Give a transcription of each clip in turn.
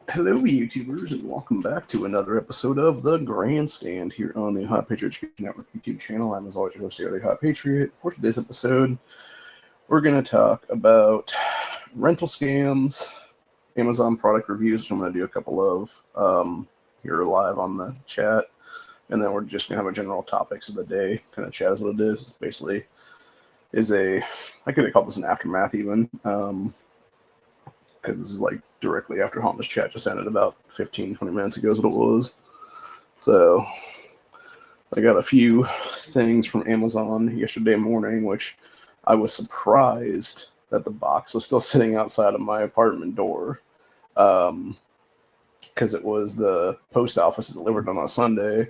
Hello, YouTubers, and welcome back to another episode of the Grandstand here on the Hot Patriot Network YouTube channel. I'm, as always, your host, the Hot Patriot. For today's episode, we're going to talk about rental scams, Amazon product reviews, which I'm going to do a couple of here live on the chat, and then we're just going to have a general topics of the day, kind of chat is what it is. It's basically I could have called this an aftermath even, because this is like directly after Honda's chat just ended about 15-20 minutes ago is what it was. So I got a few things from Amazon yesterday morning, which I was surprised that the box was still sitting outside of my apartment door, because it was the post office that delivered on a Sunday,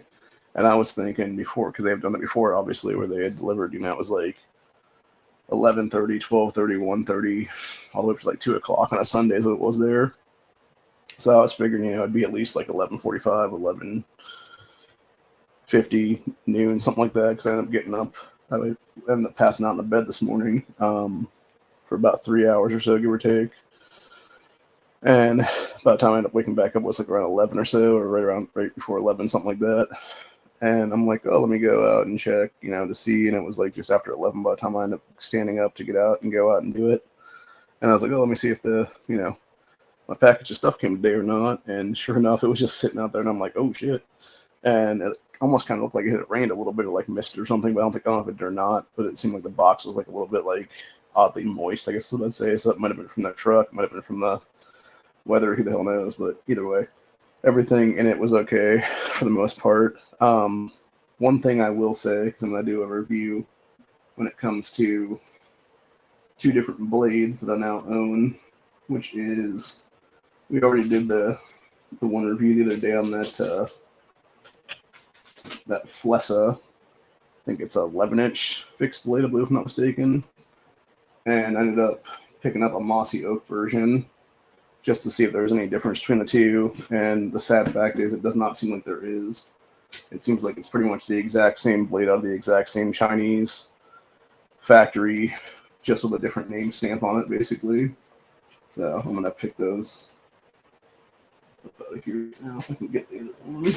and I was thinking before, because they have done it before, obviously, where they had delivered, it was like 11:30, 12:30, 1:30, all the way up to like 2 o'clock on a Sunday is what it was there. So I was figuring, it'd be at least like 11:45, 11:50, noon, something like that, because I ended up getting up. I ended up passing out in the bed this morning for about 3 hours or so, give or take. And by the time I ended up waking back up, it was like around 11 or so, or right before 11, something like that. And I'm like, oh, let me go out and check, to see. And it was like just after 11 by the time I ended up standing up to get out and go out and do it. And I was like, oh, let me see if my package of stuff came today or not. And sure enough, it was just sitting out there. And I'm like, oh, shit. And it almost kind of looked like it had rained a little bit, or like mist or something. But I don't know if it did or not. But it seemed like the box was like a little bit like oddly moist, I guess is what I'd say. So it might have been from that truck. It might have been from the weather. Who the hell knows? But either way, everything in it was okay for the most part. One thing I will say, because I'm going to do a review when it comes to two different blades that I now own, which is, we already did the one review the other day on that Flessa. I think it's a 11-inch fixed blade, I believe, if I'm not mistaken. And I ended up picking up a mossy oak version just to see if there's any difference between the two. And the sad fact is it does not seem like there is. It seems like it's pretty much the exact same blade out of the exact same Chinese factory, just with a different name stamp on it, basically. So I'm going to pick those up out of here now if I can get the other one.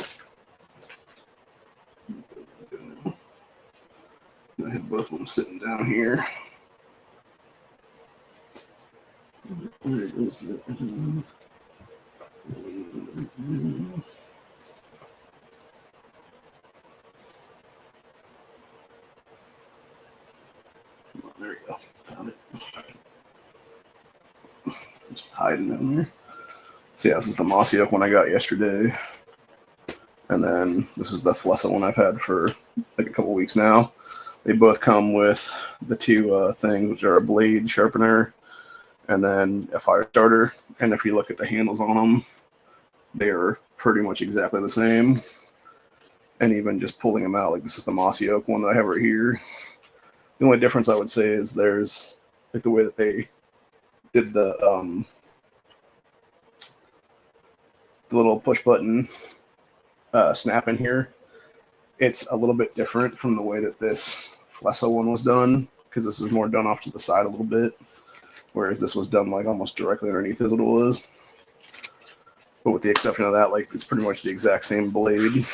I have both of them sitting down here. Where is it? There you go. Found it. It's just hiding in there. So yeah, this is the mossy oak one I got yesterday. And then this is the Flessa one I've had for like a couple weeks now. They both come with the two things, which are a blade sharpener and then a fire starter. And if you look at the handles on them, they are pretty much exactly the same. And even just pulling them out, like this is the mossy oak one that I have right here. The only difference I would say is there's like the way that they did the little push button snap in here. It's a little bit different from the way that this Flessa one was done, because this is more done off to the side a little bit, whereas this was done like almost directly underneath it, what it was. But with the exception of that, like it's pretty much the exact same blade,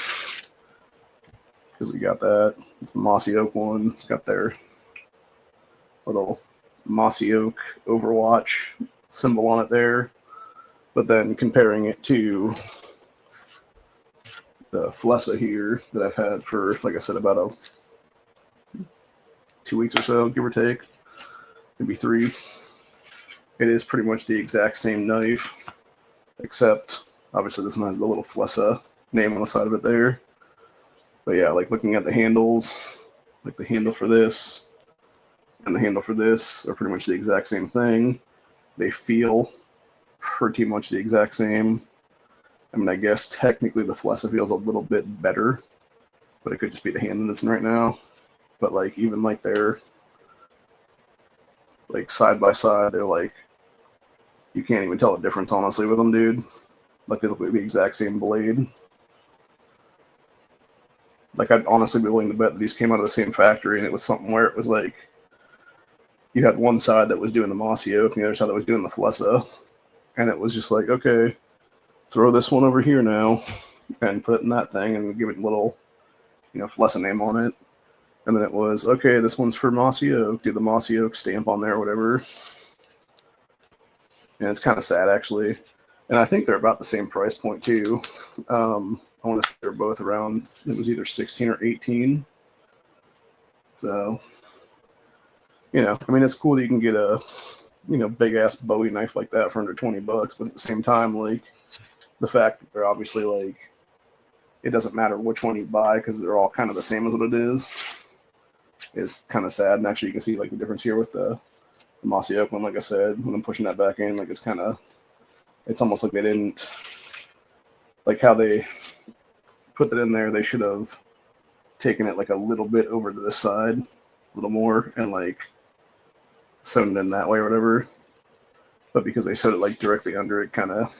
because we got that. It's the mossy oak one. It's got their little mossy oak Overwatch symbol on it there. But then comparing it to the Flessa here that I've had for, like I said, about 2 weeks or so, give or take, maybe 3. It is pretty much the exact same knife, except obviously this one has the little Flessa name on the side of it there. But yeah, like looking at the handles, like the handle for this and the handle for this are pretty much the exact same thing. They feel pretty much the exact same. I mean, I guess technically the Flessa feels a little bit better, but it could just be the hand that's in right now. But like even like they're like side by side, they're like, you can't even tell the difference honestly with them, dude. Like they look like the exact same blade. Like I'd honestly be willing to bet that these came out of the same factory, and it was something where it was like you had one side that was doing the mossy oak and the other side that was doing the Flessa, and it was just like, okay, throw this one over here now and put it in that thing and give it a little, fluorescent name on it. And then it was, okay, this one's for Mossy Oak. Do the Mossy Oak stamp on there or whatever. And it's kind of sad, actually. And I think they're about the same price point, too. I want to say they're both around, it was either 16 or 18. So, it's cool that you can get a, big-ass Bowie knife like that for under $20. But at the same time, like, the fact that they're obviously, like, it doesn't matter which one you buy because they're all kind of the same as what it is kind of sad. And actually, you can see, like, the difference here with the Mossy Oak one, like I said, when I'm pushing that back in, like, it's almost like they didn't, like how they put that in there, they should have taken it, like, a little bit over to this side, a little more, and, like, sewn it in that way or whatever. But because they sewed it, like, directly under it, kind of,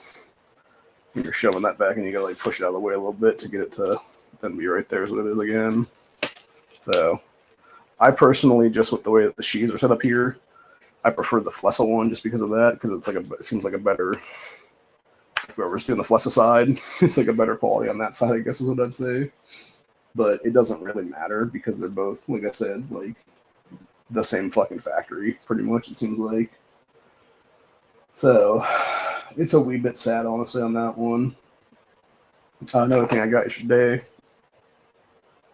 you're shoving that back and you gotta, like, push it out of the way a little bit to get it to then be right there is what it is again. So I personally, just with the way that the sheaths are set up here, I prefer the Flessa one just because of that, because it's like it seems like a better, whoever's doing the Flessa side, it's like a better quality on that side, I guess is what I'd say. But it doesn't really matter because they're both, like I said, like the same fucking factory, pretty much, it seems like. So it's a wee bit sad, honestly, on that one. Another thing I got yesterday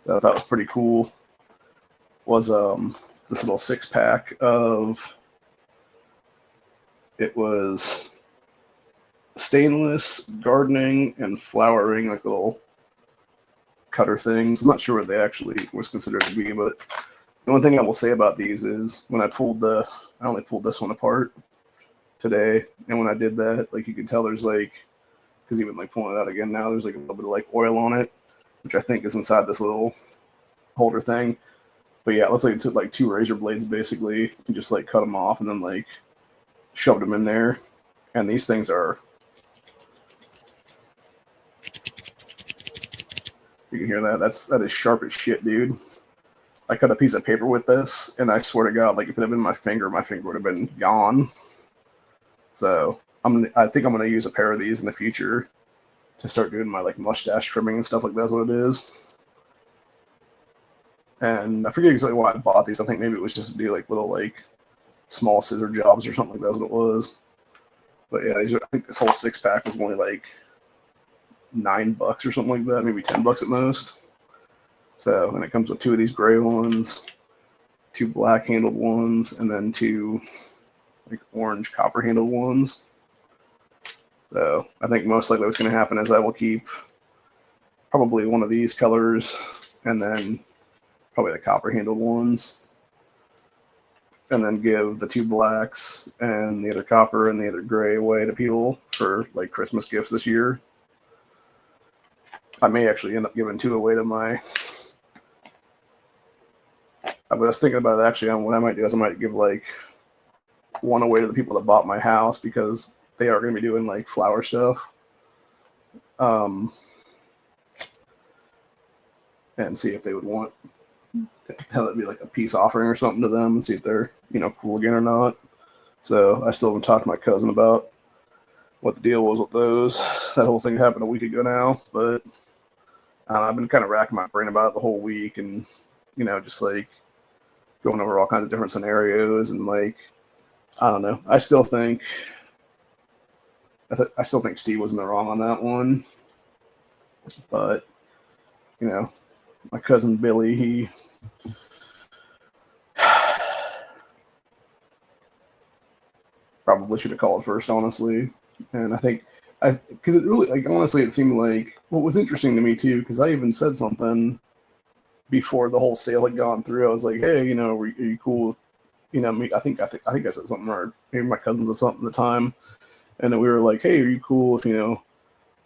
that I thought was pretty cool was this little 6-pack of, it was stainless, gardening, and flowering, like little cutter things. I'm not sure what they actually was considered to be, but the one thing I will say about these is when I only pulled this one apart today, and when I did that, like, you can tell there's, like, because even, like, pulling it out again now, there's, like, a little bit of, like, oil on it, which I think is inside this little holder thing. But yeah, it looks like it took, like, 2 razor blades basically and just, like, cut them off and then, like, shoved them in there. And these things are, you can hear that, that is sharp as shit, dude. I cut a piece of paper with this, and I swear to God, like, if it had been my finger would have been gone. So I think I'm gonna use a pair of these in the future to start doing my, like, mustache trimming and stuff like that's what it is. And I forget exactly why I bought these. I think maybe it was just to do, like, little, like, small scissor jobs or something like that's what it was. But yeah, I think this whole 6-pack was only like $9 or something like that, maybe $10 at most. So, and it comes with 2 of these gray ones, 2 black handled ones, and then 2 like orange copper handled ones. So I think most likely what's going to happen is I will keep probably one of these colors and then probably the copper handled ones, and then give the 2 blacks and the other copper and the other gray away to people for, like, Christmas gifts this year. I may actually end up giving 2 away to I was thinking about it actually on what I might do is I might give, like, 1 away to the people that bought my house because they are going to be doing, like, flower stuff. And see if they would want have it be like a peace offering or something to them and see if they're, cool again or not. So I still haven't talked to my cousin about what the deal was with those. That whole thing happened a week ago now, but I've been kind of racking my brain about it the whole week and, just like going over all kinds of different scenarios and, like, I don't know. I still think Steve was in the wrong on that one, but, my cousin Billy, he probably should have called first, honestly. And I think because it really, like, honestly, it seemed like what was interesting to me too, because I even said something before the whole sale had gone through. I was like, hey, are you cool with, me? I think I said something, or maybe my cousin said something at the time, and then we were like, hey, are you cool if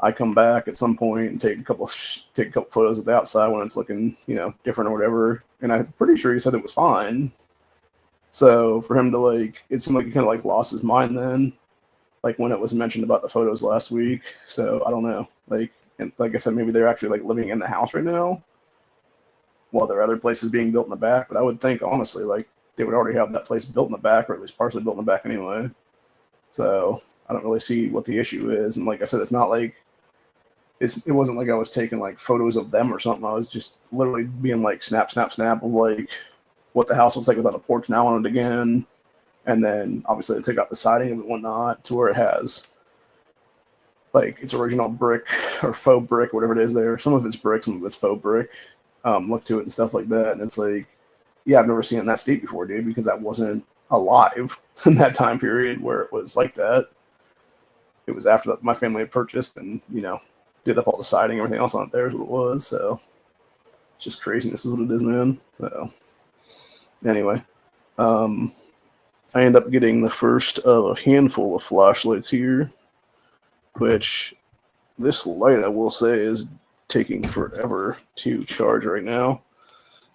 I come back at some point and take a couple photos of the outside when it's looking, different or whatever. And I'm pretty sure he said it was fine. So for him to, like, it seemed like he kind of, like, lost his mind then, like, when it was mentioned about the photos last week. So I don't know. Like, and like I said, maybe they're actually, like, living in the house right now while there are other places being built in the back. But I would think, honestly, like, they would already have that place built in the back, or at least partially built in the back anyway. So I don't really see what the issue is. And like I said, it's not like it wasn't like I was taking like photos of them or something. I was just literally being like snap, snap, snap of like what the house looks like without a porch now on it again. And then obviously they took out the siding and whatnot to where it has like its original brick or faux brick, whatever it is there. Some of it's brick, some of it's faux brick. Look to it and stuff like that. And it's like, yeah, I've never seen it that steep before, dude, because that wasn't alive in that time period where it was like that. It was after that my family had purchased and, you know, did up all the siding, everything else on it there is what it was. So it's just craziness is what it is, man. So anyway, I end up getting the first of a handful of flashlights here, which this light, I will say, is taking forever to charge right now.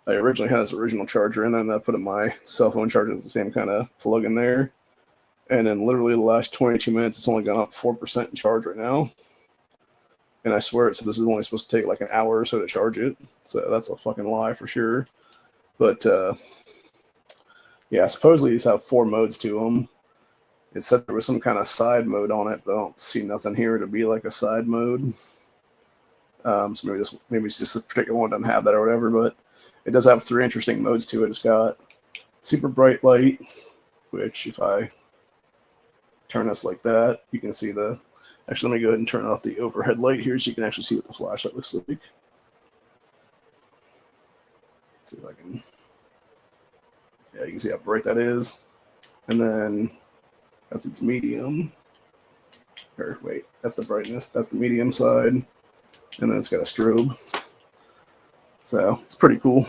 I originally had this original charger in, and I put in my cell phone charger with the same kind of plug in there. And then literally the last 22 minutes, it's only gone up 4% in charge right now. And I swear it said this is only supposed to take like an hour or so to charge it. So that's a fucking lie for sure. But yeah, supposedly these have 4 modes to them. It said there was some kind of side mode on it, but I don't see nothing here to be like a side mode. So maybe it's just this particular one doesn't have that or whatever, but it does have 3 interesting modes to it. It's got super bright light, which if I turn this like that, you can see the... Actually, let me go ahead and turn off the overhead light here so you can actually see what the flashlight looks like. Let's see if I can... Yeah, you can see how bright that is. And then that's its medium. Or wait, that's the brightness. That's the medium side. And then it's got a strobe. So it's pretty cool.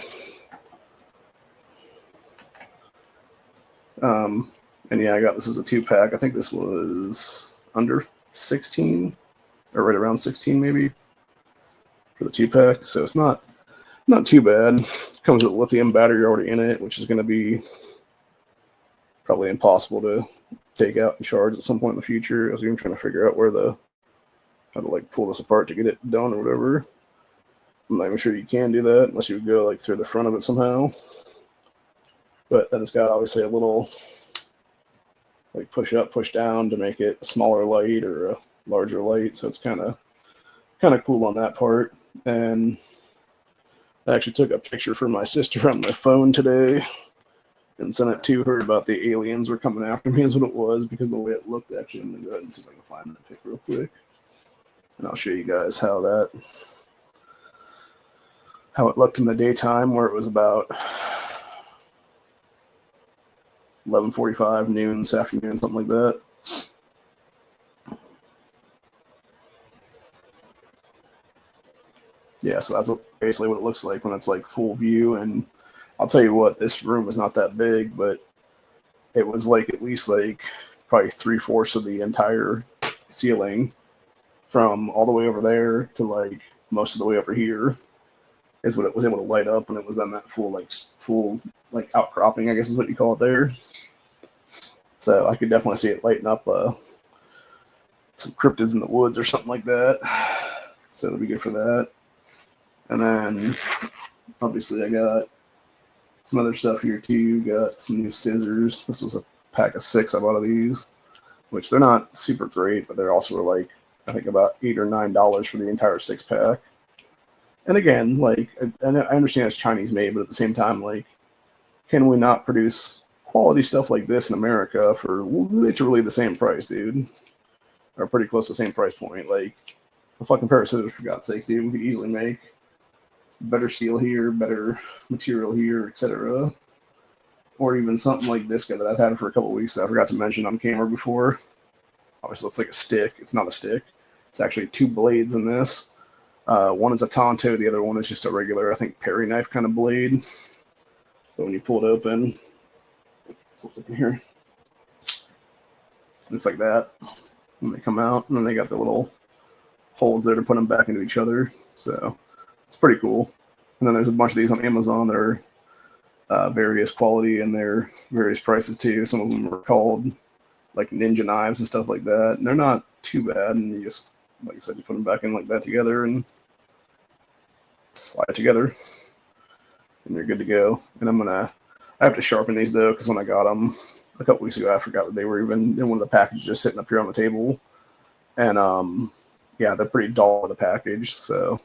And yeah, I got this as a 2-pack. I think this was under 16 or right around 16 maybe for the 2-pack. So it's not too bad. Comes with a lithium battery already in it, which is going to be probably impossible to take out and charge at some point in the future. I was even trying to figure out how to like pull this apart to get it done or whatever. I'm not even sure you can do that unless you would go like through the front of it somehow. But then it's got obviously a little like push up, push down to make it a smaller light or a larger light. So it's kind of cool on that part. And I actually took a picture for my sister on my phone today and sent it to her about the aliens were coming after me is what it was because of the way it looked. Actually, I'm going to go ahead and see if I can find that pic real quick. And I'll show you guys how it looked in the daytime where it was about 11:45, noon, this afternoon, something like that. Yeah, so that's basically what it looks like when it's like full view. And I'll tell you what, this room is not that big, but it was like at least like probably 3/4 of the entire ceiling from all the way over there to like most of the way over here is what it was able to light up when it was on that full outcropping, I guess is what you call it there. So I could definitely see it lighting up some cryptids in the woods or something like that. So it'll be good for that. And then obviously I got some other stuff here too. Got some new scissors. This was a pack of 6 I bought of these, which they're not super great, but they're also like I think about $8 or $9 for the entire 6-pack. And again, like I understand it's Chinese made, but at the same time, like, can we not produce quality stuff like this in America for literally the same price, dude? Or pretty close to the same price point. Like, it's a fucking pair of scissors, for God's sake, dude. We could easily make better steel here, better material here, etc. Or even something like this guy that I've had for a couple of weeks that I forgot to mention on camera before. Obviously, looks like a stick. It's not a stick. It's actually 2 blades in this. One is a Tonto. The other one is just a regular, I think, Perry knife kind of blade. But when you pull it open, what's up in here? Looks like that. When they come out, and then they got the little holes there to put them back into each other. So it's pretty cool. And then there's a bunch of these on Amazon that are various quality and they're various prices too. Some of them are called like ninja knives and stuff like that. And they're not too bad. And you just, like I said, you put them back in like that together and slide it together. And you're good to go. And I have to sharpen these though, because when I got them, a couple weeks ago. I forgot that they were even in one of the packages just sitting up here on the table. And yeah, they're pretty dull with the package, so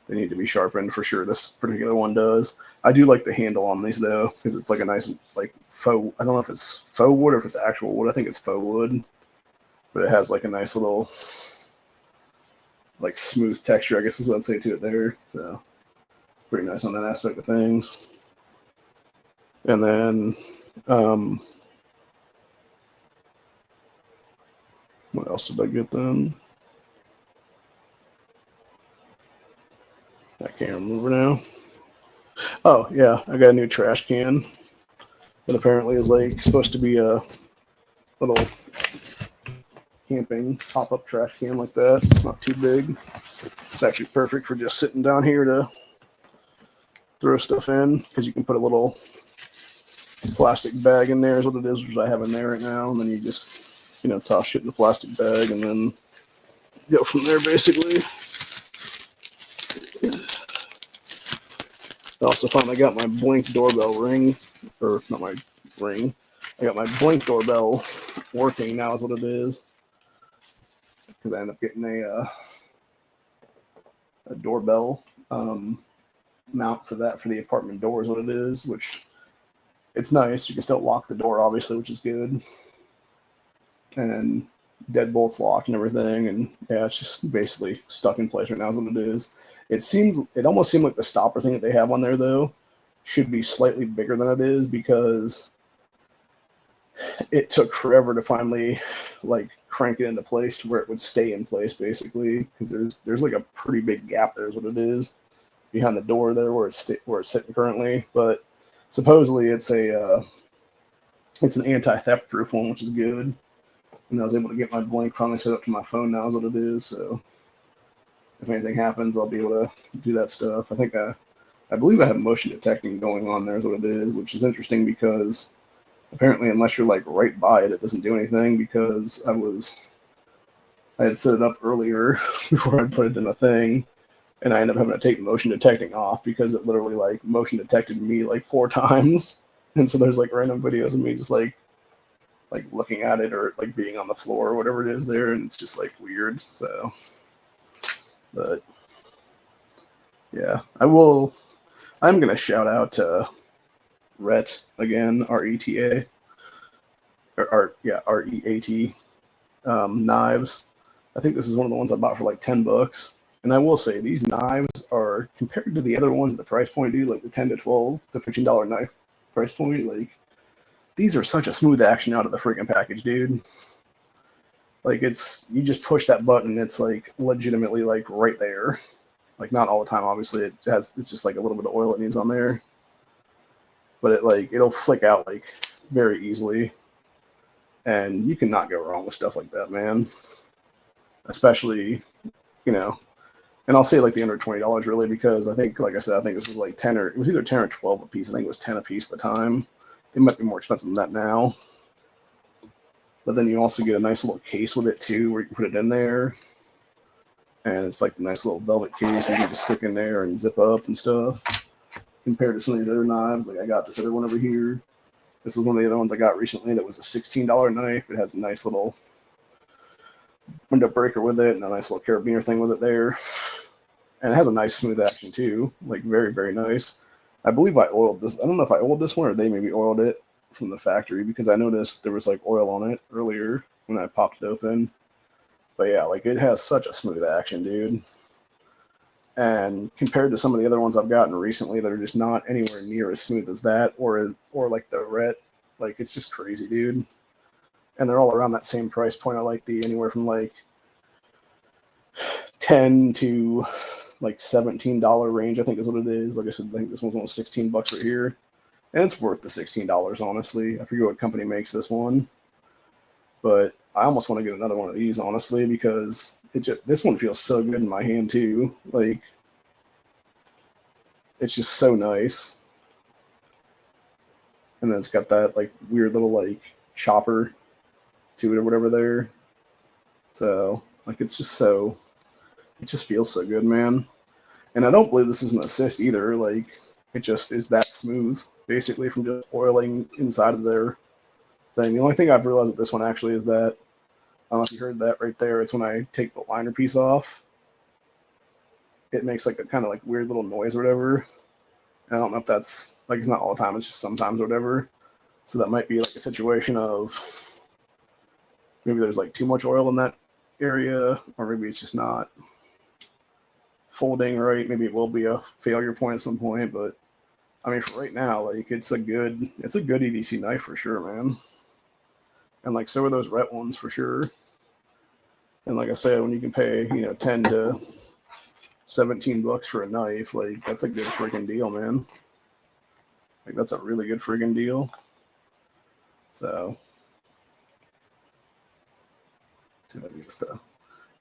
they need to be sharpened for sure. This particular one does. I do like the handle on these though, because it's like a nice like faux. I don't know if it's faux wood or if it's actual wood. I think it's faux wood, but it has like a nice little like smooth texture, I guess is what I'd say to it there. So pretty nice on that aspect of things. And then what else did I get then? I can't remember now. Oh yeah, I got a new trash can that apparently is like supposed to be a little camping pop-up trash can like that. It's not too big. It's actually perfect for just sitting down here to throw stuff in, because you can put a little plastic bag in there is what it is, which I have in there right now, and then you just, you know, toss shit in the plastic bag and then go from there basically. I also finally got my Blink doorbell ring, or not my ring. I got my Blink doorbell working now is what it is, because I ended up getting a doorbell mount for that for the apartment door is what it is, which it's nice. You can still lock the door obviously, which is good, and deadbolt's locked and everything, and yeah, it's just basically stuck in place right now is what it is. It almost seemed like the stopper thing that they have on there though should be slightly bigger than it is, because it took forever to finally like crank it into place to where it would stay in place basically, because there's like a pretty big gap there is what it is behind the door there where it's sitting currently. But supposedly it's an anti-theft proof one, which is good. And I was able to get my Blink finally set up to my phone now is what it is. So if anything happens, I'll be able to do that stuff. I believe I have motion detecting going on there is what it is, which is interesting because apparently unless you're like right by it, it doesn't do anything, because I had set it up earlier before I put it in a thing, and I ended up having to take motion detecting off because it literally like motion detected me like 4 times. And so there's like random videos of me just like looking at it or like being on the floor or whatever it is there, and it's just like weird. So, but yeah, I'm gonna shout out to Rhett again, RETA, or REAT knives. I think this is one of the ones I bought for like $10. And I will say these knives are, compared to the other ones at the price point, dude, like the $10 to $12 to $15 knife price point, like these are such a smooth action out of the freaking package, dude. Like you just push that button, it's like legitimately like right there. Like not all the time, obviously. It's just like a little bit of oil it needs on there, but it'll flick out like very easily, and you cannot go wrong with stuff like that, man. Especially, you know. And I'll say like the under $20 really, because I think, like I said, I think this was like it was either 10 or 12 a piece. I think it was 10 a piece at the time. They might be more expensive than that now. But then you also get a nice little case with it too, where you can put it in there. And it's like a nice little velvet case you can just stick in there and zip up and stuff. Compared to some of these other knives, like I got this other one over here. This was one of the other ones I got recently that was a $16 knife. It has a nice little window breaker with it and a nice little carabiner thing with it there. And it has a nice smooth action too, like very, very nice. I believe I oiled this. I don't know if I oiled this one or they maybe oiled it from the factory, because I noticed there was like oil on it earlier when I popped it open. But yeah, like it has such a smooth action, dude. And compared to some of the other ones I've gotten recently that are just not anywhere near as smooth as that, or like the Rhett, like it's just crazy, dude. And they're all around that same price point. I like anywhere from like $10 to like $17 range, I think is what it is. Like I said, I think this one's only $16 right here, and it's worth the $16, honestly. I forget what company makes this one, but I almost want to get another one of these, honestly, because this one feels so good in my hand too. Like it's just so nice. And then it's got that like weird little like chopper to it or whatever there. So like it just feels so good, man. And I don't believe this is an assist either. Like it just is that smooth, basically, from just oiling inside of there thing. The only thing I've realized with this one actually is that, I don't know if you heard that right there, it's when I take the liner piece off, it makes like a kind of like weird little noise or whatever. I don't know if that's like, it's not all the time, it's just sometimes or whatever. So that might be like a situation of maybe there's like too much oil in that area, or maybe it's just not folding right. Maybe it will be a failure point at some point, but I mean, for right now, like it's a good EDC knife for sure, man. And like, so are those Rhett ones for sure. And like I said, when you can pay, 10 to $17 for a knife, like that's a good freaking deal, man. Like that's a really good freaking deal. So, let's see if I can get stuff.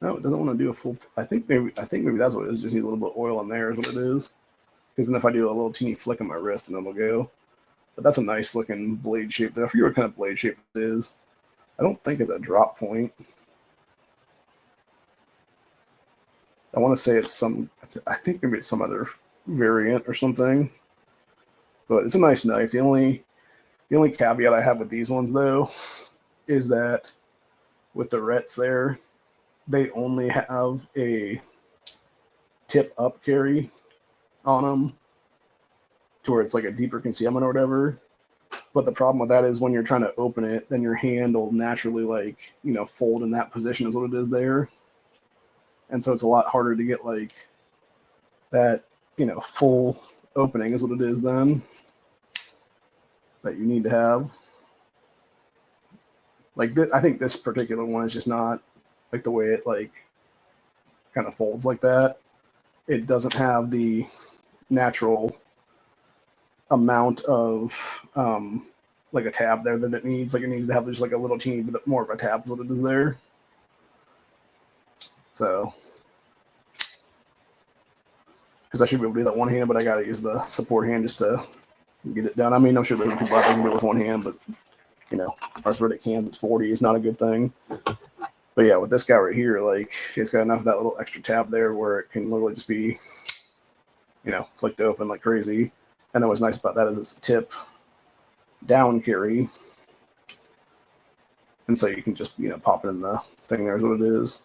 No, it doesn't want to do a full. I think maybe that's what it is. Just need a little bit of oil in there is what it is. Because then if I do a little teeny flick on my wrist, then it'll go. But that's a nice looking blade shape there. I forget what kind of blade shape it is. I don't think it's a drop point. I want to say it's some. I think maybe it's some other variant or something. But it's a nice knife. The only caveat I have with these ones though is that with the Rhetts there, they only have a tip up carry on them to where it's like a deeper concealment or whatever. But the problem with that is when you're trying to open it, then your hand will naturally like, fold in that position is what it is there. And so it's a lot harder to get like that, full opening is what it is then that you need to have. Like I think this particular one is just not like the way it like kind of folds like that. It doesn't have the natural amount of like a tab there that it needs. Like it needs to have just like a little teeny bit more of a tab is what it is there. So, because I should be able to do that one hand, but I got to use the support hand just to get it done. I mean, I'm sure there's people out there who can do it with one hand, but arthritic hands at 40 is not a good thing. But yeah, with this guy right here, like it's got enough of that little extra tab there where it can literally just be, flicked open like crazy. And what's nice about that is it's a tip down carry. And so you can just, pop it in the thing there is what it is.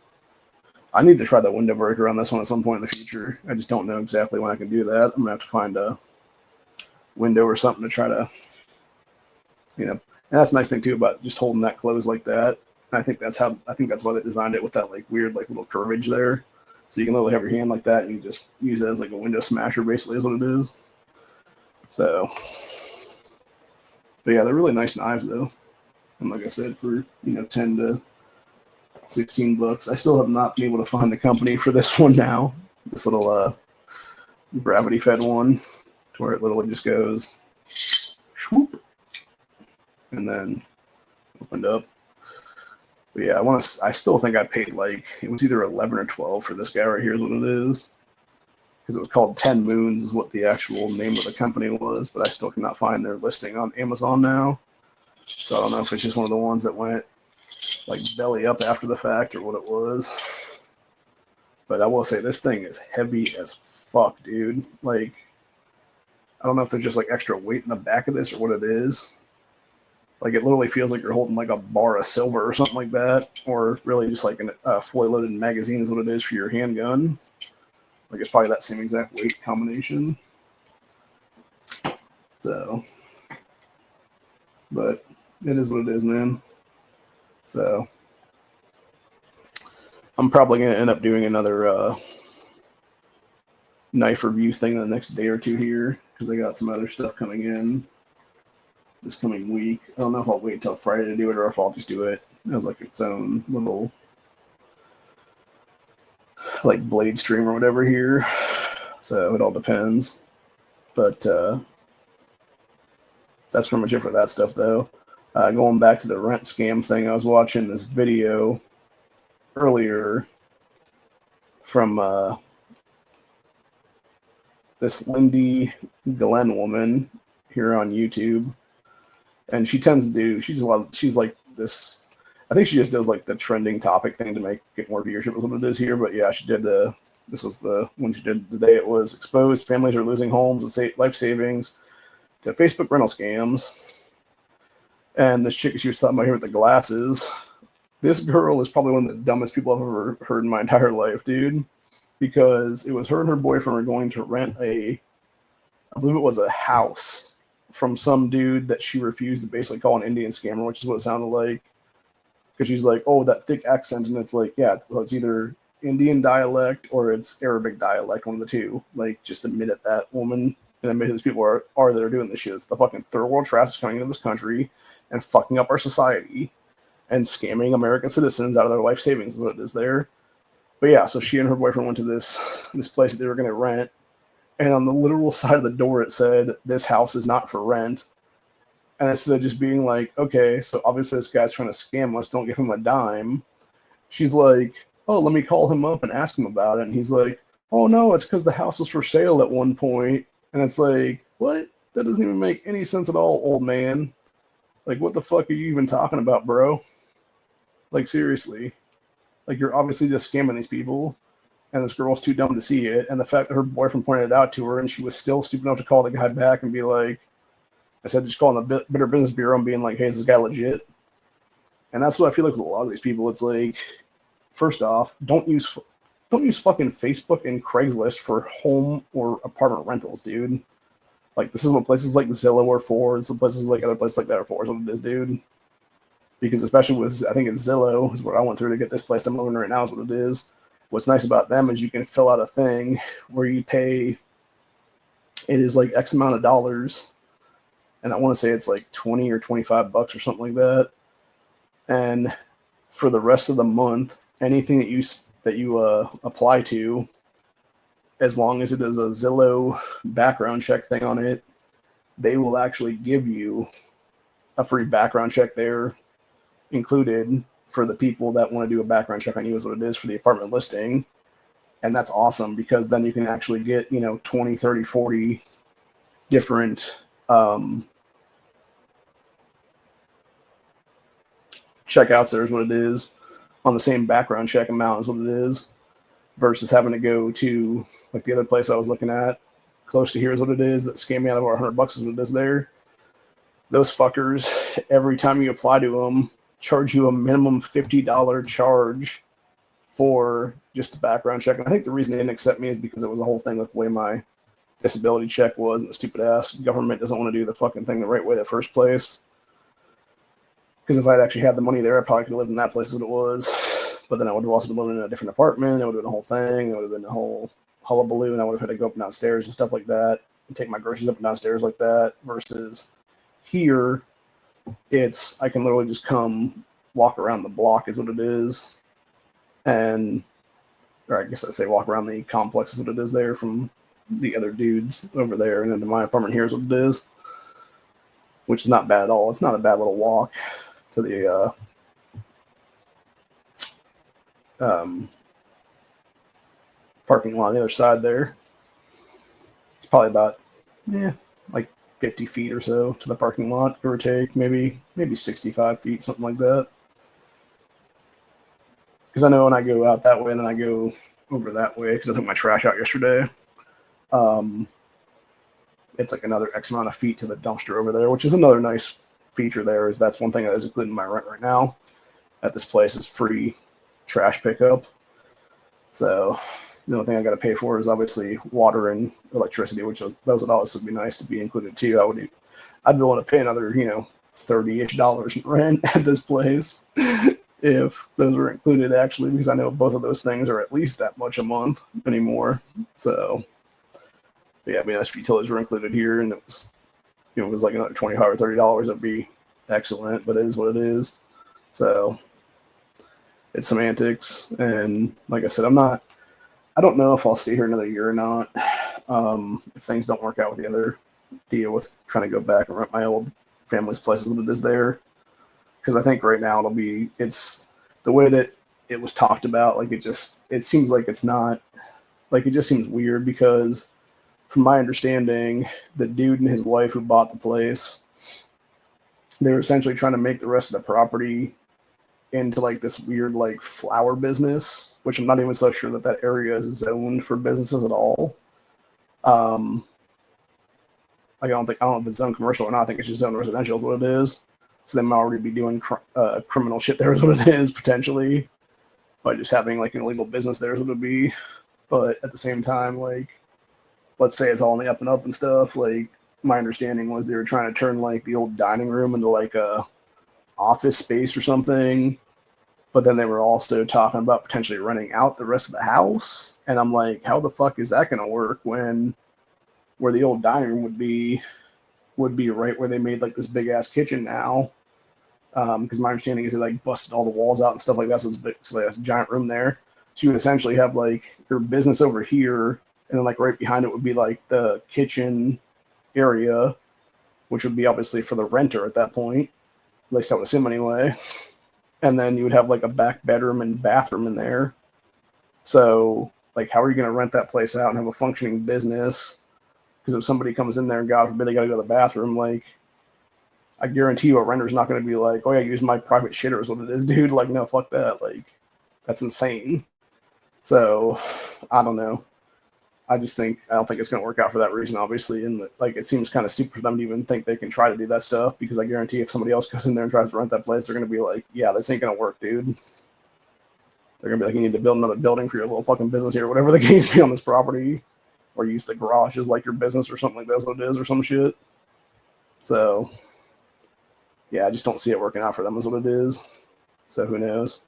I need to try the window breaker on this one at some point in the future. I just don't know exactly when I can do that. I'm going to have to find a window or something to try to, and that's the nice thing too about just holding that closed like that. I think that's why they designed it with that like weird like little curvage there. So you can literally have your hand like that and you just use it as like a window smasher basically is what it is. So, but yeah, they're really nice knives though. And like I said, for 10 to $16, I still have not been able to find the company for this one now. This little gravity fed one, to where it literally just goes, swoop, and then opened up. But yeah, I still think I paid like, it was either 11 or 12 for this guy right here is what it is. Because it was called 10 Moons is what the actual name of the company was, but I still cannot find their listing on Amazon now. So I don't know if it's just one of the ones that went like belly up after the fact or what it was. But I will say this thing is heavy as fuck, dude. Like, I don't know if there's just like extra weight in the back of this or what it is. Like it literally feels like you're holding like a bar of silver or something like that, or really just like a fully loaded magazine is what it is for your handgun. Like it's probably that same exact weight combination. So, but it is what it is, man. So I'm probably going to end up doing another knife review thing in the next day or two here because I got some other stuff coming in this coming week. I don't know if I'll wait until Friday to do it or if I'll just do it as like its own little like blade stream or whatever here. So it all depends. But that's pretty much it for that stuff though. Going back to the rent scam thing, I was watching this video earlier from this Lindy Glenn woman here on YouTube. And she tends to do, she's like this, I think she just does like the trending topic thing to get more viewership is what it is here. But yeah, she did this was the one she did the day it was exposed. Families are losing homes and life savings to Facebook rental scams. And this chick she was talking about here with the glasses, this girl is probably one of the dumbest people I've ever heard in my entire life, dude. Because it was her and her boyfriend were going to rent I believe it was a house from some dude that she refused to basically call an Indian scammer, which is what it sounded like. Because she's like, oh, that thick accent. And it's like, yeah, it's either Indian dialect or it's Arabic dialect, one of the two. Like, just admit it, that woman, and admit these people are that are doing this shit. It's the fucking third world trash coming into this country and fucking up our society and scamming American citizens out of their life savings is what it is there. But yeah, so she and her boyfriend went to this place that they were going to rent. And on the literal side of the door, it said, this house is not for rent. And instead of just being like, okay, so obviously this guy's trying to scam us, don't give him a dime. She's like, oh, let me call him up and ask him about it. And he's like, oh, no, it's because the house was for sale at one point. And it's like, what? That doesn't even make any sense at all, old man. Like, what the fuck are you even talking about, bro? Like, seriously. Like, you're obviously just scamming these people, and this girl's too dumb to see it. And the fact that her boyfriend pointed it out to her, and she was still stupid enough to call the guy back and be like, I said, just calling the Better Business Bureau and being like, hey, is this guy legit? And that's what I feel like with a lot of these people. It's like, first off, don't use fucking Facebook and Craigslist for home or apartment rentals, dude. Like, this is what places like Zillow are for. This is what places like other places like that are for. Is what it is, dude. Because especially with, I think it's Zillow is what I went through to get this place I'm living right now is what it is. What's nice about them is you can fill out a thing where you pay, it is like X amount of dollars. And I want to say it's like 20 or 25 bucks or something like that. And for the rest of the month, anything that you apply to, as long as it is a Zillow background check thing on it, they will actually give you a free background check there included for the people that want to do a background check on you is what it is for the apartment listing. And that's awesome because then you can actually get, 20, 30, 40 different checkouts there is what it is on the same background check amount is what it is versus having to go to like the other place I was looking at close to here is what it is that scammed me out of our $100 is what it is there. Those fuckers, every time you apply to them, charge you a minimum $50 charge for just the background check. And I think the reason they didn't accept me is because it was a whole thing with the way my disability check was, and the stupid ass government doesn't want to do the fucking thing the right way in the first place. Because if I'd actually had the money there, I probably could have lived in that place as what it was. But then I would have also been living in a different apartment. It would have been a whole thing. It would have been a whole hullabaloo, and I would have had to go up and downstairs and stuff like that, and take my groceries up and downstairs like that. Versus here, I can literally just come walk around the block is what it is. Or I guess I say walk around the complex is what it is there from the other dudes over there and into my apartment here is what it is. Which is not bad at all. It's not a bad little walk to the parking lot on the other side there. It's probably about like 50 feet or so to the parking lot, give or take, maybe 65 feet, something like that. Because I know when I go out that way and then I go over that way, because I took my trash out yesterday, it's like another X amount of feet to the dumpster over there, which is another nice feature there. Is that's one thing that is included in my rent right now at this place is free trash pickup. So the only thing I got to pay for is obviously water and electricity, which those would also be nice to be included too. I'd be willing to pay another $30-ish in rent at this place if those were included actually, because I know both of those things are at least that much a month anymore. So yeah, I mean, if utilities were included here and it was, it was like another $25 or $30, it'd be excellent, but it is what it is. So it's semantics. And like I said, I don't know if I'll stay here another year or not. If things don't work out with the other deal with trying to go back and rent my old family's place as what it is there. Because I think right now it's the way that it was talked about, like it seems like it's not, like it just seems weird because from my understanding, the dude and his wife who bought the place, they were essentially trying to make the rest of the property into like this weird like flower business, which I'm not even so sure that area is zoned for businesses at all. Like I don't know if it's zoned commercial or not. I think it's just zoned residential is what it is. So they might already be doing criminal shit there is what it is, potentially, by just having like an illegal business there is what it would be. But at the same time, like, let's say it's all on the up and up and stuff, like, my understanding was they were trying to turn like the old dining room into like a office space or something. But then they were also talking about potentially renting out the rest of the house. And I'm like, how the fuck is that going to work when where the old dining room would be right where they made like this big ass kitchen now? Because my understanding is they like busted all the walls out and stuff like that. So it's like a giant room there. So you would essentially have like your business over here, and then like right behind it would be like the kitchen area, which would be obviously for the renter at that point. At least I would assume anyway. And then you would have like a back bedroom and bathroom in there. So like, how are you going to rent that place out and have a functioning business? Because if somebody comes in there and God forbid they got to go to the bathroom, like, I guarantee you a renter's not going to be like, oh yeah, use my private shitter is what it is, dude. Like, no, fuck that. Like, that's insane. So I don't know. I don't think it's going to work out for that reason, obviously. And like, it seems kind of stupid for them to even think they can try to do that stuff, because I guarantee if somebody else goes in there and tries to rent that place, they're going to be like, yeah, this ain't going to work, dude. They're going to be like, you need to build another building for your little fucking business here, whatever the case be on this property, or use the garage as like your business or something like that's what it is, or some shit. So yeah, I just don't see it working out for them is what it is. So who knows?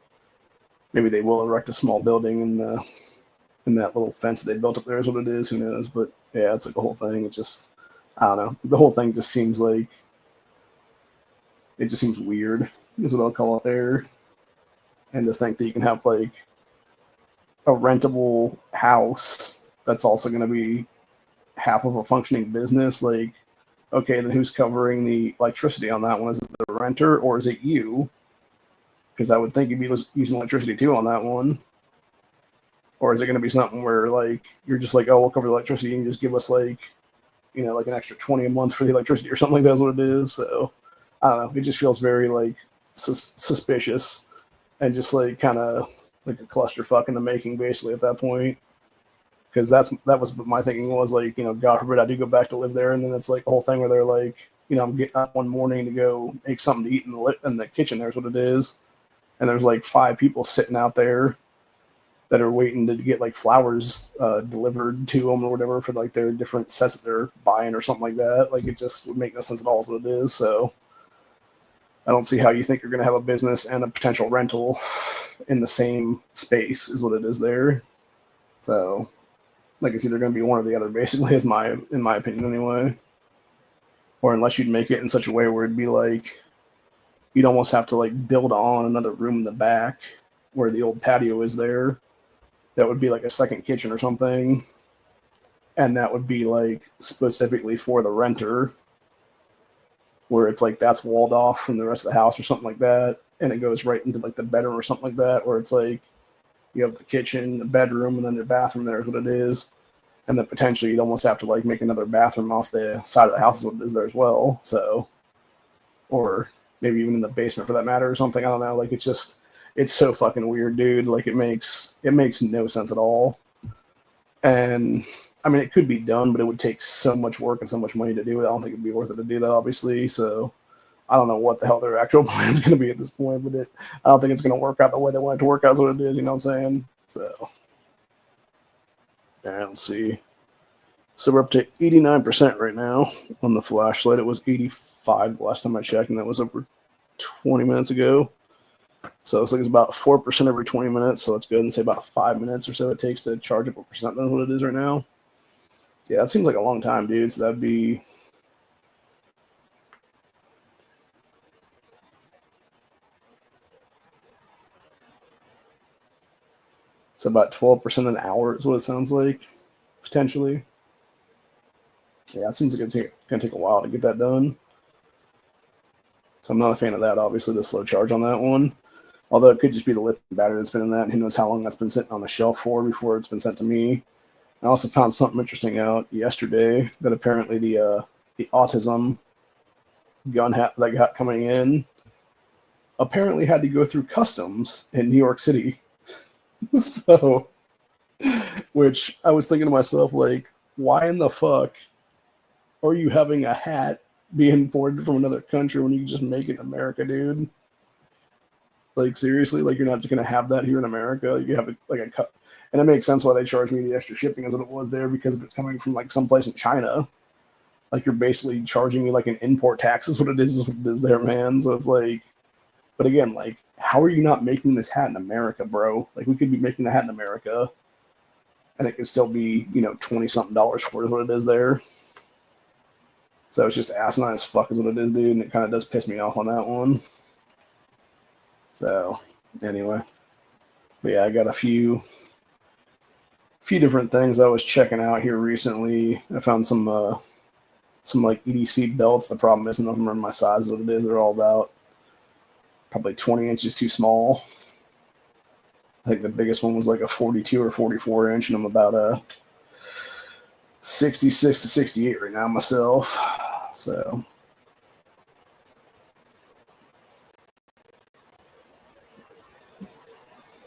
Maybe they will erect a small building in that little fence that they built up there is what it is. Who knows? But yeah, it's like a whole thing. It just, I don't know. The whole thing just seems like, it just seems weird is what I'll call it there. And to think that you can have like a rentable house that's also going to be half of a functioning business, like, okay, then who's covering the electricity on that one? Is it the renter or is it you? Because I would think you'd be using electricity too on that one. Or is it going to be something where like you're just like, oh, we'll cover the electricity and just give us like, you know, like an extra $20 a month for the electricity or something like that's what it is. So I don't know. It just feels very like suspicious and just like kind of like a clusterfuck in the making, basically at that point. Because that was my thinking was like, you know, God forbid I do go back to live there, and then it's like a whole thing where they're like, you know, I'm getting up one morning to go make something to eat in the kitchen. There's what it is, and there's like 5 people sitting out there that are waiting to get like flowers delivered to them or whatever for like their different sets that they're buying or something like that. Like, it just would make no sense at all is what it is. So I don't see how you think you're going to have a business and a potential rental in the same space is what it is there. So like, it's either going to be one or the other, basically, in my opinion anyway. Or unless you'd make it in such a way where it'd be like, you'd almost have to like build on another room in the back where the old patio is there. That would be like a second kitchen or something. And that would be like specifically for the renter, where it's like that's walled off from the rest of the house or something like that. And it goes right into like the bedroom or something like that, where it's like, you have the kitchen, the bedroom, and then the bathroom there is what it is. And then potentially you'd almost have to like make another bathroom off the side of the house is what it is there as well. So, or maybe even in the basement for that matter or something. I don't know. Like, it's so fucking weird, dude. Like, it makes no sense at all. And I mean, it could be done, but it would take so much work and so much money to do it. I don't think it'd be worth it to do that, obviously. So I don't know what the hell their actual plan is going to be at this point, but I don't think it's going to work out the way they want it to work out. Is what it is, you know what I'm saying? So, yeah, let's see. So we're up to 89% right now on the flashlight. It was 85 the last time I checked, and that was over 20 minutes ago. So it looks like it's about 4% every 20 minutes. So let's go ahead and say about 5 minutes or so it takes to charge up a percent. That's what it is right now. Yeah, that seems like a long time, dude. So that'd be... So about 12% an hour is what it sounds like, potentially. Yeah, it seems like it's going to take a while to get that done. So I'm not a fan of that, obviously, the slow charge on that one. Although it could just be the lithium battery that's been in that, and who knows how long that's been sitting on the shelf for before it's been sent to me. I also found something interesting out yesterday that apparently the autism gun hat that I got coming in apparently had to go through customs in New York City. So, which I was thinking to myself, like, why in the fuck are you having a hat be imported from another country when you can just make it in America, dude. Like seriously, like you're not just gonna have that here in America. You have like a cut, and it makes sense why they charge me the extra shipping as what it was there because if it's coming from like someplace in China, like you're basically charging me like an import tax is what it is there, man. So it's like, but again, like how are you not making this hat in America, bro? Like we could be making the hat in America, and it could still be $20 something for what it is there. So it's just asinine as fuck is what it is, dude, and it kind of does piss me off on that one. So anyway, but yeah, I got a few different things I was checking out here recently. I found some like EDC belts. The problem is none of them are my size. What it is, they're all about probably 20 inches too small. I think the biggest one was like a 42 or 44 inch, and I'm about a 66 to 68 right now myself. So.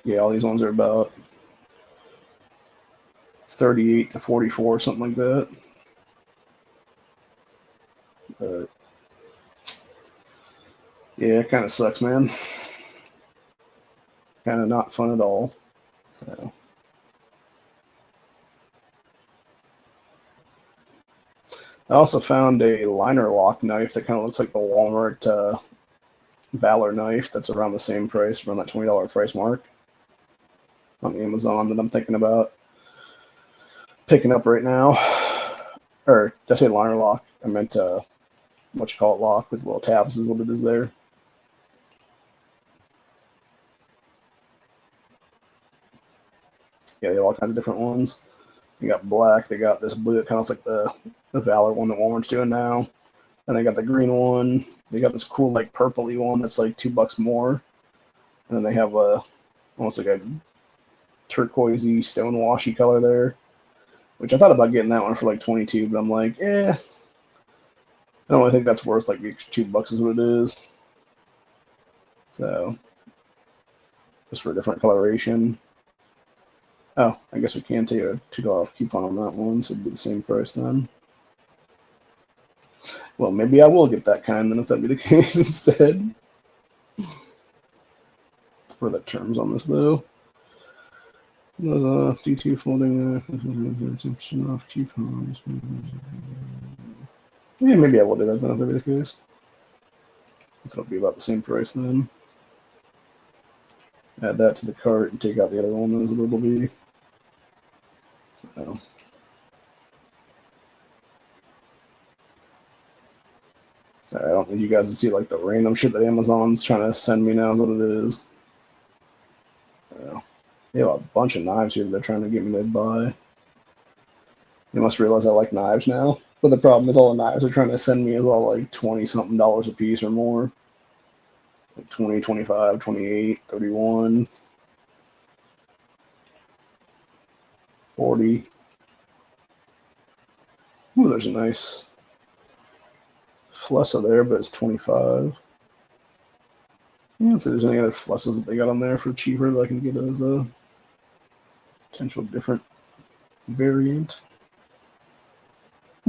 Yeah, all these ones are about 38 to 44, something like that. But yeah, it kind of sucks, man. Kind of not fun at all. So I also found a liner lock knife that kind of looks like the Walmart Valor knife. That's around the same price, around that $20 price mark on Amazon that I'm thinking about picking up right now. Or did I say liner lock? I meant what you call it, lock with little tabs is what it is there. Yeah, they have all kinds of different ones. They got black. They got this blue. It kind of looks like the Valor one that Walmart's doing now. And they got the green one. They got this cool like purpley one that's like $2 more. And then they have almost like a turquoisey stonewashy color there, which I thought about getting that one for like 22, but I'm like, I don't really think that's worth like the extra $2 is what it is. So just for a different coloration. Oh, I guess we can take a $2 coupon on that one, so it'd be the same price then. Well, maybe I will get that kind then if that be the case instead. What are the terms on this though? D2 folding off coupons. Yeah, maybe I will do that then if that be the case. If it'll be about the same price then. Add that to the cart and take out the other one, then is what it'll be. So. Sorry, I don't need you guys to see like the random shit that Amazon's trying to send me now is what it is. So, they have a bunch of knives here that they're trying to get me to buy. They must realize I like knives now. But the problem is all the knives they're trying to send me is all like $20-something a piece or more. Like 20, 25, 28, 31, 40. Ooh, there's a nice Flessa there, but it's 25. Let's see if there's any other Flessas that they got on there for cheaper that I can get as a potential different variant.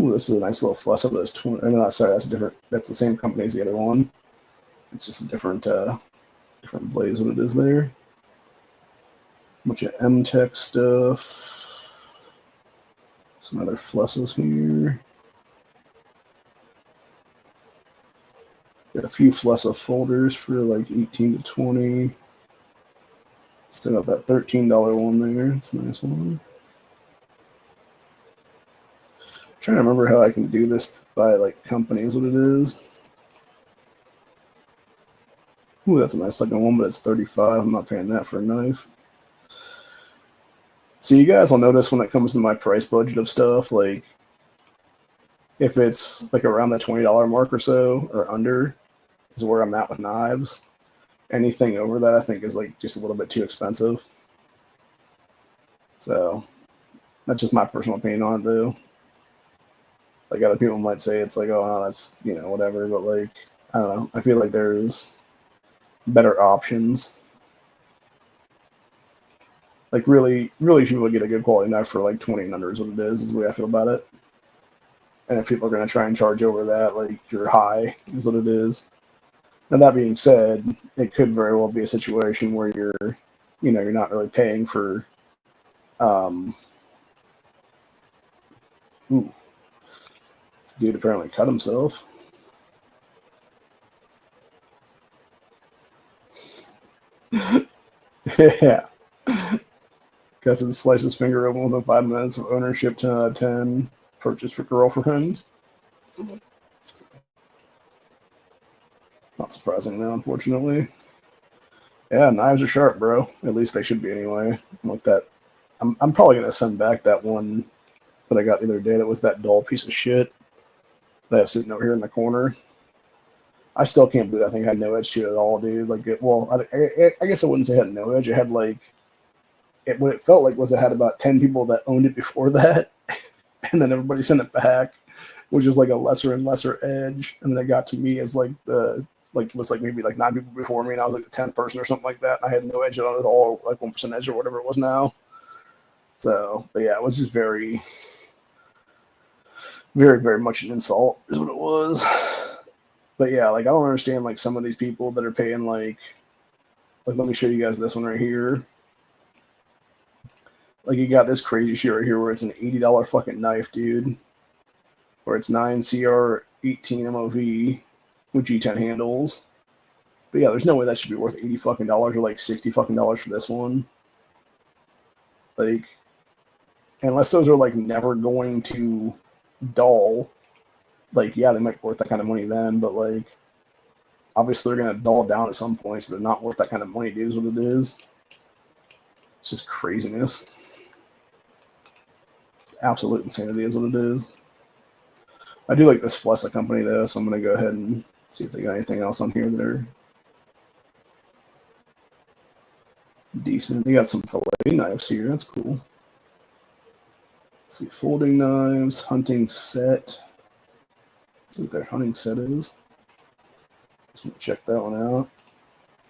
Ooh, this is a nice little Flessa, but it's 20. No, sorry, that's different. That's the same company as the other one. It's just a different blaze what it is there. Bunch of M-Tech stuff. Some other Flessas here. Got a few Flessa folders for like 18 to 20. Still got that $13 one there. It's a nice one. I'm trying to remember how I can do this by like companies, what it is. Ooh, that's a nice looking one, but it's 35. I'm not paying that for a knife. So you guys will notice when it comes to my price budget of stuff, like if it's like around that $20 mark or so or under is where I'm at with knives. Anything over that I think is like just a little bit too expensive. So that's just my personal opinion on it though. Like other people might say it's like, oh no, that's whatever, but like I don't know. I feel like there's better options. Like really, really, if you would get a good quality knife for like 20 and under is what it is the way I feel about it. And if people are going to try and charge over that, like, you're high is what it is. Now, that being said, it could very well be a situation where you're not really paying for, um, ooh, this dude apparently cut himself. Yeah. Cusses sliced his finger open within 5 minutes of ownership, 10 out of 10. Purchase for girlfriend. Not surprising, though, unfortunately. Yeah, knives are sharp, bro. At least they should be anyway. I'm like that. I'm probably going to send back that one that I got the other day that was that dull piece of shit that I have sitting over here in the corner. I still can't believe that thing had no edge to it at all, dude. Like, I guess I wouldn't say it had no edge. It had, like, what it felt like was it had about 10 people that owned it before that, and then everybody sent it back, which is like a lesser and lesser edge. And then it got to me as like it was like maybe like 9 people before me, and I was like the 10th person or something like that. And I had no edge on it at all, like 1% edge or whatever it was now. So, but yeah, it was just very, very, very much an insult, is what it was. But yeah, like I don't understand like some of these people that are paying like let me show you guys this one right here. Like you got this crazy shit right here where it's an $80 fucking knife, dude. Where it's 9CR18 MOV with G10 handles. But yeah, there's no way that should be worth $80 fucking or like $60 fucking for this one. Like, unless those are like never going to dull, like yeah, they might be worth that kind of money then, but like obviously they're gonna dull down at some point, so they're not worth that kind of money, dude, is what it is. It's just craziness. Absolute insanity is what it is. I do like this Flessa company though, so I'm gonna go ahead and see if they got anything else on here that are decent. They got some fillet knives here. That's cool. Let's see, folding knives, hunting set. Let's see what their hunting set is. Just gonna check that one out.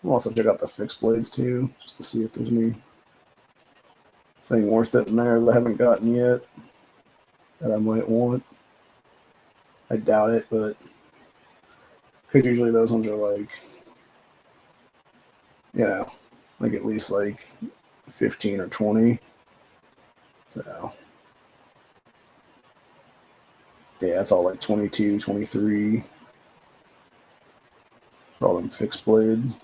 We'll also check out the fixed blades too, just to see if there's anything worth it in there that I haven't gotten yet that I might want. I doubt it, but because usually those ones are like, like at least like 15 or 20. So yeah, it's all like 22, 23 for all them fixed blades.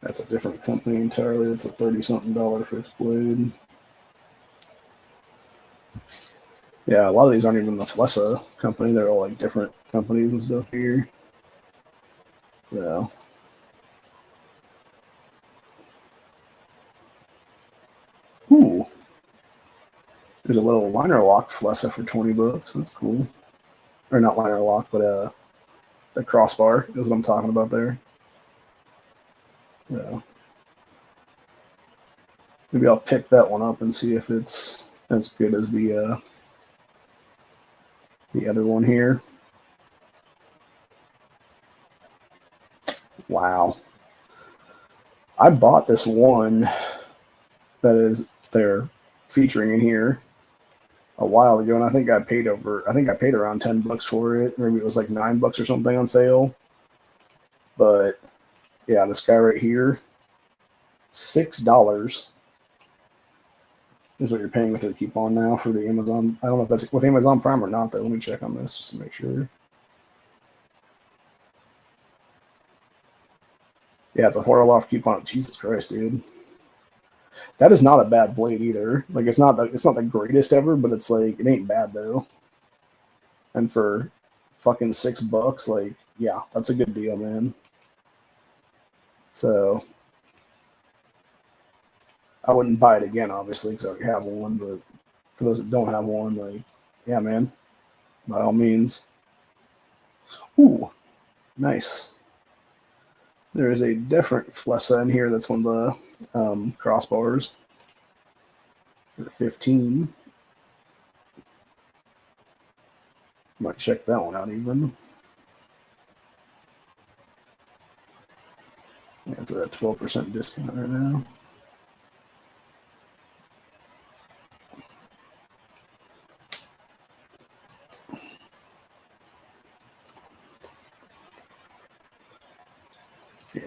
That's a different company entirely. It's a $30-something fixed blade. Yeah, a lot of these aren't even the Flessa company. They're all like different companies and stuff here. So ooh. There's a little liner lock Flessa for $20. That's cool. Or not liner lock, but the crossbar is what I'm talking about there. So maybe I'll pick that one up and see if it's as good as the other one here. Wow. I bought this one that they're featuring in here a while ago, and I think I paid around $10 for it. Maybe it was like $9 or something on sale. But yeah, this guy right here, $6 is what you're paying with your coupon now for the Amazon. I don't know if that's with Amazon Prime or not, though. Let me check on this just to make sure. Yeah, it's a $4 off coupon. Jesus Christ, dude. That is not a bad blade either. Like it's not the greatest ever, but it's like it ain't bad though. And for fucking $6, like yeah, that's a good deal, man. So I wouldn't buy it again, obviously, because I already have one. But for those that don't have one, like yeah, man, by all means. Ooh, nice. There is a different Flessa in here. That's one of the crossbars for 15. Might check that one out even. Yeah, it's at a 12% discount right now.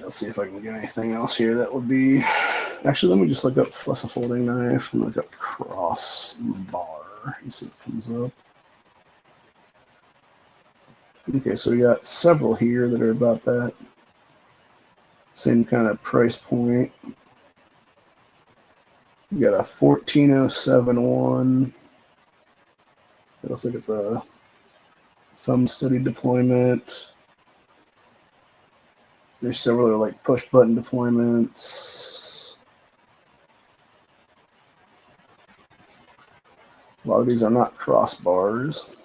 let's see if I can get anything else here that would be. Actually, let me just look up plus a folding knife and look up crossbar and see what comes up. Okay, so we got several here that are about that same kind of price point. We got a 1407 one. It looks like it's a thumb steady deployment. There's several other like push button deployments. A lot of these are not crossbars.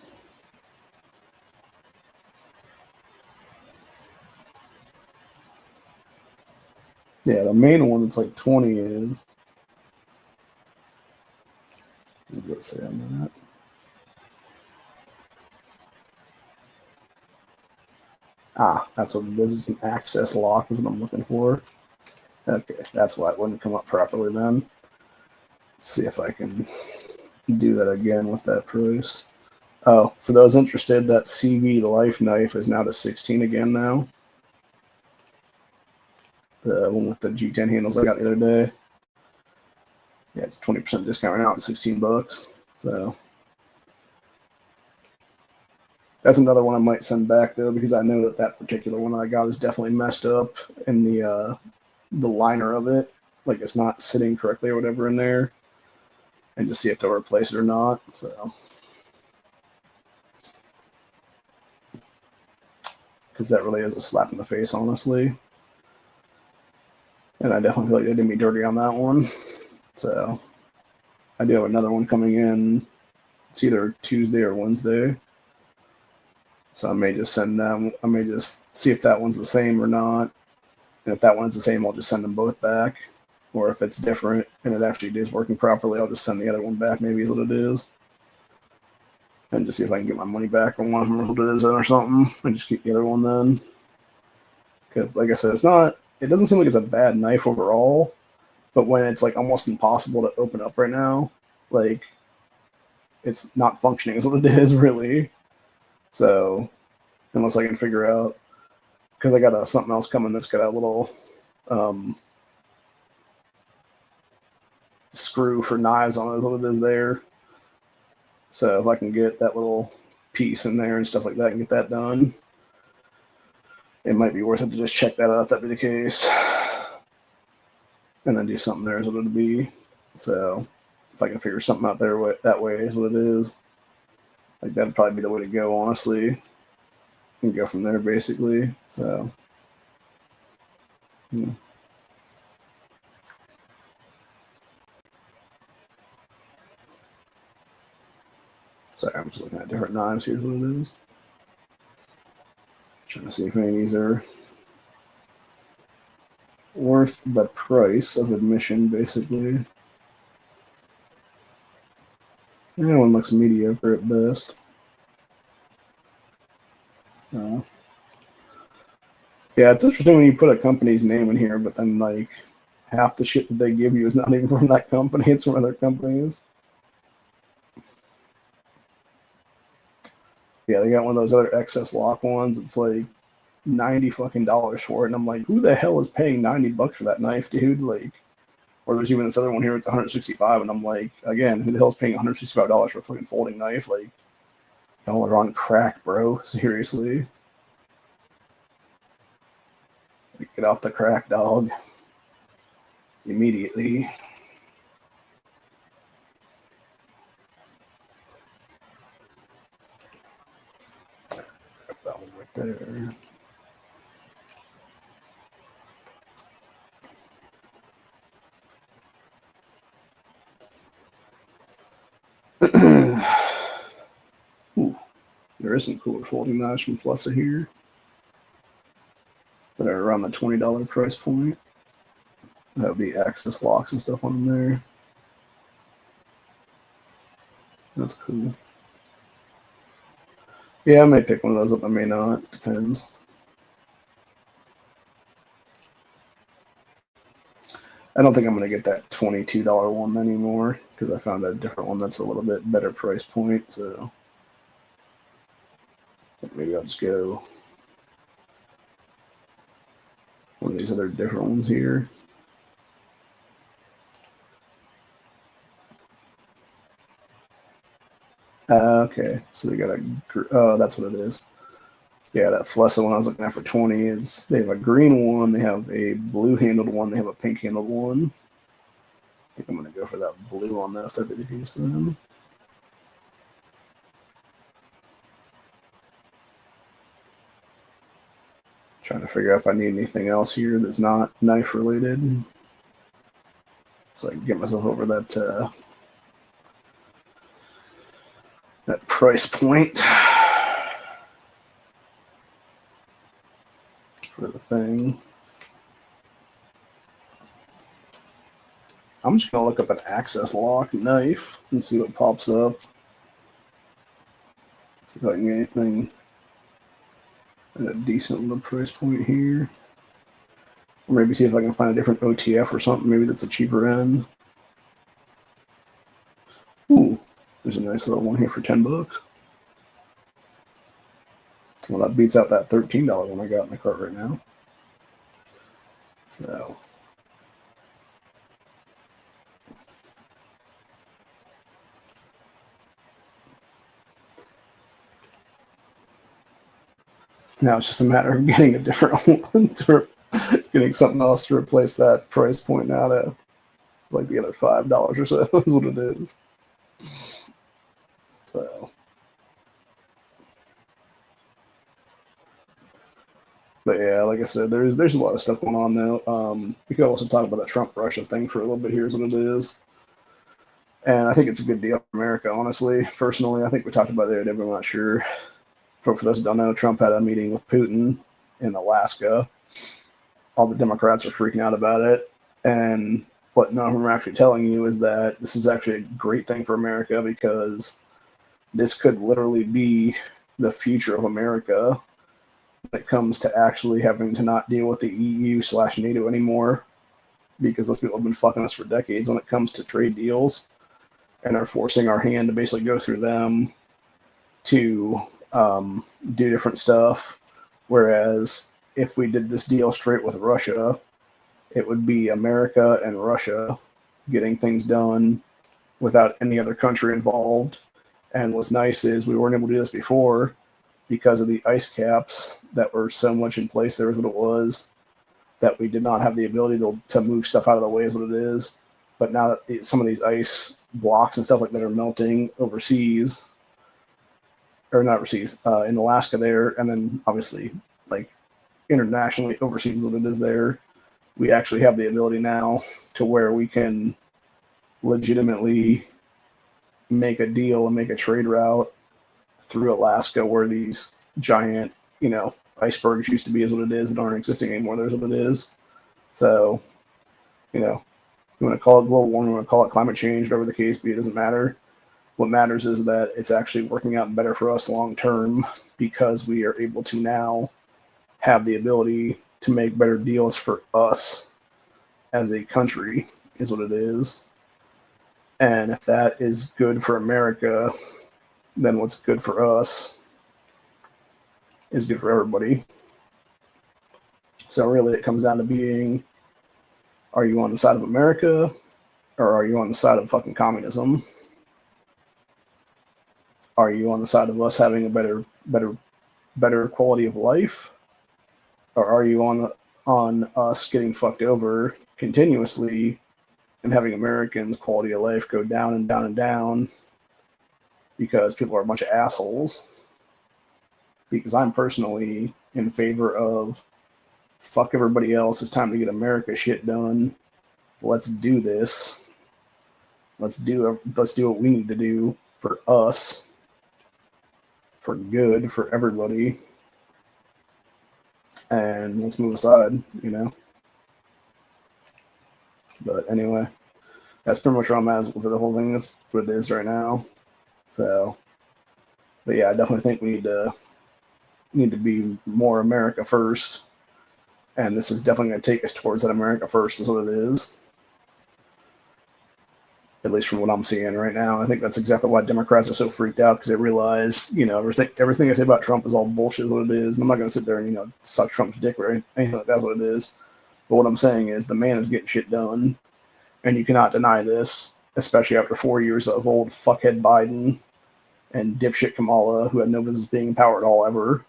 Yeah, the main one that's like 20 is. What does that say on that? Ah, that's what it is. It's an access lock is what I'm looking for. Okay, that's why it wouldn't come up properly then. Let's see if I can do that again with that price. Oh, for those interested, that CV Life knife is now to 16 again now. The one with the G10 handles I got the other day. Yeah, it's 20% discount right now at $16. So that's another one I might send back though, because I know that that particular one I got is definitely messed up in the liner of it. Like it's not sitting correctly or whatever in there, and just see if they'll replace it or not. So, because that really is a slap in the face, honestly. And I definitely feel like they did me dirty on that one. So I do have another one coming in. It's either Tuesday or Wednesday. So I may just send them, I may just see if that one's the same or not. And if that one's the same, I'll just send them both back. Or if it's different and it actually is working properly, I'll just send the other one back, maybe is what it is. And just see if I can get my money back on one of them or something. And just keep the other one then. Because like I said, it doesn't seem like it's a bad knife overall. But when it's like almost impossible to open up right now, like it's not functioning is what it is really. So unless I can figure out, because I got something else coming that's got a little screw for knives on it is what it is there. So if I can get that little piece in there and stuff like that and get that done, it might be worth it to just check that out if that be the case. And then do something there is what it'd be. So if I can figure something out there that way is what it is. Like that'd probably be the way to go, honestly. And go from there basically. So yeah. Sorry, I'm just looking at different knives. Here's what it is. Trying to see if any of these are worth the price of admission, basically. That one looks mediocre at best. Yeah, it's interesting when you put a company's name in here, but then like half the shit that they give you is not even from that company; it's from other companies. Yeah, they got one of those other excess lock ones. It's like $90 fucking for it, and I'm like, who the hell is paying $90 for that knife, dude? Like, or there's even this other one here. It's $165, and I'm like, again, who the hell's paying $165 for a fucking folding knife? Like, y'all are on crack, bro. Seriously. Get off the crack, dog. Immediately. That one right there. Ooh, there is some cooler folding knives from Flessa here that are around the $20 price point. Have the access locks and stuff on them there. That's cool. Yeah, I may pick one of those up. I may not. Depends. I don't think I'm going to get that $22 one anymore because I found a different one that's a little bit better price point. So maybe I'll just go one of these other different ones here. Okay, so they got a. That's what it is. Yeah, that Flessa one I was looking at for 20 is they have a green one, they have a blue handled one, they have a pink handled one. I think I'm gonna go for that blue on that if that'd be the case then. Trying to figure out if I need anything else here that's not knife related, so I can get myself over that that price point for the thing. I'm just gonna look up an access lock knife and see what pops up. See if I can get anything at a decent little price point here. Or maybe see if I can find a different OTF or something. Maybe that's a cheaper end. Ooh, there's a nice little one here for $10. Well, that beats out that $13 one I got in the cart right now. So. Now it's just a matter of getting a different one, getting something else to replace that price point now to like the other $5 or so is what it is. So, but yeah, like I said, there's a lot of stuff going on now. We could also talk about the Trump-Russia thing for a little bit. Here's what it is. And I think it's a good deal for America, honestly. Personally, I think we talked about it the other day, but I'm not sure. For those who don't know, Trump had a meeting with Putin in Alaska. All the Democrats are freaking out about it. And what none of them are actually telling you is that this is actually a great thing for America because this could literally be the future of America when it comes to actually having to not deal with the EU/NATO anymore, because those people have been fucking us for decades when it comes to trade deals and are forcing our hand to basically go through them to do different stuff. Whereas if we did this deal straight with Russia, it would be America and Russia getting things done without any other country involved. And what's nice is we weren't able to do this before because of the ice caps that were so much in place. There was what it was, that we did not have the ability to move stuff out of the way is what it is. But now that some of these ice blocks and stuff like that are melting overseas, or not overseas, in Alaska there, and then obviously like internationally overseas what it is there, we actually have the ability now to where we can legitimately make a deal and make a trade route through Alaska where these giant, icebergs used to be is what it is that aren't existing anymore. There's what it is. So, you want to call it global warming, you want to call it climate change, whatever the case be, it doesn't matter. What matters is that it's actually working out better for us long term because we are able to now have the ability to make better deals for us as a country is what it is. And if that is good for America, then what's good for us is good for everybody. So really it comes down to being, are you on the side of America or are you on the side of fucking communism? Are you on the side of us having a better quality of life? Or are you on us getting fucked over continuously and having Americans' quality of life go down and down and down because people are a bunch of assholes? Because I'm personally in favor of fuck everybody else. It's time to get America shit done. Let's do this. Let's do what we need to do for us, for good, for everybody. And let's move aside, But anyway, that's pretty much where I'm at with the whole thing. That's what it is right now. So, but yeah, I definitely think we need to be more America first. And this is definitely going to take us towards that America first is what it is. At least from what I'm seeing right now. I think that's exactly why Democrats are so freaked out, because they realize, everything I say about Trump is all bullshit what it is. And I'm not going to sit there and, suck Trump's dick or anything like that's what it is. But what I'm saying is the man is getting shit done, and you cannot deny this, especially after 4 years of old fuckhead Biden and dipshit Kamala, who had no business being in power at all ever,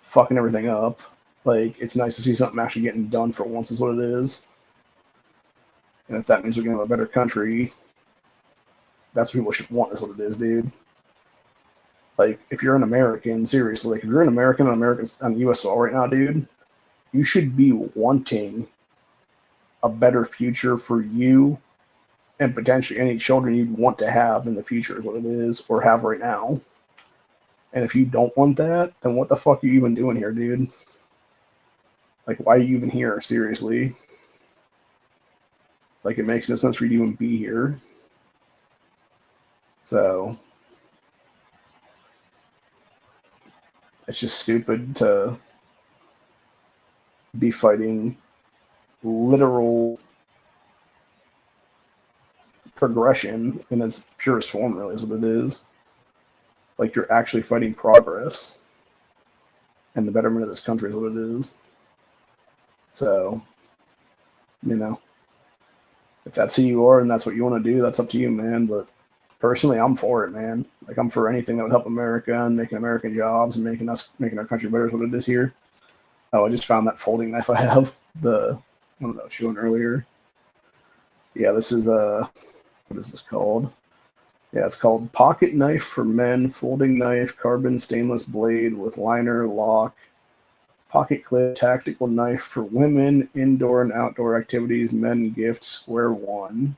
fucking everything up. Like, it's nice to see something actually getting done for once is what it is. And if that means we're going to have a better country, that's what people should want is what it is, dude. Like, if you're an American, seriously, like, if you're an American on U.S. soil right now, dude, you should be wanting a better future for you and potentially any children you'd want to have in the future is what it is, or have right now. And if you don't want that, then what the fuck are you even doing here, dude? Like, why are you even here, seriously? Like, it makes no sense for you to even be here. So, it's just stupid to be fighting literal progression in its purest form, really, is what it is. Like, you're actually fighting progress and the betterment of this country is what it is. So, you know, if that's who you are and that's what you want to do, that's up to you, man. But personally, I'm for it, man. Like, I'm for anything that would help America and making American jobs and making our country better is what it is here. Oh, I just found that folding knife I have. The one that I was showing earlier. Yeah, this is what is this called? Yeah, it's called Pocket Knife for Men, Folding Knife, Carbon Stainless Blade with Liner, Lock, Pocket Clip, Tactical Knife for Women, Indoor and Outdoor Activities, Men Gift, Square One.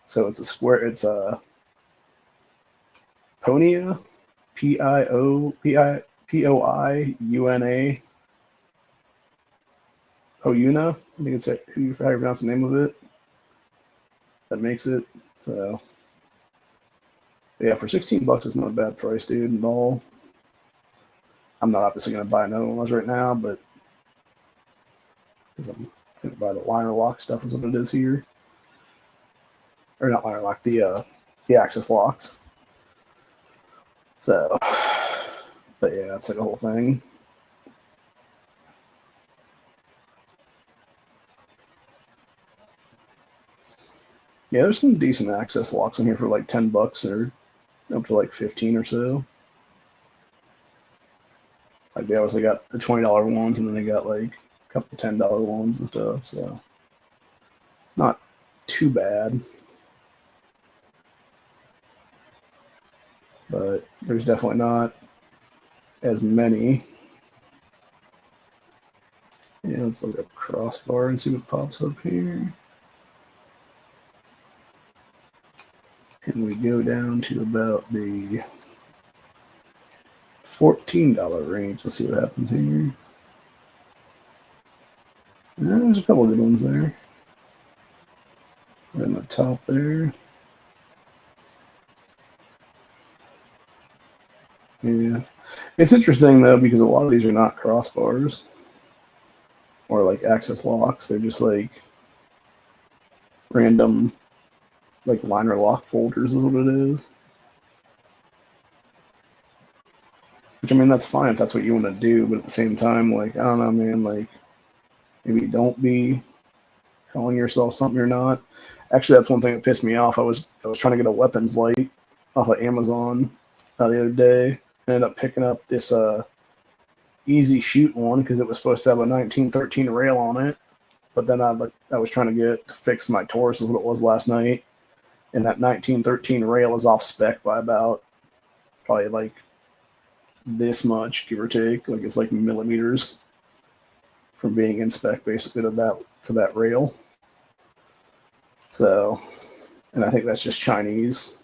So it's a square, it's a Ponia, Poiuna, Poiuna, I think it's how you pronounce the name of it. That makes it. So, yeah, for $16, it's not a bad price, dude, at all. I'm not obviously going to buy another one right now, but because I'm going to buy the liner lock stuff is what it is here. Or not liner lock, the access locks. So, but yeah, it's like a whole thing. Yeah, there's some decent access locks in here for like $10 or up to like 15 or so. Like, they obviously got the $20 ones, and then they got like a couple $10 ones and stuff. So, not too bad. But there's definitely not as many. Yeah, let's look up crossbar and see what pops up here. And we go down to about the $14 range. Let's see what happens here. Yeah, there's a couple of good ones there. Right on the top there. Yeah. It's interesting, though, because a lot of these are not crossbars or like access locks. They're just like random like liner lock folders is what it is. Which, I mean, that's fine if that's what you want to do, but at the same time, like, I don't know, man, like, maybe don't be calling yourself something you're not. Actually, that's one thing that pissed me off. I was trying to get a weapons light off of Amazon the other day. I ended up picking up this easy shoot one because it was supposed to have a 1913 rail on it. But then I was trying to get to fix my Taurus is what it was last night. And that 1913 rail is off spec by about probably like this much, give or take. Like, it's like millimeters from being in spec basically to that rail. So, and I think that's just Chinese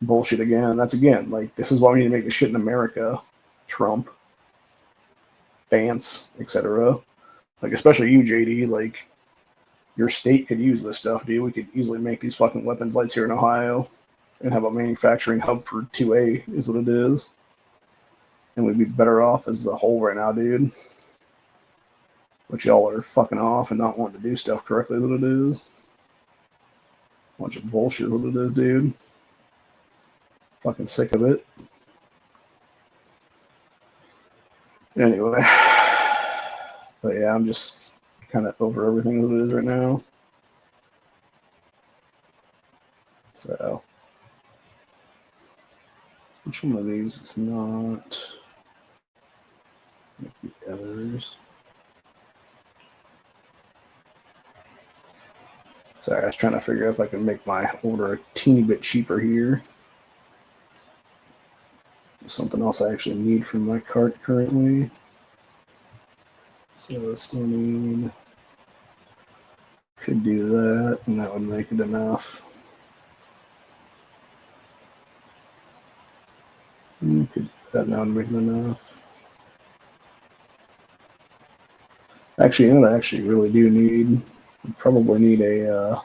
bullshit again. That's again, like, this is why we need to make this shit in America. Trump, Vance, etc. Like, especially you, JD, like, your state could use this stuff, dude. We could easily make these fucking weapons lights here in Ohio and have a manufacturing hub for 2A is what it is. And we'd be better off as a whole right now, dude. But y'all are fucking off and not wanting to do stuff correctly is what it is. Bunch of bullshit is what it is, dude. Fucking sick of it. Anyway. But yeah, I'm just kind of over everything as it is right now. So, which one of these is not? Maybe the others. Sorry, I was trying to figure out if I can make my order a teeny bit cheaper here. Something else I actually need from my cart currently. So I still need. Could do that, and that would make it enough. Could do that, and that would make it enough. Actually, you know what I actually really do need? I probably need a.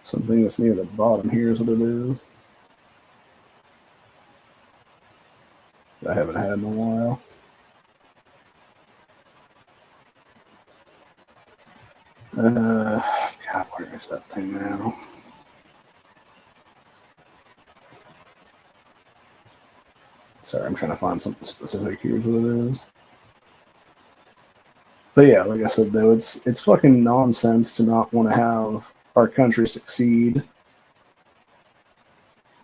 Something that's near the bottom here is what it is. I haven't had in a while. God, where is that thing now? Sorry, I'm trying to find something specific. Here's what it is. But yeah, like I said, though, it's fucking nonsense to not want to have our country succeed,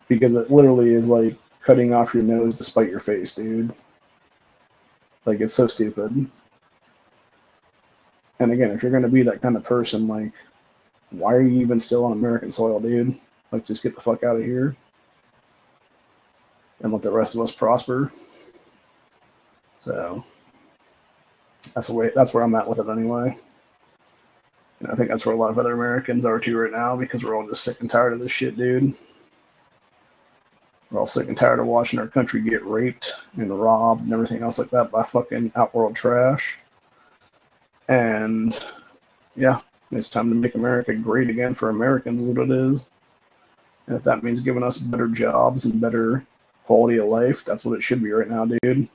because it literally is like cutting off your nose to spite your face, dude. Like, it's so stupid. And again, if you're going to be that kind of person, like, why are you even still on American soil, dude? Like, just get the fuck out of here and let the rest of us prosper. So that's the way. That's where I'm at with it anyway. And I think that's where a lot of other Americans are too right now, because we're all just sick and tired of this shit, dude. We're all sick and tired of watching our country get raped and robbed and everything else like that by fucking outworld trash. And yeah, it's time to make America great again for Americans, is what it is. And if that means giving us better jobs and better quality of life, that's what it should be right now, dude. And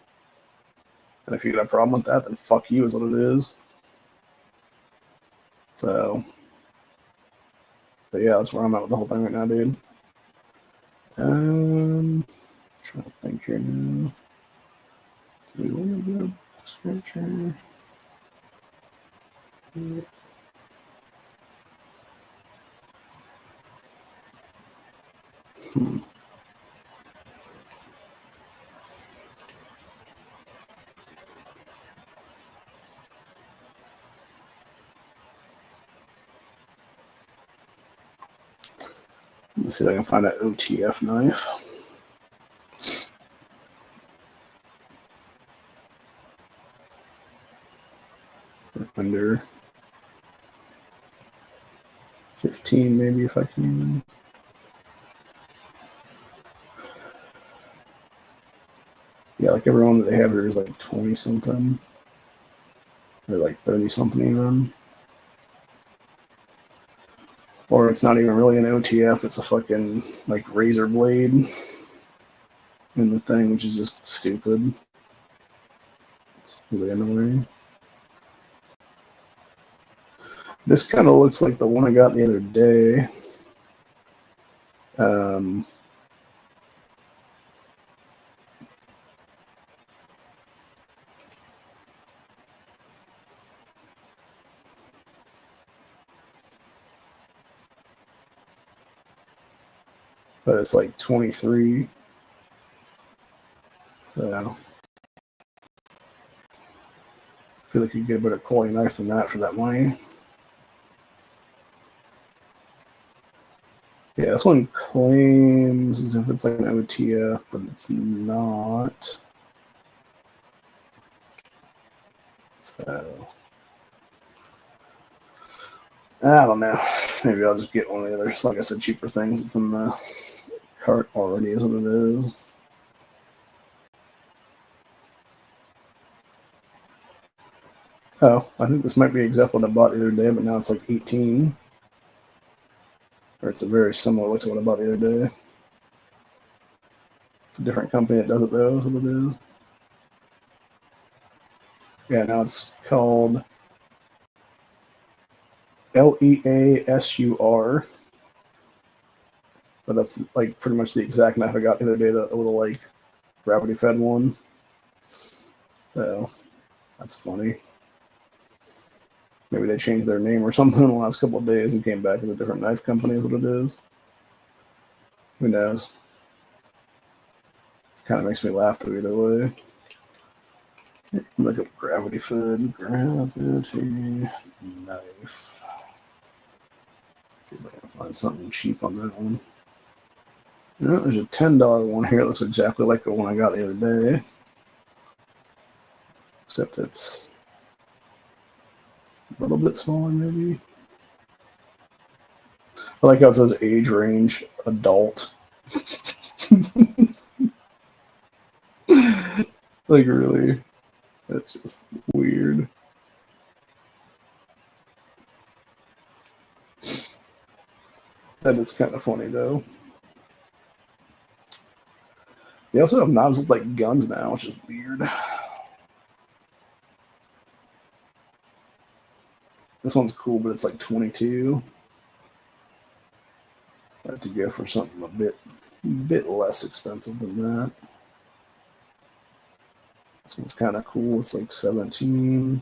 if you got a problem with that, then fuck you, is what it is. So, but yeah, that's where I'm at with the whole thing right now, dude. Trying to think here now. Do we want to do a scripture? Let's see if I can find an OTF knife. Under 15, maybe, if I can. Yeah, like everyone that they have here is like 20 something. Or like 30 something even. Or it's not even really an OTF, it's a fucking like razor blade in the thing, which is just stupid. It's really annoying. This kind of looks like the one I got the other day. But it's like 23. So I feel like you could get a better quality knife than that for that money. Yeah, this one claims as if it's like an OTF, but it's not. So I don't know. Maybe I'll just get one of the other, like I said, cheaper things that's in the cart already, is what it is. Oh, I think this might be exactly what I bought the other day, but now it's like 18. Or it's a very similar to what I bought the other day. It's a different company that does it, though, is what it is. Yeah, now it's called Leasur. But that's like pretty much the exact knife I got the other day, the little like gravity fed one. So that's funny. Maybe they changed their name or something in the last couple of days and came back with a different knife company is what it is. Who knows? Kind of makes me laugh though either way. Look up gravity fed knife. See if I can find something cheap on that one. You know, there's a $10 one here. It looks exactly like the one I got the other day. Except it's a little bit smaller, maybe. I like how it says age range, adult. Like, really? That's just weird. That is kind of funny, though. They also have knives with, like, guns now, which is weird. This one's cool, but it's like 22. I had to go for something a bit less expensive than that. This one's kind of cool. It's like 17.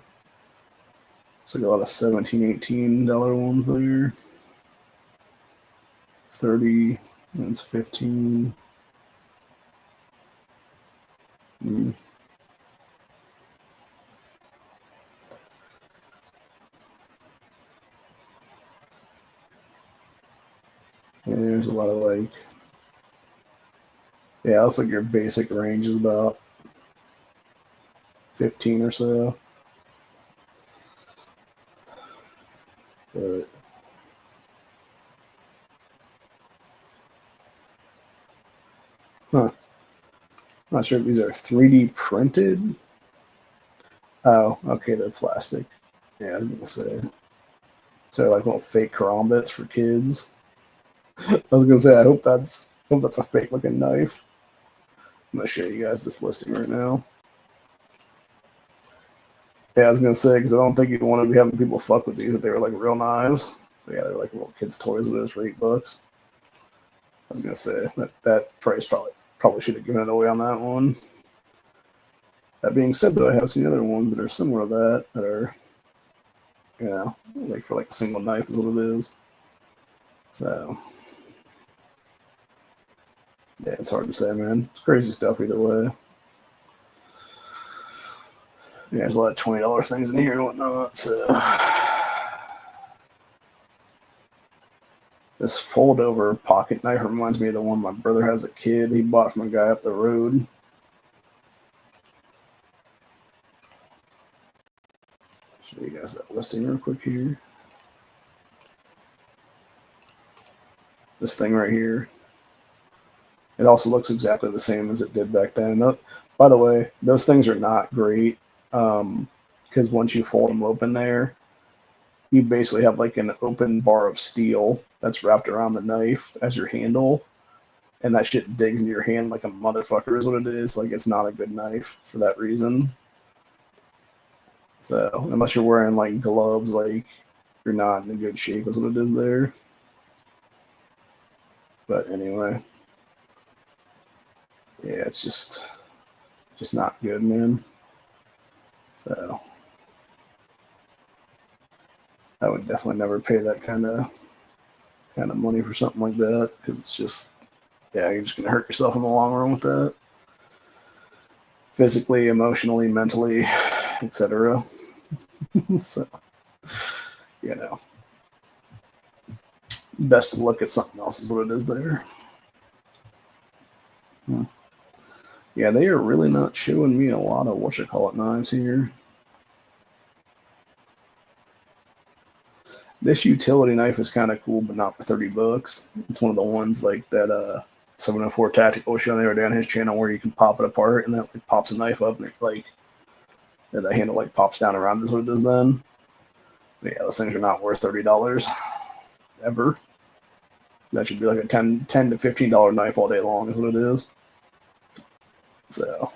It's like a lot of $17, $18 ones there. 30. That's 15. Yeah, there's a lot of like, yeah, looks like your basic range is about 15 or so. But huh. Not sure if these are 3D printed. Oh, okay, they're plastic. Yeah, I was gonna say. So like little fake karambits for kids. I was gonna say I hope that's a fake looking knife. I'm gonna show you guys this listing right now. Yeah, I was gonna say because I don't think you'd want to be having people fuck with these if they were like real knives. But yeah, they're like little kids' toys with those for $8. I was gonna say that price probably should have given it away on that one. That being said, though, I have seen other ones that are similar to that are, you know, like for like a single knife is what it is. So yeah, it's hard to say, man. It's crazy stuff either way. Yeah, there's a lot of $20 things in here and whatnot. So this fold-over pocket knife reminds me of the one my brother has as a kid. He bought from a guy up the road. Show you guys that listing real quick here. This thing right here. It also looks exactly the same as it did back then. By the way, those things are not great because once you fold them open there, you basically have like an open bar of steel that's wrapped around the knife as your handle, and that shit digs into your hand like a motherfucker is what it is. Like, it's not a good knife for that reason. So unless you're wearing like gloves, like you're not in a good shape is what it is there. But anyway, yeah, it's just not good, man. So I would definitely never pay that kind of money for something like that because it's just, yeah, you're just gonna hurt yourself in the long run with that, physically, emotionally, mentally, etc. So, you know, best to look at something else is what it is there. Yeah, they are really not showing me a lot of whatchamacallit knives here. This utility knife is kind of cool, but not for $30. It's one of the ones like that 704 Tactical showing the other day on his channel where you can pop it apart and then it like, pops a knife up and it like the handle like pops down around is what it does then. But yeah, those things are not worth $30 ever. That should be like a $10 to $15 knife all day long is what it is. So,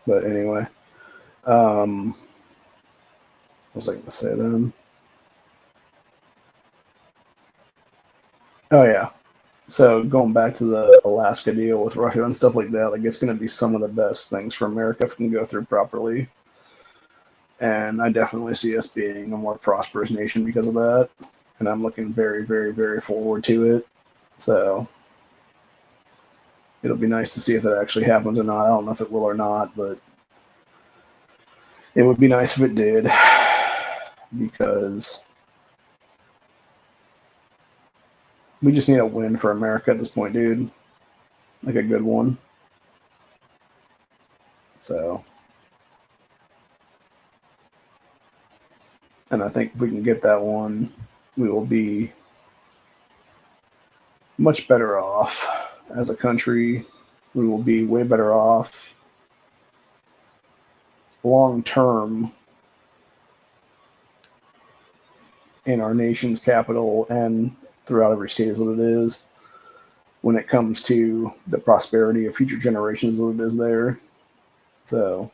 but anyway, was I going to say then? Oh yeah. So going back to the Alaska deal with Russia and stuff like that, like it's going to be some of the best things for America if it can go through properly. And I definitely see us being a more prosperous nation because of that. And I'm looking very, very, very forward to it. So it'll be nice to see if it actually happens or not. I don't know if it will or not, but it would be nice if it did, because we just need a win for America at this point, dude. Like a good one. So, and I think if we can get that one, we will be much better off as a country. We will be way better off long term in our nation's capital and throughout every state is what it is when it comes to the prosperity of future generations that it is there. So,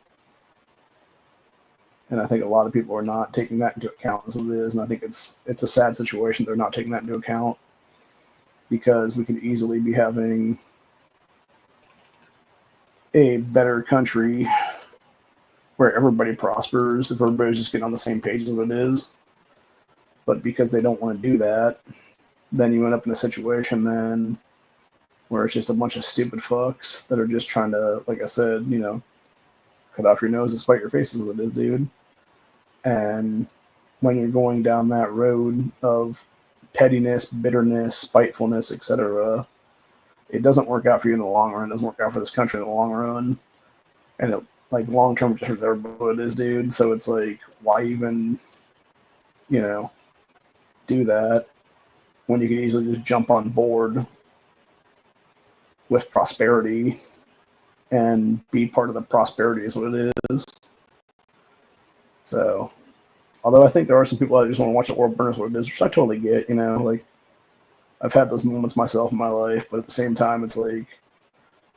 and I think a lot of people are not taking that into account as what it is, and I think it's a sad situation they're not taking that into account, because we could easily be having a better country where everybody prospers if everybody's just getting on the same page as what it is. But because they don't want to do that, then you end up in a situation then where it's just a bunch of stupid fucks that are just trying to, like I said, you know, cut off your nose and spite your face is what it is, dude. And when you're going down that road of pettiness, bitterness, spitefulness, etc., it doesn't work out for you in the long run. It doesn't work out for this country in the long run. And it, like, long term, just hurts everybody what it is, dude. So it's like, why even, you know, do that when you can easily just jump on board with prosperity and be part of the prosperity is what it is. So, although I think there are some people that just want to watch the world burn is what it is, which I totally get, you know, like, I've had those moments myself in my life, but at the same time, it's like,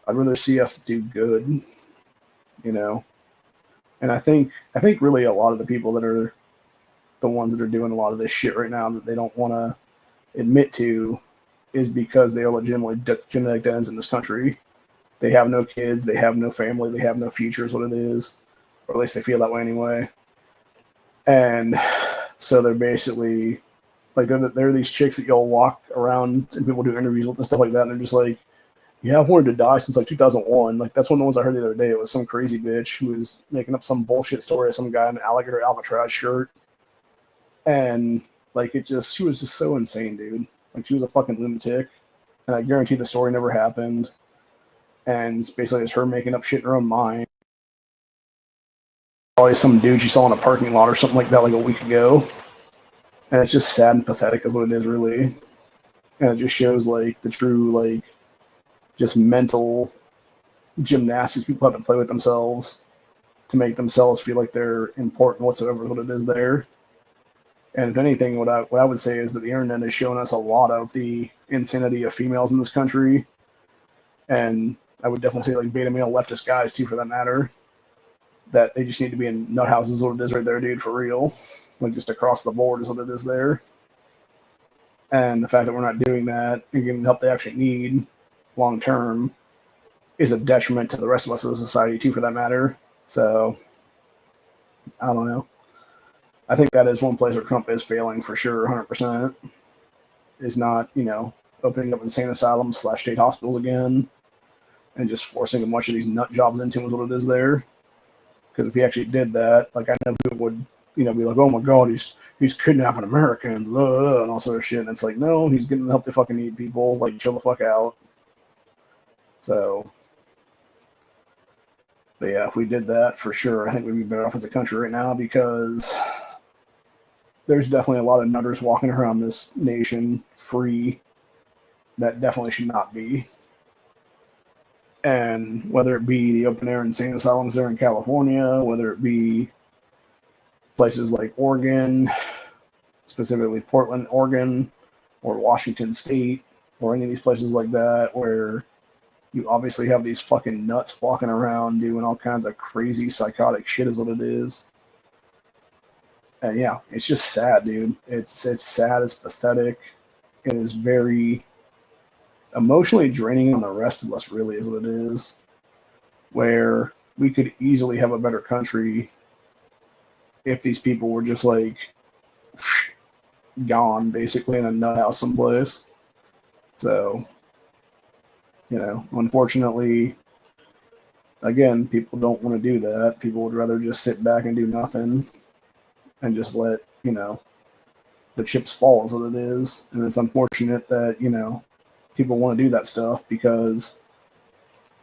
I'd rather see us do good, you know. And I think really a lot of the people that are the ones that are doing a lot of this shit right now that they don't want to admit to is because they are legitimately genetic deads in this country. They have no kids, they have no family, they have no future is what it is, or at least they feel that way anyway. And so they're basically like, they're these chicks that you'll walk around and people do interviews with and stuff like that, and they're just like, yeah, I've wanted to die since like 2001. Like, that's one of the ones I heard the other day. It was some crazy bitch who was making up some bullshit story of some guy in an alligator Alcatraz shirt. And like, she was just so insane, dude. Like, she was a fucking lunatic. And I guarantee the story never happened. And it's basically just her making up shit in her own mind. Always some dude she saw in a parking lot or something like that like a week ago. And it's just sad and pathetic is what it is, really. And it just shows like the true, like, just mental gymnastics people have to play with themselves to make themselves feel like they're important whatsoever what it is there. And if anything, what I would say is that the internet has shown us a lot of the insanity of females in this country. And I would definitely say like beta male leftist guys too, for that matter, that they just need to be in nut houses is what it is right there, dude, for real. Like, just across the board is what it is there. And the fact that we're not doing that and getting the help they actually need long term is a detriment to the rest of us as a society too, for that matter. So I don't know. I think that is one place where Trump is failing for sure, 100%. Is not, you know, opening up insane asylums / state hospitals again and just forcing a bunch of these nut jobs into him is what it is there. Because if he actually did that, like, I know people would, you know, be like, oh my god, he's kidnapping Americans, blah, blah, blah, and all sort of shit. And it's like, no, he's getting the help they fucking need, people. Like, chill the fuck out. So, but yeah, if we did that, for sure, I think we'd be better off as a country right now, because there's definitely a lot of nutters walking around this nation free that definitely should not be. And whether it be the open air insane asylums there in California, whether it be places like Oregon, specifically Portland, Oregon, or Washington State, or any of these places like that, where you obviously have these fucking nuts walking around doing all kinds of crazy psychotic shit is what it is. And yeah, it's just sad, dude. It's sad. It's pathetic. It is very emotionally draining on the rest of us. Really, is what it is. Where we could easily have a better country if these people were just like gone, basically in a nut house someplace. So, unfortunately, again, people don't want to do that. People would rather just sit back and do nothing and just let, the chips fall is what it is. And it's unfortunate that, people want to do that stuff because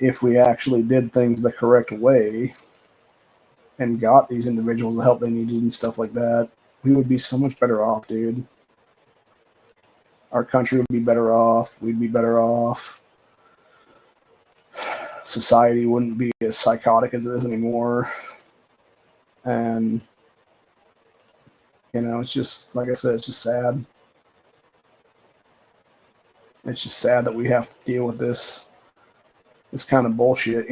if we actually did things the correct way and got these individuals the help they needed and stuff like that, we would be so much better off, dude. Our country would be better off. We'd be better off. Society wouldn't be as psychotic as it is anymore. And, it's just, like I said, it's just sad. It's just sad that we have to deal with this kind of bullshit,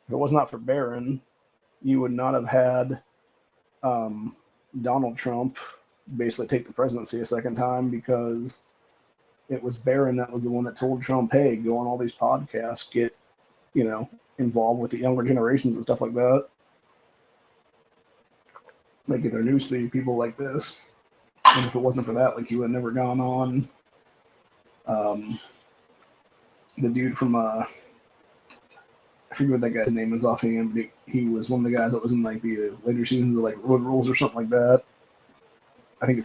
If it was not for Barron, you would not have had Donald Trump basically take the presidency a second time because it was Barron that was the one that told Trump, hey, go on all these podcasts, get, involved with the younger generations and stuff like that. They get their news to people like this. And if it wasn't for that, like, he would have never gone on. The dude from, I forget what that guy's name is offhand, but he was one of the guys that was in, like, the later seasons of, like, Road Rules or something like that. I think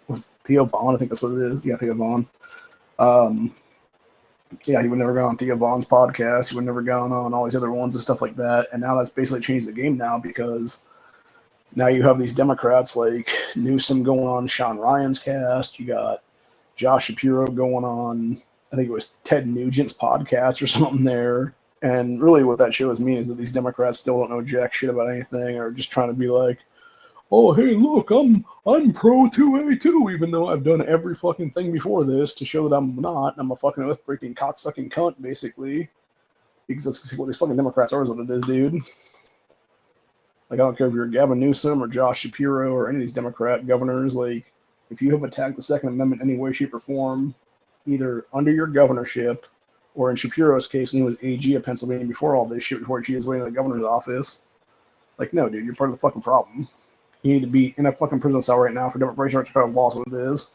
was Theo Vaughn. I think that's what it is. Yeah, Theo Vaughn. Yeah, he would never go on Theo Vaughn's podcast. He would never go on all these other ones and stuff like that. And now that's basically changed the game now because now you have these Democrats like Newsom going on Sean Ryan's cast. You got Josh Shapiro going on, I think it was Ted Nugent's podcast or something there. And really what that shows me is that these Democrats still don't know jack shit about anything or just trying to be like, oh, hey, look, I'm pro 2A2, even though I've done every fucking thing before this to show that I'm not. I'm a fucking earth-breaking, cocksucking cunt, basically. Because that's what these fucking Democrats are, is what it is, dude. Like, I don't care if you're Gavin Newsom or Josh Shapiro or any of these Democrat governors, like, if you have attacked the Second Amendment in any way, shape, or form, either under your governorship or in Shapiro's case, when he was AG of Pennsylvania before all this shit, before he was waiting in the governor's office, like, no, dude, you're part of the fucking problem. You need to be in a fucking prison cell right now for deprivation of color of law, is what it is.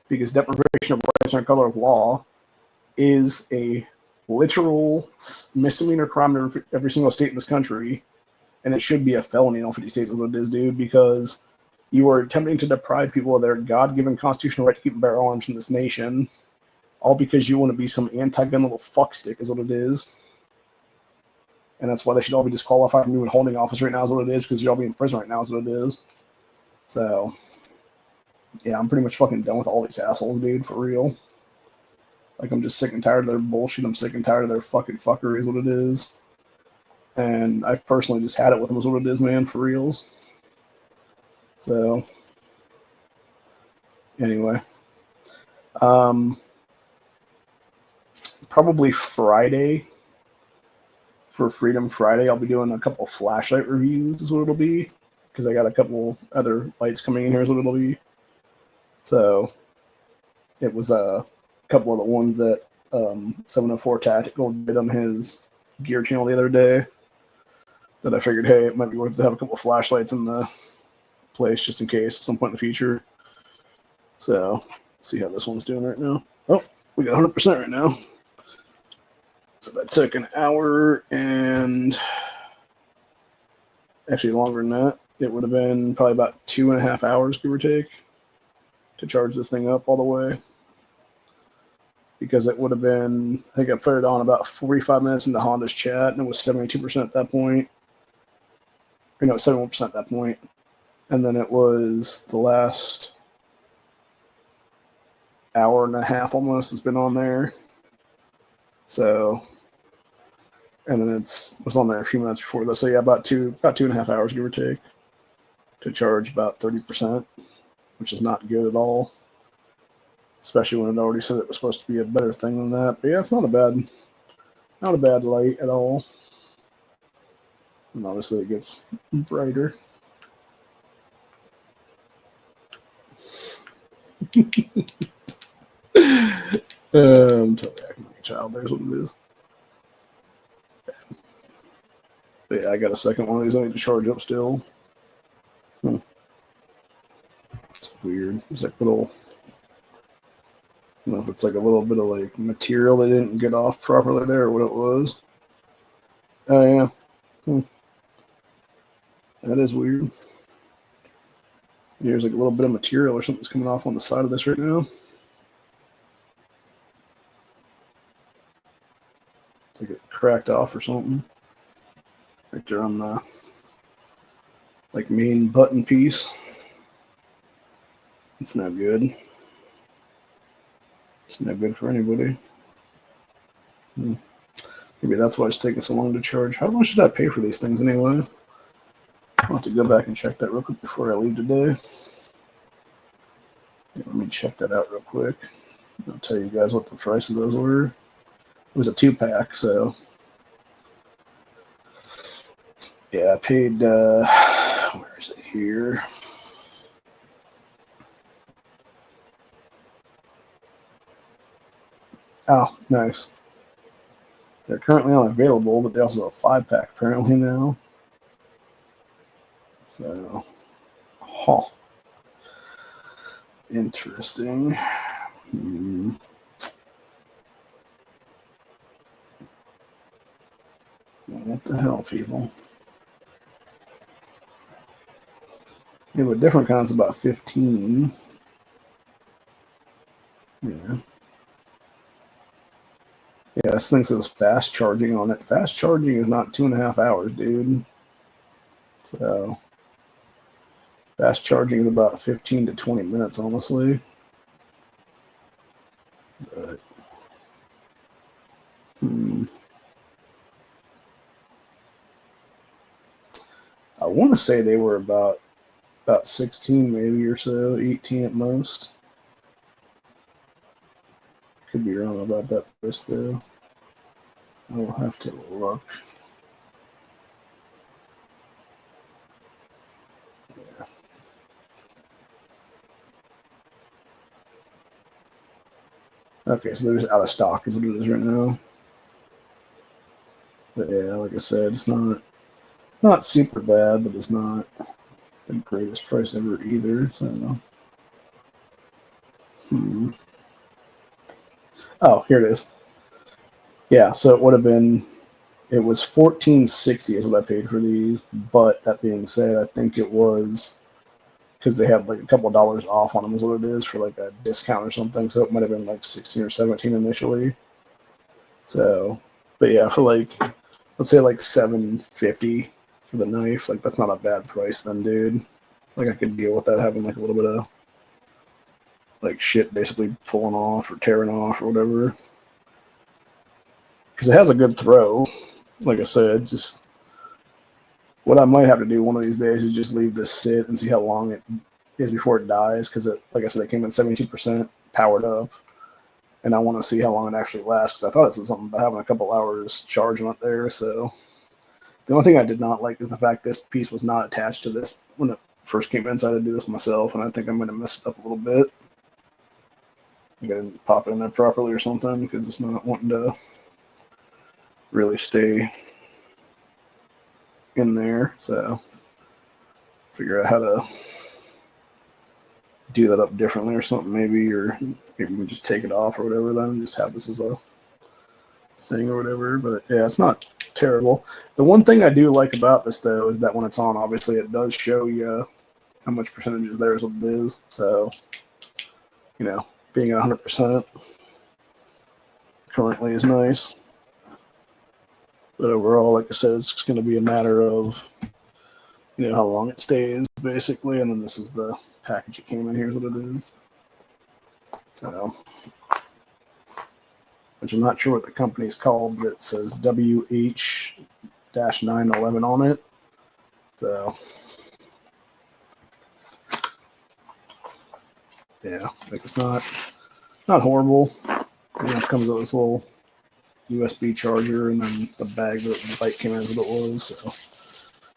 Because deprivation of rights under color of law is a literal misdemeanor crime in every single state in this country, and it should be a felony in all 50 states, is what it is, dude, because you are attempting to deprive people of their God-given constitutional right to keep and bear arms in this nation, all because you want to be some anti-gun little fuckstick, is what it is. And that's why they should all be disqualified from even holding office right now, is what it is, because you'll all be in prison right now, is what it is. So, yeah, I'm pretty much fucking done with all these assholes, dude, for real. Like, I'm just sick and tired of their bullshit. I'm sick and tired of their fucking fuckery, is what it is. And I've personally just had it with them, is what it is, man, for reals. So, anyway. Probably Friday, for Freedom Friday, I'll be doing a couple flashlight reviews, is what it'll be. Because I got a couple other lights coming in here, is what it'll be. So, it was a couple of the ones that 704 Tactical did on his gear channel the other day that I figured, hey, it might be worth to have a couple of flashlights in the place just in case at some point in the future. So, let's see how this one's doing right now. Oh, we got 100% right now. So that took an hour and actually longer than that. It would have been probably about 2.5 hours, give or take, to charge this thing up all the way. Because it would have been, I think I put it on about 45 minutes in the Honda's chat, and it was 72% at that point. Or no, 71% at that point. And then it was the last hour and a half almost has been on there. So, and then it was on there a few minutes before that. So yeah, about 2.5 hours, give or take, to charge about 30%, which is not good at all. Especially when it already said it was supposed to be a better thing than that. But yeah, it's not a bad light at all. And obviously it gets brighter. I'm totally acting like a child. There's what it is. But yeah, I got a second one of these I need to charge up still. It's weird. It's like little, I don't know if it's like a little bit of like material they didn't get off properly there or what it was. Oh yeah. That is weird. There's like a little bit of material or something's coming off on the side of this right now. It's like it cracked off or something. Right there on the like main button piece. It's not good. It's not good for anybody. Maybe that's why it's taking so long to charge. How much did I pay for these things anyway? I'll have to go back and check that real quick before I leave today. Yeah, let me check that out real quick. I'll tell you guys what the price of those were. It was a 2-pack, so yeah, I paid, where is it here? Oh, nice. They're currently unavailable, but they also have a 5-pack apparently now. So, interesting. What the hell, people? Yeah, but different kinds about 15. Yeah. Yeah, this thing says fast charging on it. Fast charging is not 2.5 hours, dude. So, fast charging is about 15 to 20 minutes, honestly. But, I want to say they were about 16 maybe or so, 18 at most. Could be wrong about that first though. I'll have to look. Yeah. Okay, so they're just out of stock is what it is right now. But yeah, like I said, it's not super bad, but it's not the greatest price ever either. So, oh, here it is. Yeah, so it would have been. It was $14.60 is what I paid for these. But that being said, I think it was because they had like a couple of dollars off on them is what it is for like a discount or something. So it might have been like 16 or 17 initially. So, but yeah, for like let's say like $7.50 for the knife, like that's not a bad price then, dude. Like I could deal with that having like a little bit of like shit basically pulling off or tearing off or whatever. Because it has a good throw. Like I said, just what I might have to do one of these days is just leave this sit and see how long it is before it dies. Because like I said, it came in 72% powered up, and I want to see how long it actually lasts. Because I thought it said something about having a couple hours charging up there. So the only thing I did not like is the fact this piece was not attached to this when it first came in. So I had to do this myself, and I think I'm going to mess it up a little bit. I didn't pop it in there properly or something because it's not wanting to really stay in there. So figure out how to do that up differently or something maybe, or maybe we can just take it off or whatever then and just have this as a thing or whatever. But yeah, it's not terrible. The one thing I do like about this though is that when it's on, obviously it does show you how much percentage is there is what it is. So, you know, being at 100% currently is nice. But overall, like I said, it's just going to be a matter of, you know, how long it stays, basically. And then this is the package it came in. Here's what it is. So, which I'm not sure what the company's called, but it says WH-911 on it. So, yeah, like it's not horrible. It comes with this little USB charger, and then the bag that the bike came in is what it was. So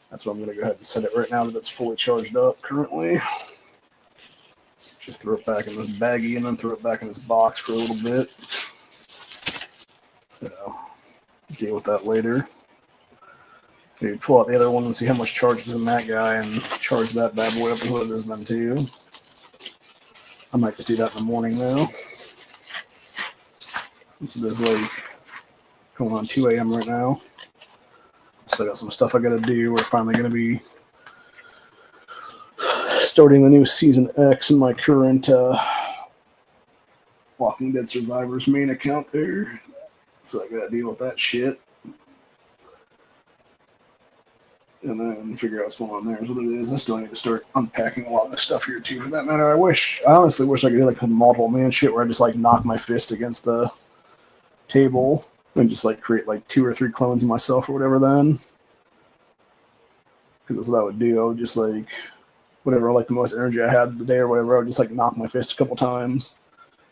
that's what I'm going to go ahead and set it right now that it's fully charged up currently. Just throw it back in this baggie and then throw it back in this box for a little bit. So deal with that later. Maybe pull out the other one and see how much charge is in that guy and charge that bad boy up as what it is then too. I might just do that in the morning though. Since it is like going on 2 a.m. right now. Still got some stuff I gotta do. We're finally gonna be starting the new Season X in my current Walking Dead Survivors main account there. So I gotta deal with that shit. And then figure out what's going on there is what it is. I still need to start unpacking a lot of the stuff here too, for that matter. I honestly wish I could do like a multiple man shit where I just like knock my fist against the table and just like create like 2 or 3 clones of myself or whatever then. Because that's what I would do. I would just like, whatever, like the most energy I had the day or whatever, I would just like knock my fist a couple times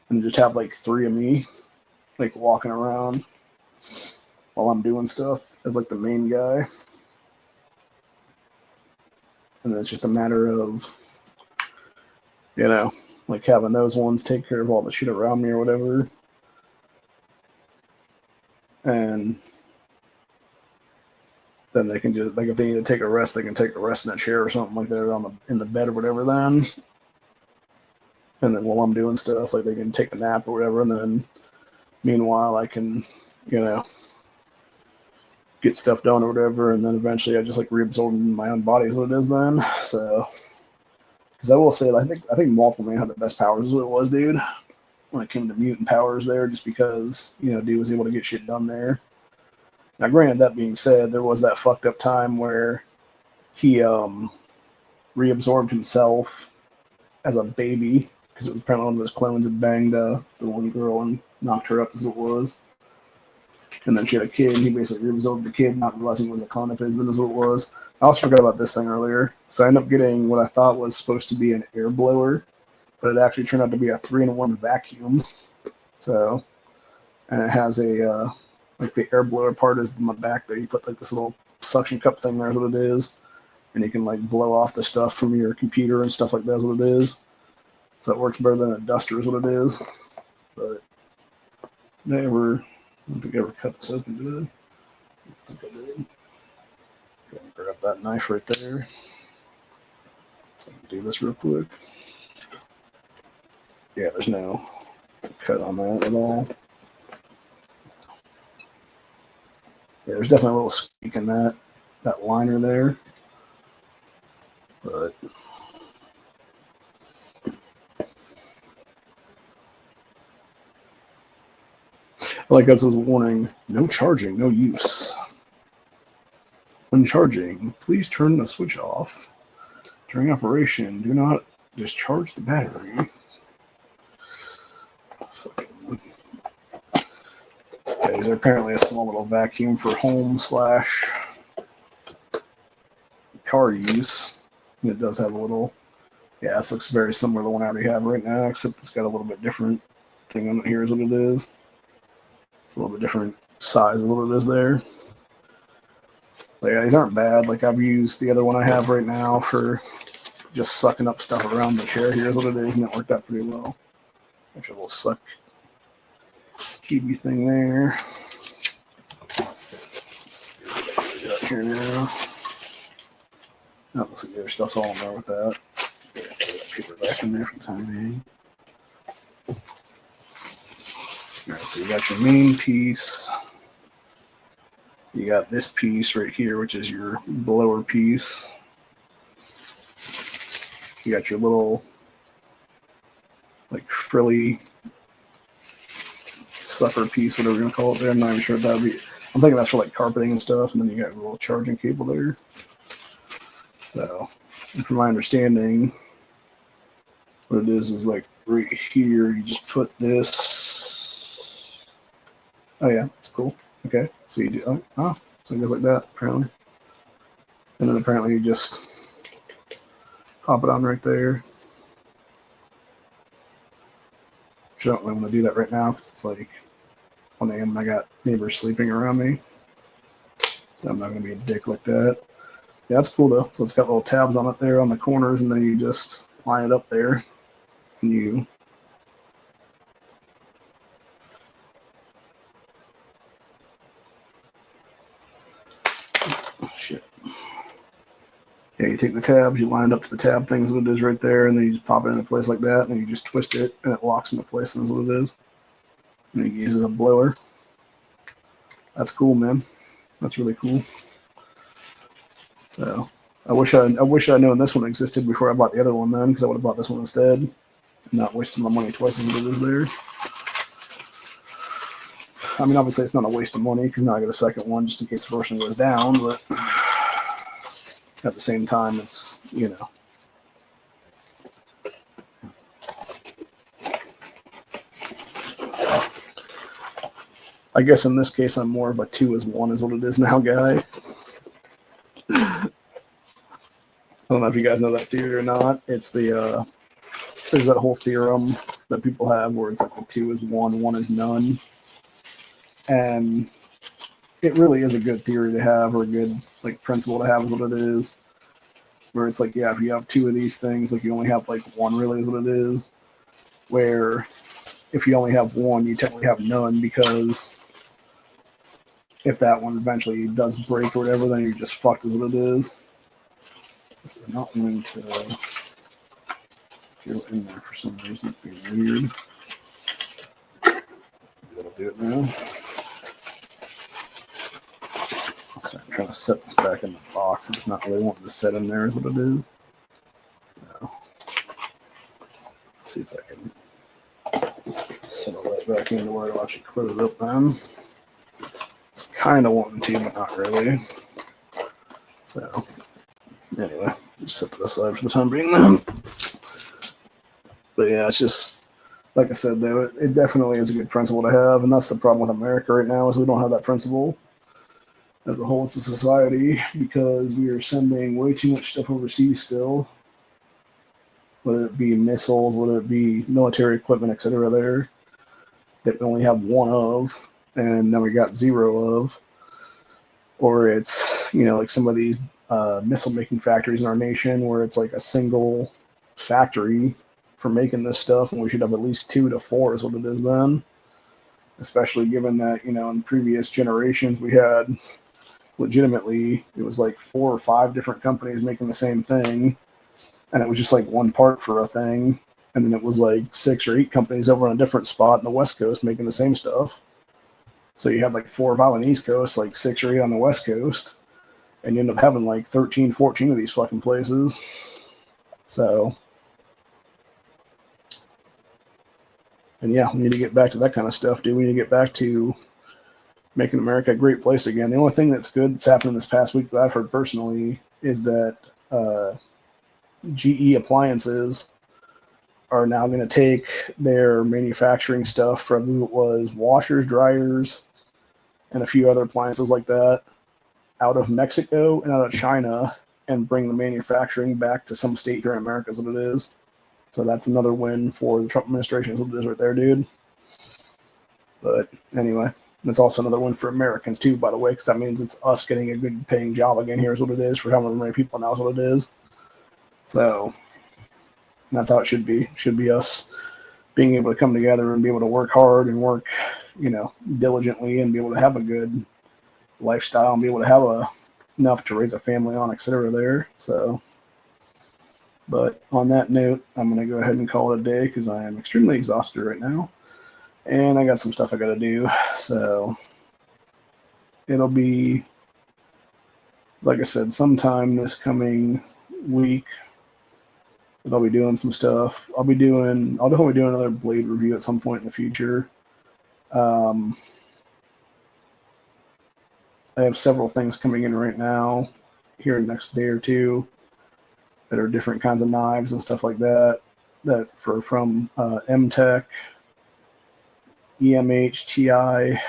and just have like 3 of me like walking around while I'm doing stuff as like the main guy. And then it's just a matter of, you know, like having those ones take care of all the shit around me or whatever. And then they can just, like, if they need to take a rest, they can take a rest in a chair or something like that in the bed or whatever then. And then while I'm doing stuff, like they can take a nap or whatever. And then meanwhile, I can, you know, get stuff done or whatever. And then eventually I just like reabsorb in my own body is what it is then. So, because I will say, I think Multiple Man had the best powers is what it was, dude. When it came to mutant powers there, just because, you know, dude was able to get shit done there. Now, granted, that being said, there was that fucked up time where he reabsorbed himself as a baby because it was apparently one of his clones had banged the one girl and knocked her up as it was. And then she had a kid, and he basically reabsorbed the kid, not realizing it was a clone of his, then is what it was. I also forgot about this thing earlier. So I ended up getting what I thought was supposed to be an air blower, but it actually turned out to be a 3-in-1 vacuum. So, and it has a, like the air blower part is in the back there. You put like this little suction cup thing there is what it is. And you can like blow off the stuff from your computer and stuff like that is what it is. So it works better than a duster is what it is. But I don't think I ever cut this open, did I? I think I did. Go and grab that knife right there. So I can do this real quick. Yeah, there's no cut on that at all. Yeah, there's definitely a little squeak in that liner there. But like as I was warning, no charging, no use. When charging, please turn the switch off. During operation, do not discharge the battery. Okay, these are apparently a small little vacuum for home / car use. And it does have a little, yeah, this looks very similar to the one I already have right now, except it's got a little bit different thing on it. Here's what it is. It's a little bit different size of what it is there. But yeah, these aren't bad. Like I've used the other one I have right now for just sucking up stuff around the chair. Here's what it is, and it worked out pretty well. Actually, a little suck keyby thing there. Let's see what else we got here now. Oh, looks like the other stuff's all in there with that. Yeah, put that paper back in there for the time being. All right, so you got your main piece. You got this piece right here, which is your blower piece. You got your little, like, frilly sucker piece, whatever you're gonna call it there. I'm not even sure what that would be. I'm thinking that's for like carpeting and stuff, and then you got a little charging cable there. So, from my understanding, what it is like right here, you just put this. Oh yeah, it's cool. Okay, so you do, so it goes like that, apparently. And then apparently you just pop it on right there. Which I don't really want to do that right now because it's like 1 a.m. and I got neighbors sleeping around me. So I'm not going to be a dick like that. Yeah, that's cool though. So it's got little tabs on it there on the corners, and then you just line it up there. And you shit. Yeah, you take the tabs, you line it up to the tab things, what it is right there, and then you just pop it into place like that, and then you just twist it, and it locks into place, and that's what it is. And you use it as a blower. That's cool, man. That's really cool. So I wish I'd known this one existed before I bought the other one then, because I would have bought this one instead, and not wasted my money twice as it is there. I mean, obviously it's not a waste of money because now I got a second one just in case the first one goes down, but at the same time, it's, you know. I guess in this case, I'm more of a 2 is 1 is what it is now guy. I don't know if you guys know that theory or not. It's the, there's that whole theorem that people have where it's like the 2 is 1, 1 is none. And it really is a good theory to have, or a good like principle to have is what it is. Where it's like, yeah, if you have 2 of these things, like you only have like 1 really is what it is. Where if you only have 1, you technically have none, because if that one eventually does break or whatever, then you're just fucked is what it is. This is not going to go in there for some reason. It's being weird. That'll do it now. Sorry, I'm trying to set this back in the box. It's not really wanting to set in there is what it is. So, let's see if I can settle that back into where I'll actually close it up then. It's kind of wanting to, but not really. So, anyway, just set that aside for the time being then. But yeah, it's just, like I said, though, it definitely is a good principle to have, and that's the problem with America right now is we don't have that principle as a whole as a society, because we are sending way too much stuff overseas still, whether it be missiles, whether it be military equipment, etc. there, that we only have 1 of, and then we got 0 of, or it's, you know, like some of these missile making factories in our nation where it's like a single factory for making this stuff, and we should have at least 2 to 4 is what it is then. especially given that, in previous generations we had legitimately, it was like 4 or 5 different companies making the same thing, and it was just like one part for a thing, and then it was like 6 or 8 companies over on a different spot in the West Coast making the same stuff. So you had like 4 or 5 on the East Coast, like 6 or 8 on the West Coast, and you end up having like 13, 14 of these fucking places. So, and yeah, we need to get back to that kind of stuff, dude. We need to get back to making America a great place again. The only thing that's good that's happened this past week that I've heard personally is that GE appliances are now going to take their manufacturing stuff from who it was washers, dryers, and a few other appliances like that out of Mexico and out of China and bring the manufacturing back to some state here in America is what it is. So that's another win for the Trump administration is what it is right there, dude. But anyway, that's also another win for Americans too, by the way, because that means it's us getting a good paying job again here is what it is for however many people now is what it is. So that's how it should be. It should be us being able to come together and be able to work hard and work, diligently and be able to have a good lifestyle and be able to have enough to raise a family on, etc. there. So, but on that note, I'm going to go ahead and call it a day because I am extremely exhausted right now. And I got some stuff I got to do. So it'll be, like I said, sometime this coming week that I'll be doing some stuff. I'll definitely do another Blade review at some point in the future. I have several things coming in right now here in the next day or two that are different kinds of knives and stuff like that from M-Tech, EMH, TI,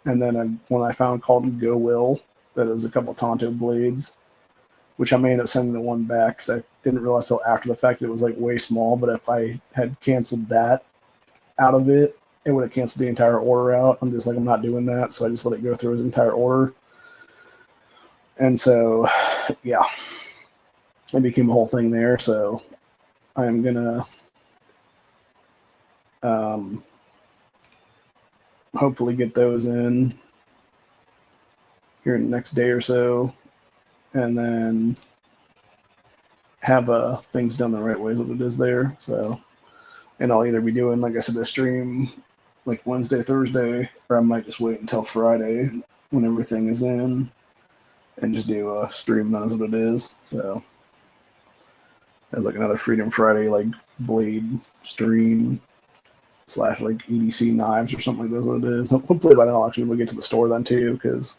and then one I found called Go Will that is a couple Tonto blades, which I may end up sending the one back because I didn't realize till after the fact it was like way small, but if I had canceled that out of it, it would have canceled the entire order out. I'm just like, I'm not doing that, so I just let it go through his entire order. And so, yeah, it became a whole thing there. So I'm going to hopefully get those in here in the next day or so, and then have things done the right way is what it is there. So, and I'll either be doing, like I said, a stream like Wednesday, Thursday, or I might just wait until Friday when everything is in and just do a stream. That is what it is. So it's like another Freedom Friday, like Blade stream / like EDC knives or something like that's what it is. Hopefully by then I'll actually get to the store then too, because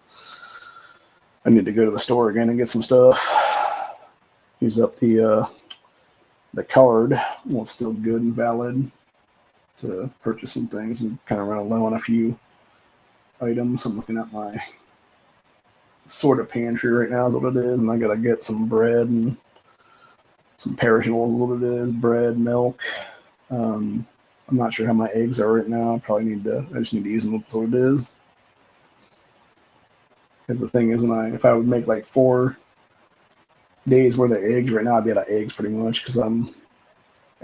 I need to go to the store again and get some stuff. Use up the card while it's still good and valid to purchase some things and kind of run low on a few items. I'm looking at my sort of pantry right now is what it is, and I gotta get some bread and some perishables is what it is, bread, milk. I'm not sure how my eggs are right now. I just need to use them. That's what it is. Because the thing is, if I would make like 4 days worth of eggs right now, I'd be out of eggs pretty much. Because if I'm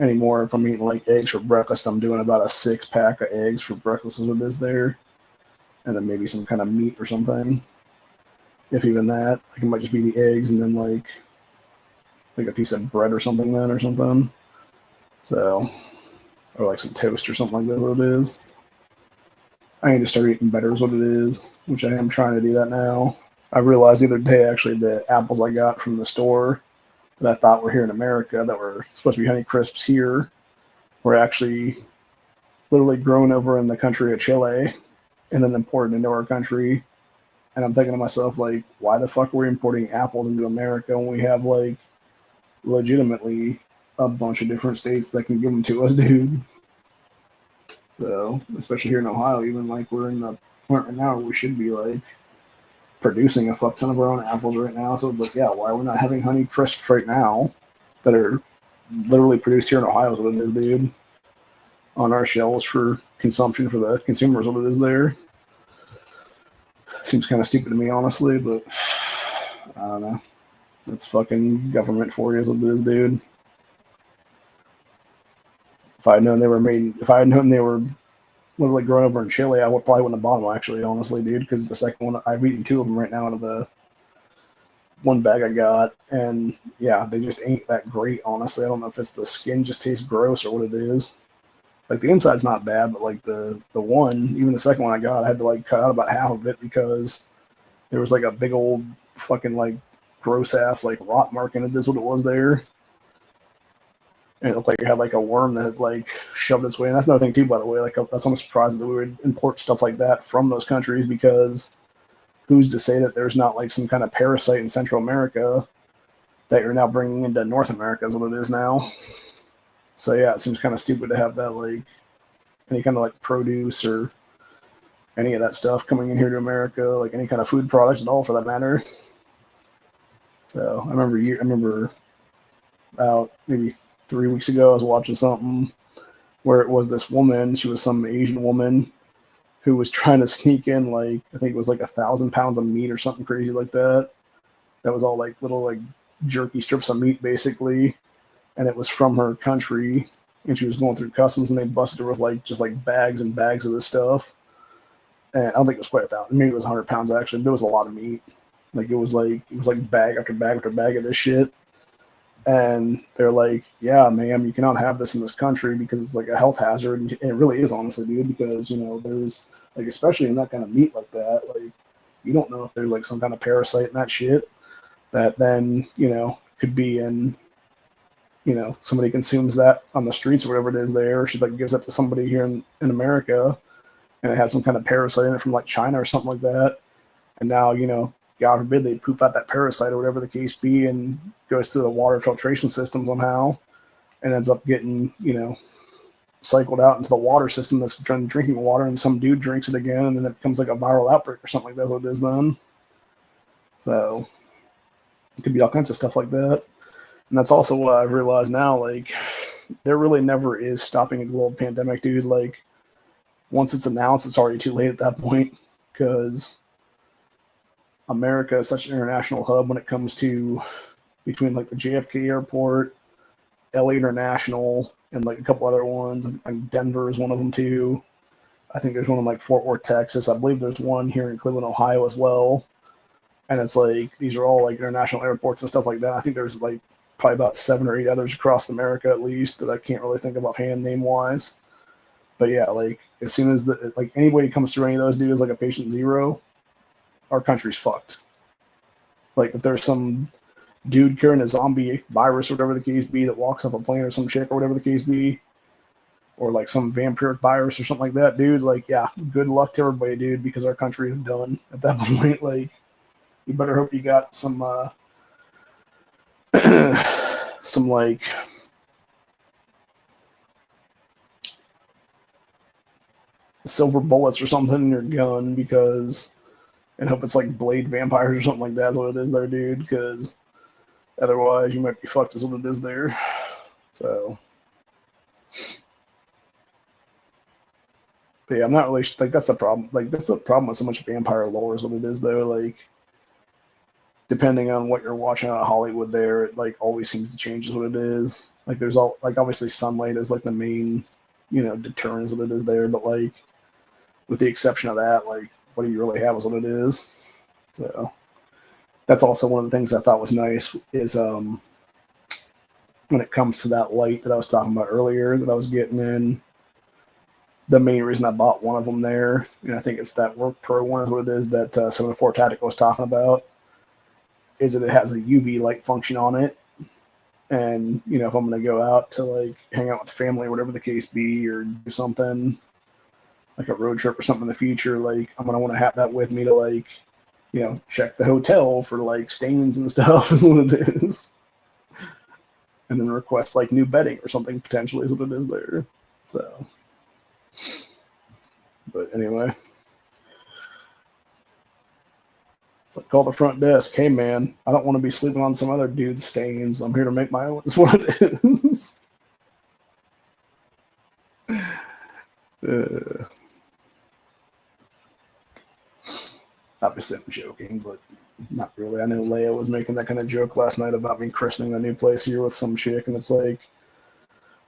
eating like eggs for breakfast, I'm doing about a 6-pack of eggs for breakfast is what it is there, and then maybe some kind of meat or something. If even that, like it might just be the eggs and then like a piece of bread or something then or something. So, or like some toast or something like that. What it is. I need to start eating better is what it is, which I am trying to do that now. I realized the other day, actually, the apples I got from the store that I thought were here in America that were supposed to be Honey Crisps here were actually literally grown over in the country of Chile and then imported into our country. And I'm thinking to myself, like, why the fuck are we importing apples into America when we have, like, legitimately a bunch of different states that can give them to us, dude? So, especially here in Ohio, even like we're in the point right now where we should be like producing a fuck ton of our own apples right now. So it's like, yeah, why are we not having Honey Crisps right now that are literally produced here in Ohio is what it is, dude, on our shelves for consumption for the consumers, what it is there. Seems kind of stupid to me, honestly, but I don't know. That's fucking government for you is what it is, dude. If I had known they were literally grown over in Chile, I would probably wouldn't have bought them actually, honestly, dude. Because the second one, I've eaten 2 of them right now out of the one bag I got, and yeah, they just ain't that great, honestly. I don't know if it's the skin just tastes gross or what it is. Like the inside's not bad, but like the one, even the second one I got, I had to like cut out about half of it because there was like a big old fucking like gross ass like rot mark in it. Is what it was there, and it looked like it had like a worm that had like shoved its way. And that's another thing too, by the way. Like that's almost surprising that we would import stuff like that from those countries, because who's to say that there's not like some kind of parasite in Central America that you're now bringing into North America is what it is now. So yeah, it seems kind of stupid to have that like any kind of like produce or any of that stuff coming in here to America, like any kind of food products at all for that matter. So I remember about maybe 3 weeks ago, I was watching something where it was this woman. She was some Asian woman who was trying to sneak in like, I think it was like 1,000 pounds of meat or something crazy like that. That was all like little like jerky strips of meat basically, and it was from her country. And she was going through customs, and they busted her with like just like bags and bags of this stuff. And I don't think it was quite 1,000. Maybe it was 100 pounds actually. But it was a lot of meat. Like it was like bag after bag after bag of this shit. And they're like, "Yeah, ma'am, you cannot have this in this country because it's like a health hazard." And it really is, honestly, dude. Because there's like, especially in that kind of meat like that, like you don't know if there's like some kind of parasite in that shit that then could be in. Somebody consumes that on the streets or whatever it is there, or she like gives that to somebody here in America, and it has some kind of parasite in it from like China or something like that. And now, God forbid they poop out that parasite or whatever the case be, and goes through the water filtration system somehow and ends up getting, cycled out into the water system that's drinking water, and some dude drinks it again, and then it becomes like a viral outbreak or something like that. What it is then. So it could be all kinds of stuff like that. And that's also what I've realized now, like, there really never is stopping a global pandemic, dude. Like, once it's announced, it's already too late at that point, because America is such an international hub when it comes to between, like, the JFK airport, LA International, and, like, a couple other ones. Like, Denver is one of them, too. I think there's one in, like, Fort Worth, Texas. I believe there's one here in Cleveland, Ohio as well. And it's, like, these are all, like, international airports and stuff like that. I think there's, like, probably about 7 or 8 others across America at least that I can't really think of offhand name-wise. But yeah, like as soon as anybody comes through any of those dudes like a patient zero, our country's fucked. Like if there's some dude carrying a zombie virus or whatever the case be that walks off a plane or some chick or whatever the case be, or like some vampiric virus or something like that, dude, like yeah, good luck to everybody, dude, because our country is done at that point. Like you better hope you got some some like silver bullets or something in your gun, and hope it's like blade vampires or something like that's what it is there, dude, because otherwise you might be fucked is what it is there. So but yeah, I'm not really like that's the problem. Like that's the problem with so much vampire lore is what it is though. Like depending on what you're watching out of Hollywood there, it like always seems to change is what it is. Like there's all like obviously sunlight is like the main, deterrent is what it is there, but like with the exception of that, like what do you really have is what it is. So that's also one of the things I thought was nice is when it comes to that light that I was talking about earlier that I was getting in, the main reason I bought one of them there, and I think it's that Work Pro one is what it is that 704 Tactical was talking about, is that it has a UV light function on it. And, if I'm going to go out to like hang out with family or whatever the case be, or do something like a road trip or something in the future, like I'm going to want to have that with me to like, check the hotel for like stains and stuff is what it is. And then request like new bedding or something potentially is what it is there. So, but anyway. Like, call the front desk. Hey, man, I don't want to be sleeping on some other dude's stains. I'm here to make my own. Is what it is. Obviously, I'm joking, but not really. I know Leia was making that kind of joke last night about me christening a new place here with some chick, and it's like,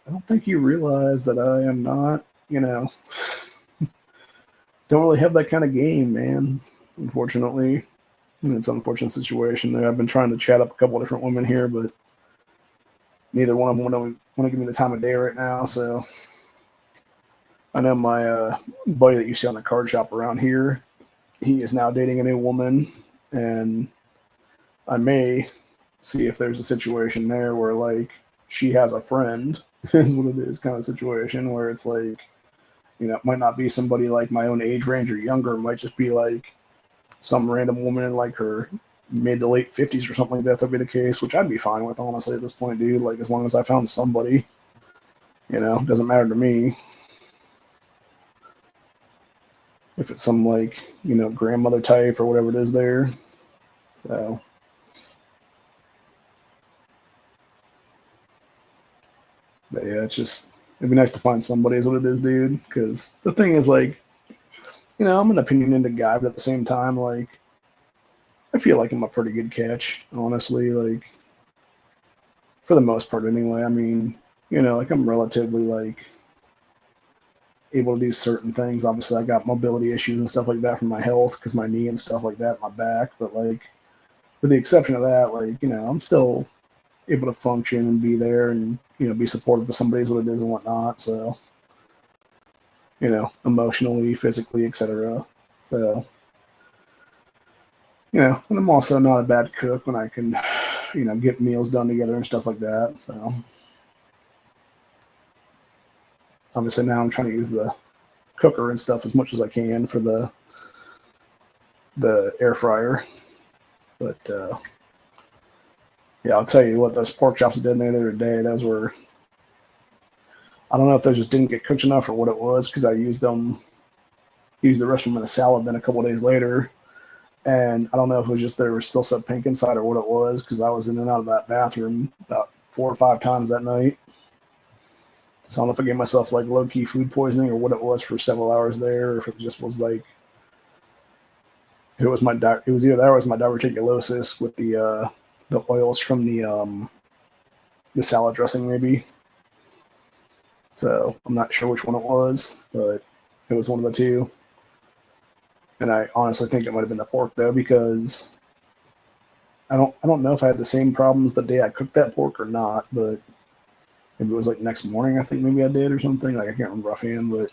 I don't think you realize that I am not, don't really have that kind of game, man. Unfortunately, it's an unfortunate situation there. I've been trying to chat up a couple of different women here, but neither one of them want to give me the time of day right now. So I know my buddy that you see on the card shop around here, he is now dating a new woman, and I may see if there's a situation there where like she has a friend is what it is, kind of situation where it's like, it might not be somebody like my own age range or younger. It might just be like some random woman in like her mid to late 50s or something like that. That'd be the case, which I'd be fine with, honestly, at this point, dude. Like, as long as I found somebody, doesn't matter to me. If it's some like, grandmother type or whatever it is there. So. But yeah, it'd be nice to find somebody is what it is, dude. Because the thing is, like, I'm an opinionated guy, but at the same time, like, I feel like I'm a pretty good catch, honestly. Like, for the most part, anyway. I mean, like, I'm relatively, like, able to do certain things. Obviously, I got mobility issues and stuff like that from my health because my knee and stuff like that, my back. But, like, with the exception of that, like, I'm still able to function and be there and, be supportive of somebody's what it is and whatnot. So, emotionally, physically, etc. So, and I'm also not a bad cook when I can, get meals done together and stuff like that. So, obviously now I'm trying to use the cooker and stuff as much as I can for the air fryer. But, yeah, I'll tell you what, those pork chops I did there the other day, those were, I don't know if those just didn't get cooked enough or what it was, because I used the rest of them in a salad then a couple of days later. And I don't know if it was just they were still so pink inside or what it was, because I was in and out of that bathroom about 4 or 5 times that night. So I don't know if I gave myself like low-key food poisoning or what it was for several hours there, or if it just was like, it was either that or it was my diverticulosis with the oils from the salad dressing maybe. So I'm not sure which one it was, but it was one of the two. And I honestly think it might have been the pork though, because I don't know if I had the same problems the day I cooked that pork or not, but maybe it was like next morning, I think maybe I did or something. Like, I can't remember offhand, but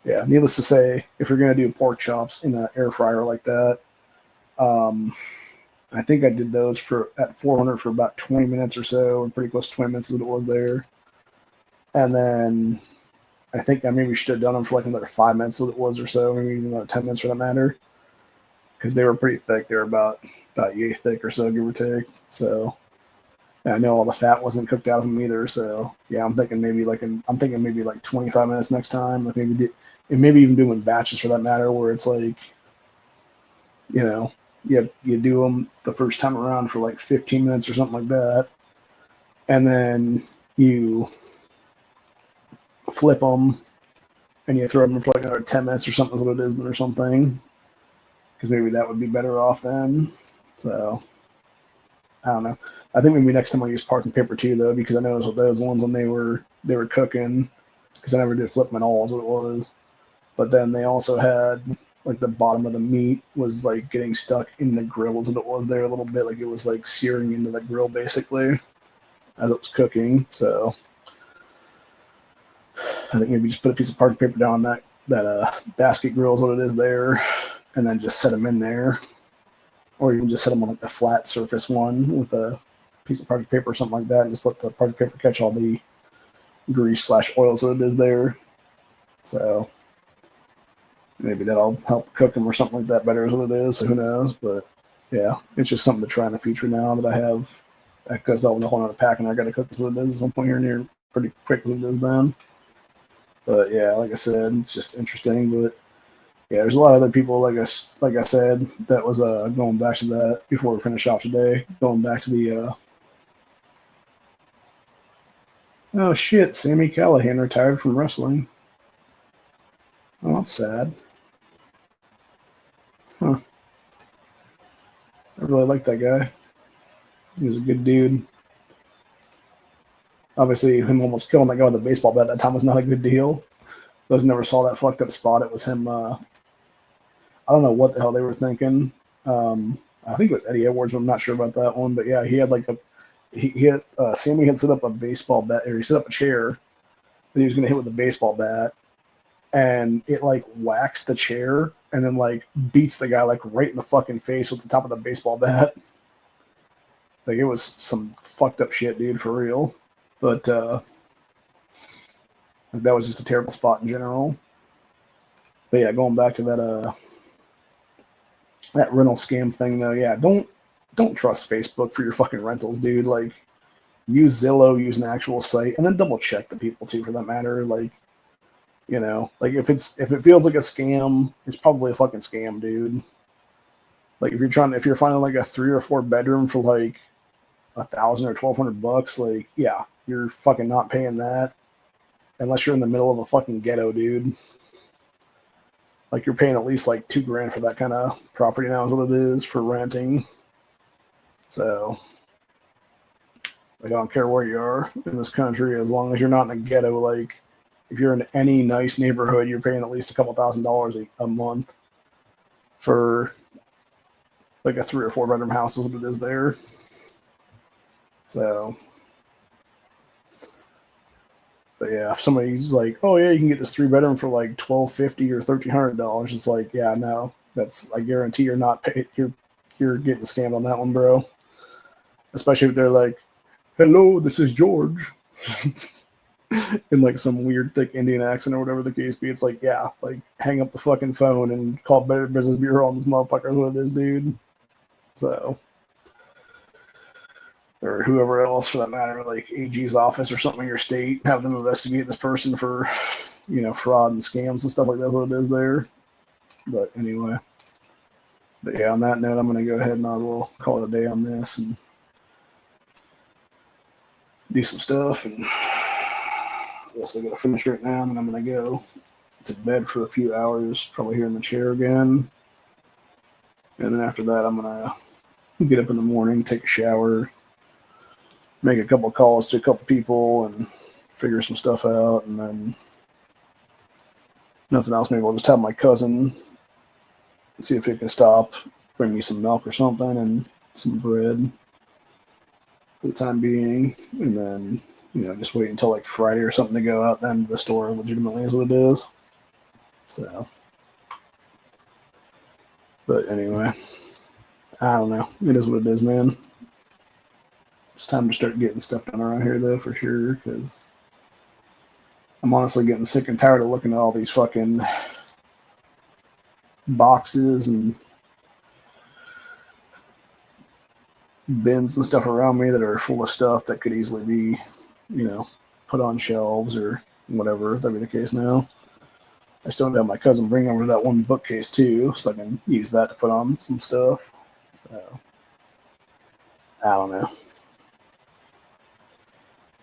yeah, needless to say, if you're going to do pork chops in an air fryer like that, I think I did those at 400 for about 20 minutes or so, or pretty close to 20 minutes as it was there. And then I think I maybe should have done them for like another 5 minutes as it was or so, maybe even another 10 minutes for that matter, because they were pretty thick. They were about yay thick or so, give or take. So, and I know all the fat wasn't cooked out of them either. So yeah, I'm thinking maybe like 25 minutes next time. Like maybe even doing batches for that matter, where it's like, you do them the first time around for like 15 minutes or something like that, and then you flip them and you throw them for like another 10 minutes or something is what it is or something, because maybe that would be better off then. So I don't know. I think maybe next time I'll use parchment paper too, though, because I know those ones when they were cooking, because I never did flip them at all is what it was. But then they also had like the bottom of the meat was like getting stuck in the grill as it was there a little bit, like it was like searing into the grill basically as it was cooking. So I think maybe just put a piece of parchment paper down that basket grill is what it is there, and then just set them in there. Or you can just set them on like the flat surface one with a piece of parchment paper or something like that, and just let the parchment paper catch all the grease / oils what it is there. So maybe that'll help cook them or something like that better is what it is. So who knows? But yeah, it's just something to try in the future now that I have, because I'll know how to pack and I got to cook is what it is at some point here near pretty quick what it is then. But yeah, like I said, it's just interesting. But yeah, there's a lot of other people, like I said, that was going back to that before we finish off today. Going back to the oh shit, Sami Callihan retired from wrestling. Oh, that's sad. Huh. I really like that guy. He was a good dude. Obviously, him almost killing that guy with a baseball bat at that time was not a good deal. Those never saw that fucked up spot. It was him I don't know what the hell they were thinking. I think it was Eddie Edwards, but I'm not sure about that one. But yeah, he had like he had Sammy had set up a baseball bat, or he set up a chair that he was going to hit with a baseball bat, and it like whacks the chair and then like beats the guy like right in the fucking face with the top of the baseball bat. Like it was some fucked up shit, dude, for real. But that was just a terrible spot in general. But yeah, going back to that rental scam thing though, yeah, don't trust Facebook for your fucking rentals, dude. Like use Zillow, use an actual site, and then double check the people too, for that matter. Like, you know, like if it feels like a scam, it's probably a fucking scam, dude. Like if you're finding like a 3 or 4 bedroom for like $1,000 or $1,200, like yeah, you're fucking not paying that unless you're in the middle of a fucking ghetto, dude. Like you're paying at least like $2,000 for that kind of property now is what it is for renting. So like I don't care where you are in this country, as long as you're not in a ghetto. Like if you're in any nice neighborhood, you're paying at least a couple $1,000s a month for like a 3 or 4 bedroom house is what it is there. So, but yeah, if somebody's like, "Oh yeah, you can get this 3 bedroom for like $1,250 or $1,300," it's like, yeah, no, I guarantee you're not paid. You're getting scammed on that one, bro. Especially if they're like, "Hello, this is George," in like some weird thick Indian accent or whatever the case be. It's like, yeah, like hang up the fucking phone and call Better Business Bureau on this motherfucker. Is what it is, dude. So, or whoever else for that matter, like AG's office or something in your state, have them investigate this person for, fraud and scams and stuff like that's what it is there. But anyway, but yeah, on that note, I'm gonna go ahead and I will call it a day on this and do some stuff. And I guess I gotta finish right now, and I'm gonna go to bed for a few hours, probably here in the chair again. And then after that, I'm gonna get up in the morning, take a shower, make a couple of calls to a couple people, and figure some stuff out. And then nothing else. Maybe I'll just have my cousin see if he can stop, bring me some milk or something, and some bread for the time being. And then, just wait until like Friday or something to go out then to the store legitimately is what it is. So, but anyway, I don't know. It is what it is, man. It's time to start getting stuff done around here, though, for sure, because I'm honestly getting sick and tired of looking at all these fucking boxes and bins and stuff around me that are full of stuff that could easily be, put on shelves or whatever. That'd be the case now. I still have my cousin bring over that one bookcase, too, so I can use that to put on some stuff. So, I don't know.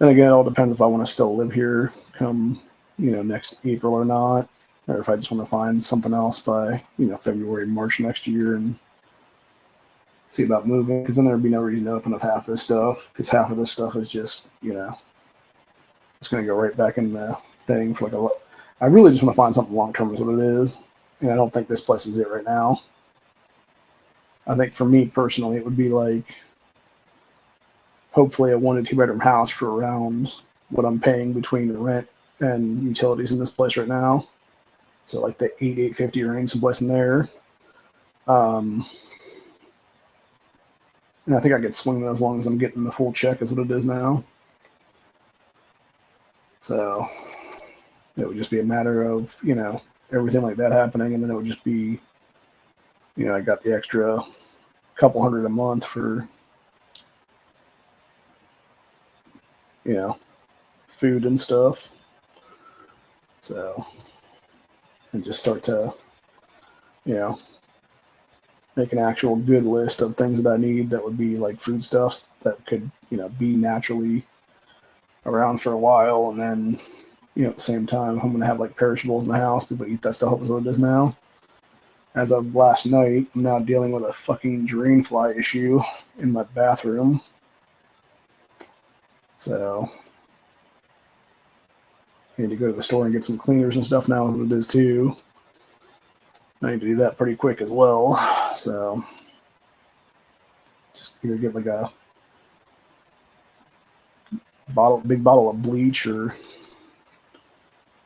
And again, it all depends if I want to still live here come, next April or not, or if I just want to find something else by, February, March next year and see about moving. Because then there'd be no reason to open up half this stuff, because half of this stuff is just, it's going to go right back in the thing for like I really just want to find something long-term is what it is. And I don't think this place is it right now. I think for me personally, it would be like, hopefully a 1 to 2 bedroom house for around what I'm paying between rent and utilities in this place right now. So like the $850 range, someplace in there. And I think I could swing that as long as I'm getting the full check is what it is now. So it would just be a matter of, everything like that happening. And then it would just be, I got the extra couple $100 a month for, food and stuff. So, and just start to, make an actual good list of things that I need that would be like foodstuffs that could, be naturally around for a while. And then, at the same time, I'm going to have like perishables in the house. People eat that stuff is what it is now. As of last night, I'm now dealing with a fucking drain fly issue in my bathroom. So I need to go to the store and get some cleaners and stuff now, what it is too. I need to do that pretty quick as well. So just either get like a big bottle of bleach, or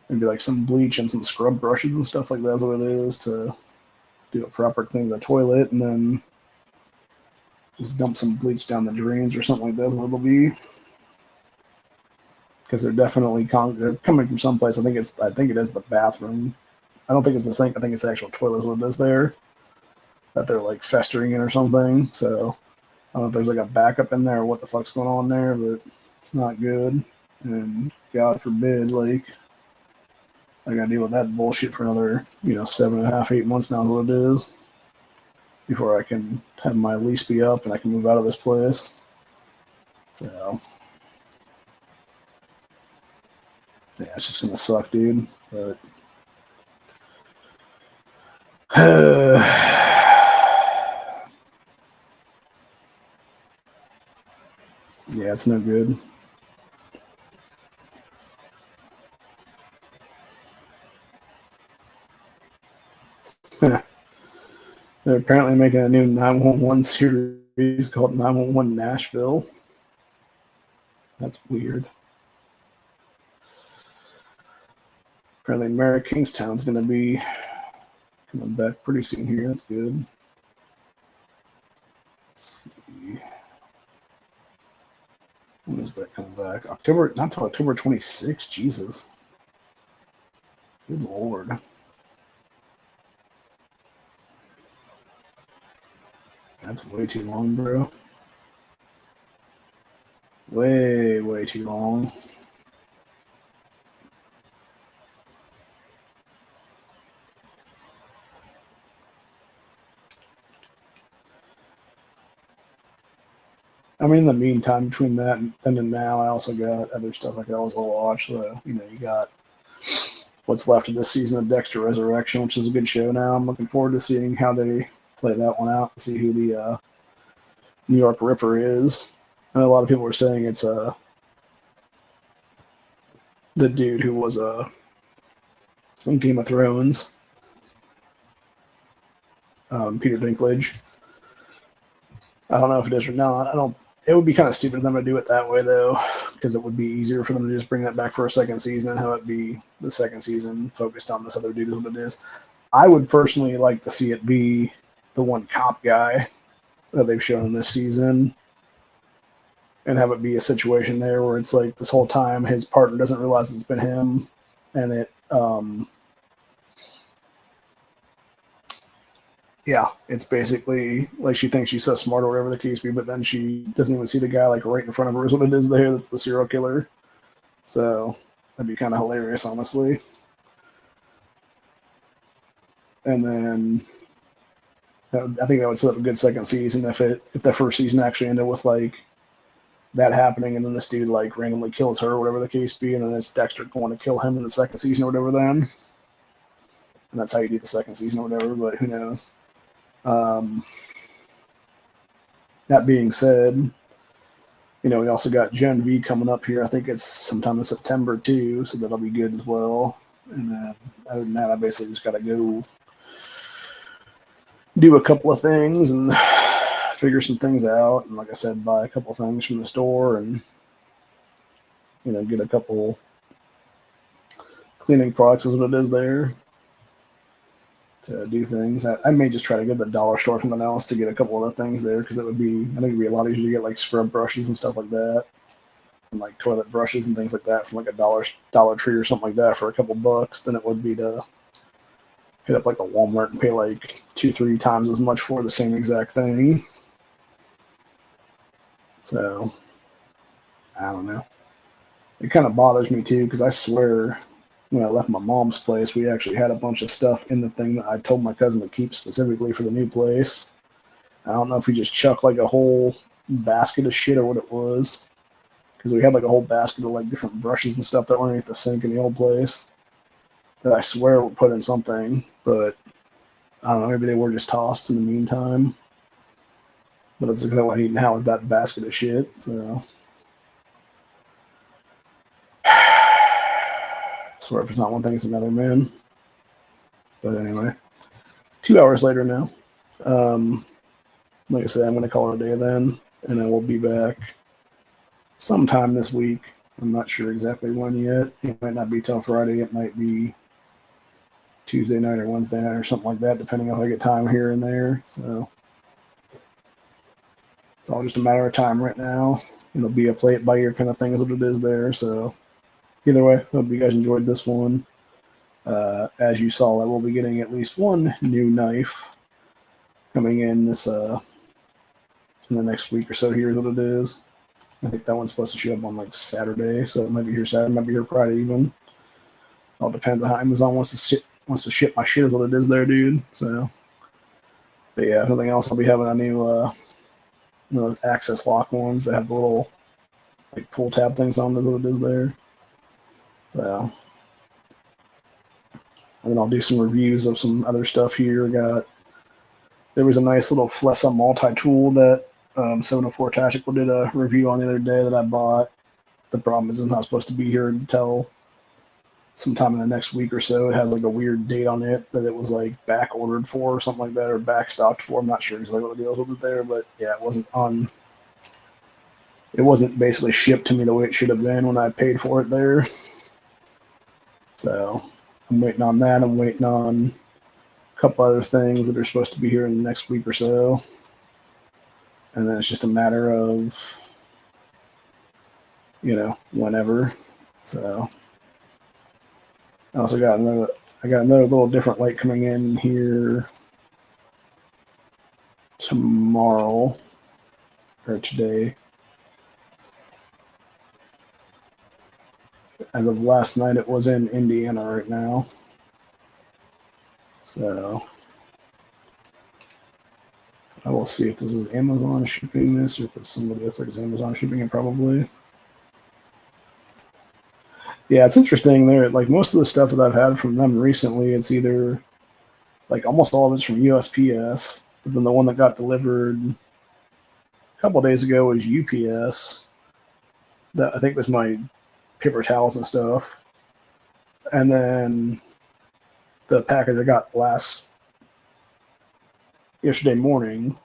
maybe like some bleach and some scrub brushes and stuff like that's what it is, to do a proper clean of the toilet, and then just dump some bleach down the drains or something like that. Is what it'll be, because they're definitely they're coming from someplace. I think it is the bathroom. I don't think it's the sink. I think it's the actual toilet what it is there that they're like festering in or something. So I don't know if there's like a backup in there or what the fuck's going on there, but it's not good. And God forbid, like, I gotta deal with that bullshit for another, 7.5, 8 months now is what it is, before I can have my lease be up and I can move out of this place. So yeah, it's just gonna suck, dude. But yeah, it's no good. They're apparently making a new 911 series called 911 Nashville. That's weird. Apparently, Mayor of Kingstown's going to be coming back pretty soon here. That's good. Let's see. When is that coming back? October, not until October 26th. Jesus. Good Lord. That's way too long, bro. Way, way too long. I mean, in the meantime, between that and then and now, I also got other stuff I could also watch. So, you got what's left of this season of Dexter Resurrection, which is a good show now. I'm looking forward to seeing how they play that one out and see who the New York Ripper is. I know a lot of people were saying it's the dude who was from Game of Thrones, Peter Dinklage. I don't know if it is or not. I don't. It would be kind of stupid of them to do it that way, though, because it would be easier for them to just bring that back for a second season and have it be the second season focused on this other dude is what it is. I would personally like to see it be the one cop guy that they've shown in this season, and have it be a situation there where it's like this whole time his partner doesn't realize it's been him, and it yeah, it's basically like she thinks she's so smart or whatever the case be, but then she doesn't even see the guy like right in front of her is what it is there. That's the serial killer. So that'd be kind of hilarious, honestly. And then I think that would set up a good second season if the first season actually ended with like that happening, and then this dude like randomly kills her or whatever the case be, and then it's Dexter going to kill him in the second season or whatever. Then, and that's how you do the second season or whatever. But who knows? That being said, we also got Gen V coming up here. I think it's sometime in September too, so that'll be good as well. And then other than that, I basically just got to go do a couple of things and figure some things out. And like I said, buy a couple of things from the store and, get a couple cleaning products is what it is there to do things. I may just try to get the dollar store from the else to get a couple other things there, because I think it'd be a lot easier to get like scrub brushes and stuff like that, and like toilet brushes and things like that from like a Dollar Tree or something like that for a couple bucks than it would be to hit up like a Walmart and pay like 2-3 times as much for the same exact thing. So I don't know. It kind of bothers me too, because I swear when I left my mom's place, we actually had a bunch of stuff in the thing that I told my cousin to keep specifically for the new place. I don't know if we just chucked like a whole basket of shit or what it was, because we had like a whole basket of like different brushes and stuff that were underneath the sink in the old place that I swear were put in something, but I don't know, maybe they were just tossed in the meantime. But it's exactly what I need now is that basket of shit. So I swear if it's not one thing, it's another, man. But anyway, 2 hours later now. Like I said, I'm going to call it a day then, and then we'll be back sometime this week. I'm not sure exactly when yet. It might not be till Friday. It might be Tuesday night or Wednesday night or something like that, depending on if I get time here and there. So it's all just a matter of time right now. It'll be a play it by ear kind of thing is what it is there. So either way, hope you guys enjoyed this one. As you saw, I will be getting at least one new knife coming in this in the next week or so. Here's what it is. I think that one's supposed to show up on like Saturday, so it might be here Saturday, might be here Friday even. All depends on how Amazon wants to ship my shit is what it is there, dude. So, but yeah, if nothing else, I'll be having a new those access lock ones that have the little like pull tab things on them is what it is there. So, and then I'll do some reviews of some other stuff here. There was a nice little Flessa multi-tool that 704 Tactical did a review on the other day that I bought. The problem is it's not supposed to be here until sometime in the next week or so. It has like a weird date on it that it was like back ordered for or something like that, or back stocked for. I'm not sure exactly what the deal is with it there, but yeah, it wasn't basically shipped to me the way it should have been when I paid for it there. So I'm waiting on that. I'm waiting on a couple other things that are supposed to be here in the next week or so. And then it's just a matter of, whenever. So I also got another little different light coming in here tomorrow or today. As of last night, it was in Indiana right now. So I will see if this is Amazon shipping this or if it's somebody else that's Amazon shipping it probably. Yeah, it's interesting there. Like most of the stuff that I've had from them recently, it's either like almost all of it's from USPS, but then the one that got delivered a couple of days ago was UPS. That I think was my paper towels and stuff. And then the package I got yesterday morning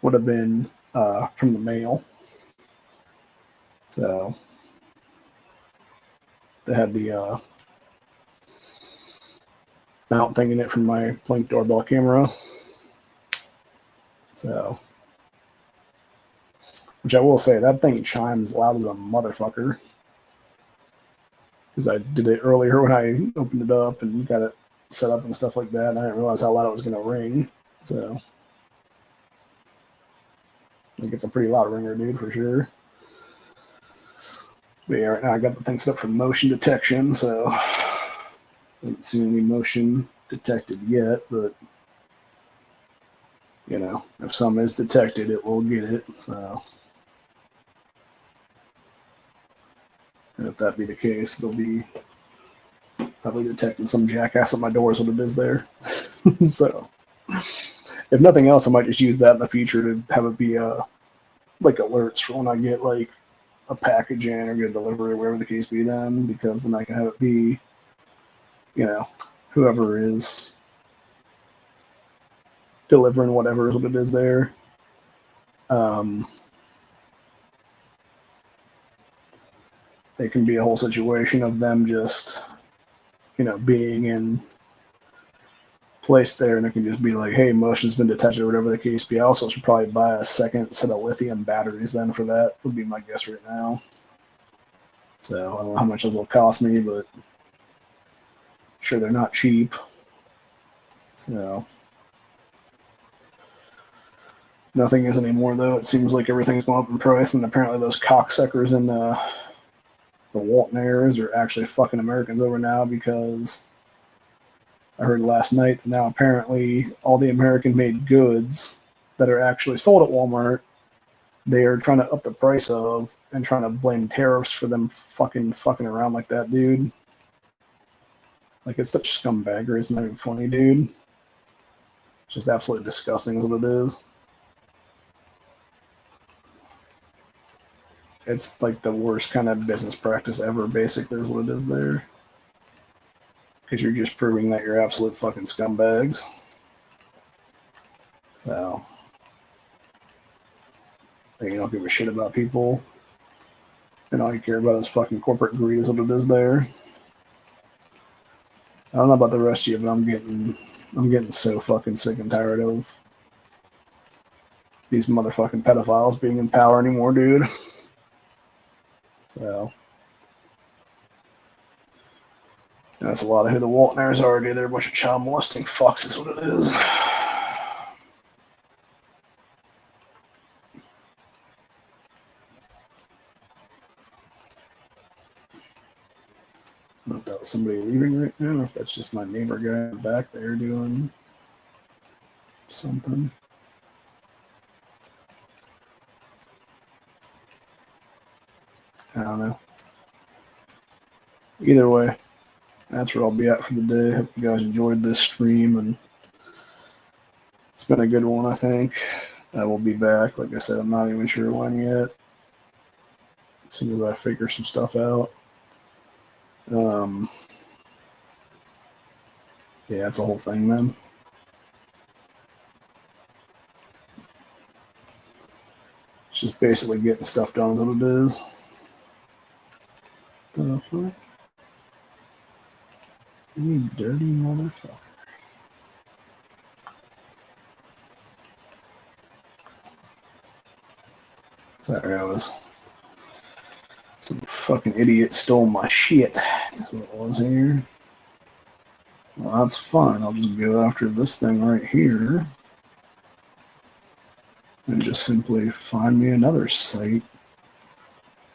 would have been from the mail. So they had the mount thing in it from my Blink doorbell camera. So, which I will say, that thing chimes loud as a motherfucker. Because I did it earlier when I opened it up and got it set up and stuff like that, and I didn't realize how loud it was going to ring. So, I think it's a pretty loud ringer, dude, for sure. But yeah, right now I got the thing set up for motion detection, so I haven't seen any motion detected yet, but if some is detected, it will get it. So, and if that be the case, they'll be probably detecting some jackass at my door is what it is there. So, if nothing else, I might just use that in the future to have it be like alerts for when I get like a package in or get a delivery or whatever the case be then, because then I can have it be, whoever is delivering whatever is what it is there. It can be a whole situation of them just, being in place there, and it can just be like, hey, motion's been detected or whatever the case be. I also should probably buy a second set of lithium batteries then for that, would be my guess right now. So I don't know how much it will cost me, but I'm sure they're not cheap. So nothing is anymore, though. It seems like everything's going up in price, and apparently those cocksuckers in the Walton-Ayers are actually fucking Americans over now, because I heard last night that now apparently all the American-made goods that are actually sold at Walmart, they are trying to up the price of and trying to blame tariffs for them fucking around like that, dude. Like, it's such scumbaggery. It's not even funny, dude. It's just absolutely disgusting is what it is. It's like the worst kind of business practice ever, basically, is what it is there. Because you're just proving that you're absolute fucking scumbags. So they don't give a shit about people. And all you care about is fucking corporate greed is what it is there. I don't know about the rest of you, but I'm getting so fucking sick and tired of these motherfucking pedophiles being in power anymore, dude. So that's a lot of who the Waltners are, dude. They're a bunch of child molesting fucks is what it is. I don't know if that was somebody leaving right now, or if that's just my neighbor guy back there doing something. I don't know. Either way, that's where I'll be at for the day. Hope you guys enjoyed this stream, and it's been a good one, I think. I will be back. Like I said, I'm not even sure when yet. As soon as I figure some stuff out. Yeah, it's a whole thing, man. It's just basically getting stuff done is what it is. The fuck? You dirty motherfucker. Sorry, some fucking idiot stole my shit. That's what it was here. Well, that's fine. I'll just go after this thing right here. And just simply find me another site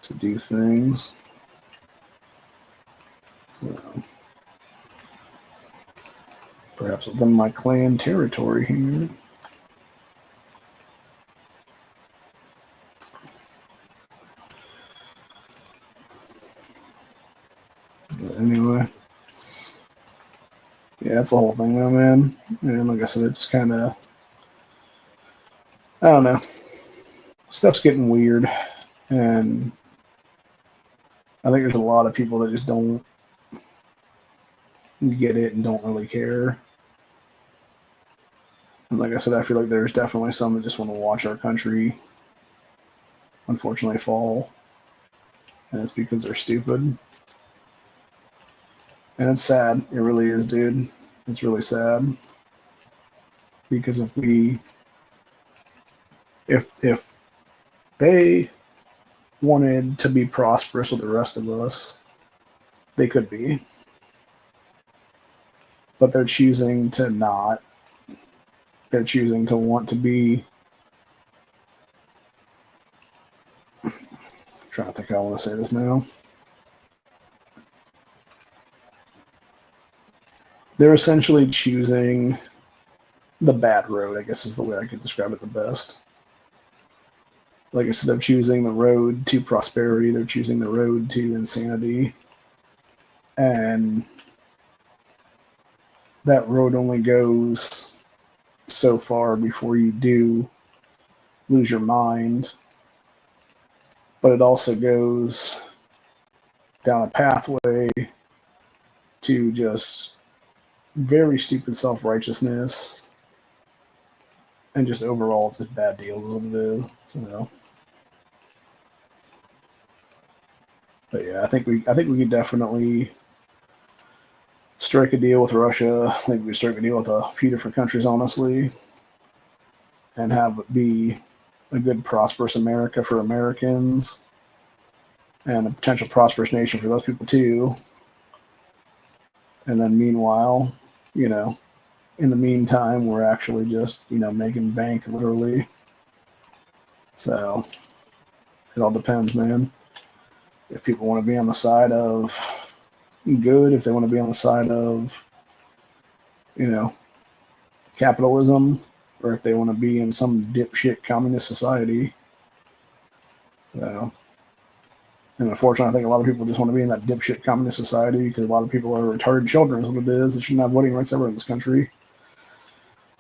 to do things. So, perhaps within my clan territory here. But anyway. Yeah, that's the whole thing though, man. And like I said, it's kind of, I don't know. Stuff's getting weird. And I think there's a lot of people that just don't get it and don't really care. And like I said, I feel like there's definitely some that just want to watch our country, unfortunately, fall. And it's because they're stupid. And it's sad. It really is, dude. It's really sad. Because if they wanted to be prosperous with the rest of us, they could be. But they're choosing to not. They're choosing to want to be. I'm trying to think how I want to say this now. They're essentially choosing the bad road, I guess is the way I could describe it the best. Like instead of choosing the road to prosperity, they're choosing the road to insanity. And that road only goes so far before you do lose your mind. But it also goes down a pathway to just very stupid self-righteousness and just overall just bad deals is what it is. So, but yeah, I think we could definitely strike a deal with Russia. I think we strike a deal with a few different countries, honestly, and have it be a good, prosperous America for Americans and a potential prosperous nation for those people too. And then meanwhile, you know, in the meantime, we're actually just, you know, making bank literally. So it all depends, man. If people want to be on the side of good, if they want to be on the side of, you know, capitalism, or if they want to be in some dipshit communist society. So, and unfortunately, I think a lot of people just want to be in that dipshit communist society because a lot of people are retarded children, is what it is. They shouldn't have voting rights ever in this country.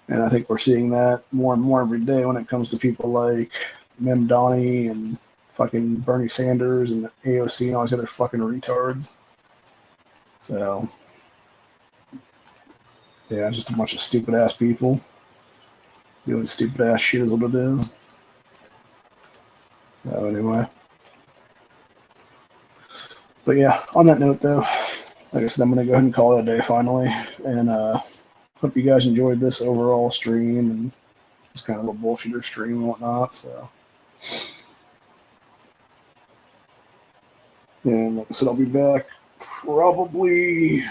And I think we're seeing that more and more every day when it comes to people like Mem Donnie and fucking Bernie Sanders and AOC and all these other fucking retards. So, yeah, just a bunch of stupid ass people. Doing stupid ass shit is what it is. So anyway. But yeah, on that note though, like I said, I'm gonna go ahead and call it a day finally. And hope you guys enjoyed this overall stream, and it's kind of a bullshitter stream and whatnot. So and like I said, I'll be back probably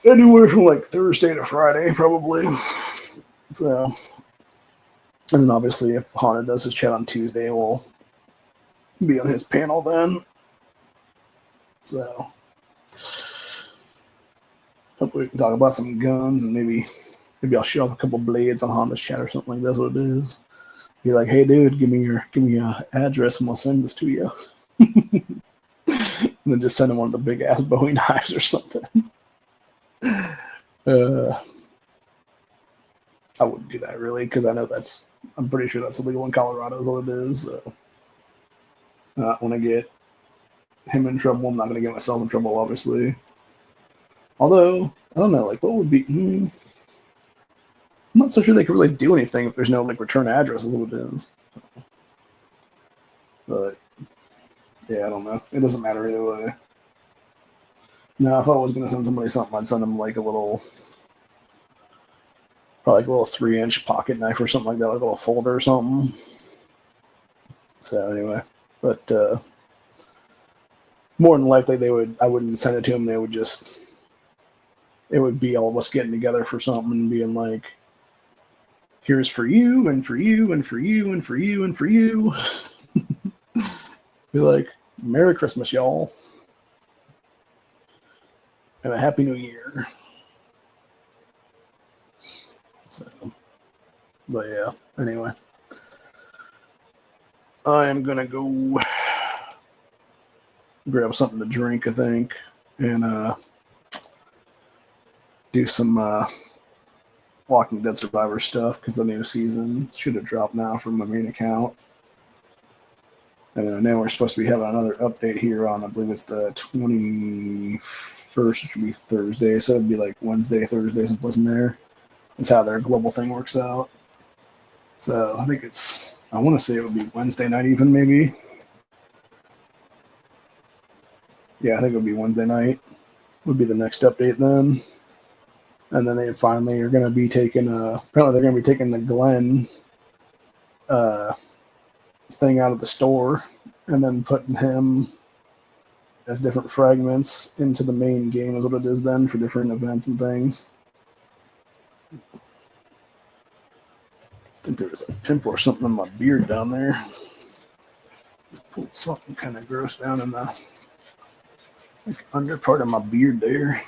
anywhere from like Thursday to Friday, probably. So, and then obviously, if Hana does his chat on Tuesday, we'll be on his panel then. So, hopefully, we can talk about some guns, and maybe I'll show off a couple blades on Honda's chat or something like that. That's what it is. Be like, hey, dude, give me your address, and we'll send this to you. And then just send him one of the big ass Bowie knives or something. I wouldn't do that really, because I know I'm pretty sure that's illegal in Colorado is what it is. So I don't want to get him in trouble. I'm not going to get myself in trouble, obviously. Although, I don't know, like what would be, I'm not so sure they could really do anything if there's no like return address is what it is. But yeah, I don't know. It doesn't matter either way. No, if I was going to send somebody something, I'd send them like probably like a little 3-inch pocket knife or something like that, like a little folder or something. So anyway, but more than likely I wouldn't send it to them. It would be all of us getting together for something and being like, here's for you and for you and for you and for you and for you. Be like, Merry Christmas, y'all. And a Happy New Year. So, but yeah, anyway. I am going to go grab something to drink, I think, and do some Walking Dead Survivor stuff, because the new season should have dropped now from my main account. And then we're supposed to be having another update here on, I believe it's the 21st, which would be Thursday. So it'd be like Wednesday, Thursday, someplace in there. That's how their global thing works out. So I think I want to say it would be Wednesday night even, maybe. Yeah, I think it would be Wednesday night would be the next update then. And then they finally are going to be taking, apparently they're going to be taking the Glenn thing out of the store and then putting him as different fragments into the main game is what it is then for different events and things. I think there was a pimple or something on my beard down there. Pulled something kind of gross down in the under part of my beard there.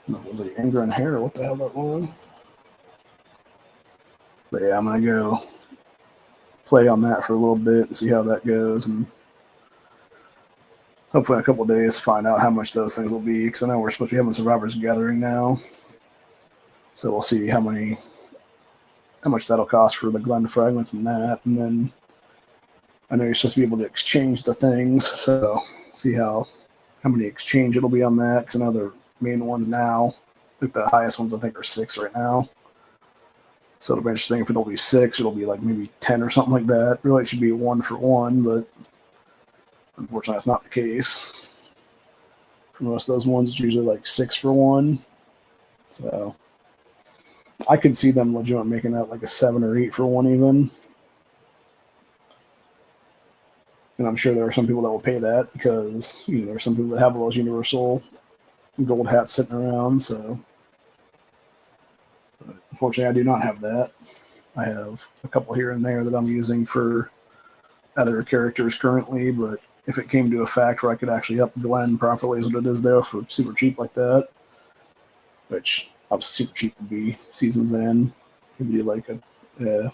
Was it ingrown hair or what the hell that was? But yeah, I'm going to go play on that for a little bit and see how that goes, and hopefully in a couple of days find out how much those things will be, because I know we're supposed to be having Survivors Gathering now, so we'll see how much that'll cost for the Glen fragments and that, and then I know you're supposed to be able to exchange the things, so see how many exchange it'll be on that, because I know the main ones now, I think the highest ones I think are 6 right now. So it'll be interesting if it'll be 6, it'll be like maybe 10 or something like that. Really, it should be 1 for 1, but unfortunately, that's not the case. For most of those ones, it's usually like 6 for 1. So I could see them legit making that like a 7 or 8 for 1 even. And I'm sure there are some people that will pay that because there are some people that have all those universal gold hats sitting around. So but unfortunately, I do not have that. I have a couple here and there that I'm using for other characters currently, but if it came to a fact where I could actually up Glenn properly is what it is there for super cheap like that, which super cheap would be Season's End. Could be like a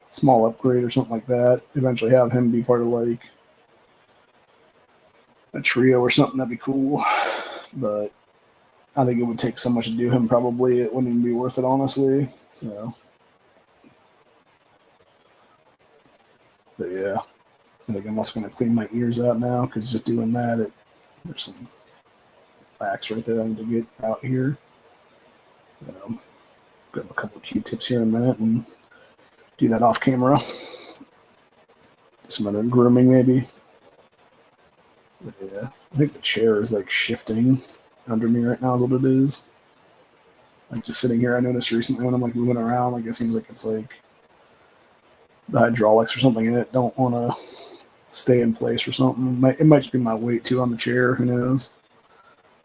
small upgrade or something like that. Eventually have him be part of like a trio or something, that'd be cool. But I think it would take so much to do him, probably it wouldn't even be worth it, honestly. So, but yeah, I think I'm also going to clean my ears out now because just doing that, there's some wax right there. I need to get out here. Grab a couple of Q-tips here in a minute and do that off camera. Some other grooming maybe. But yeah, I think the chair is like shifting under me right now is what it is. Like just sitting here, I noticed recently when I'm like moving around, like it seems like it's like the hydraulics or something in it don't want to stay in place or something. It might just be my weight too on the chair, who knows.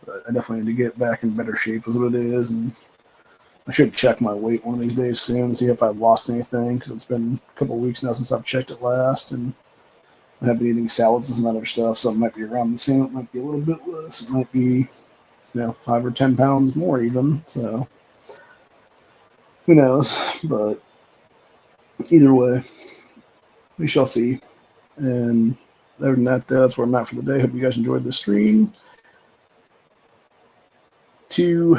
But I definitely need to get back in better shape is what it is, and I should check my weight one of these days soon and see if I've lost anything, because it's been a couple of weeks now since I've checked it last, and I have been eating salads and some other stuff, so it might be around the same. It might be a little bit less. It might be, 5 or 10 pounds more even, so who knows, but either way, we shall see. And other than that, that's where I'm at for the day. Hope you guys enjoyed the stream. To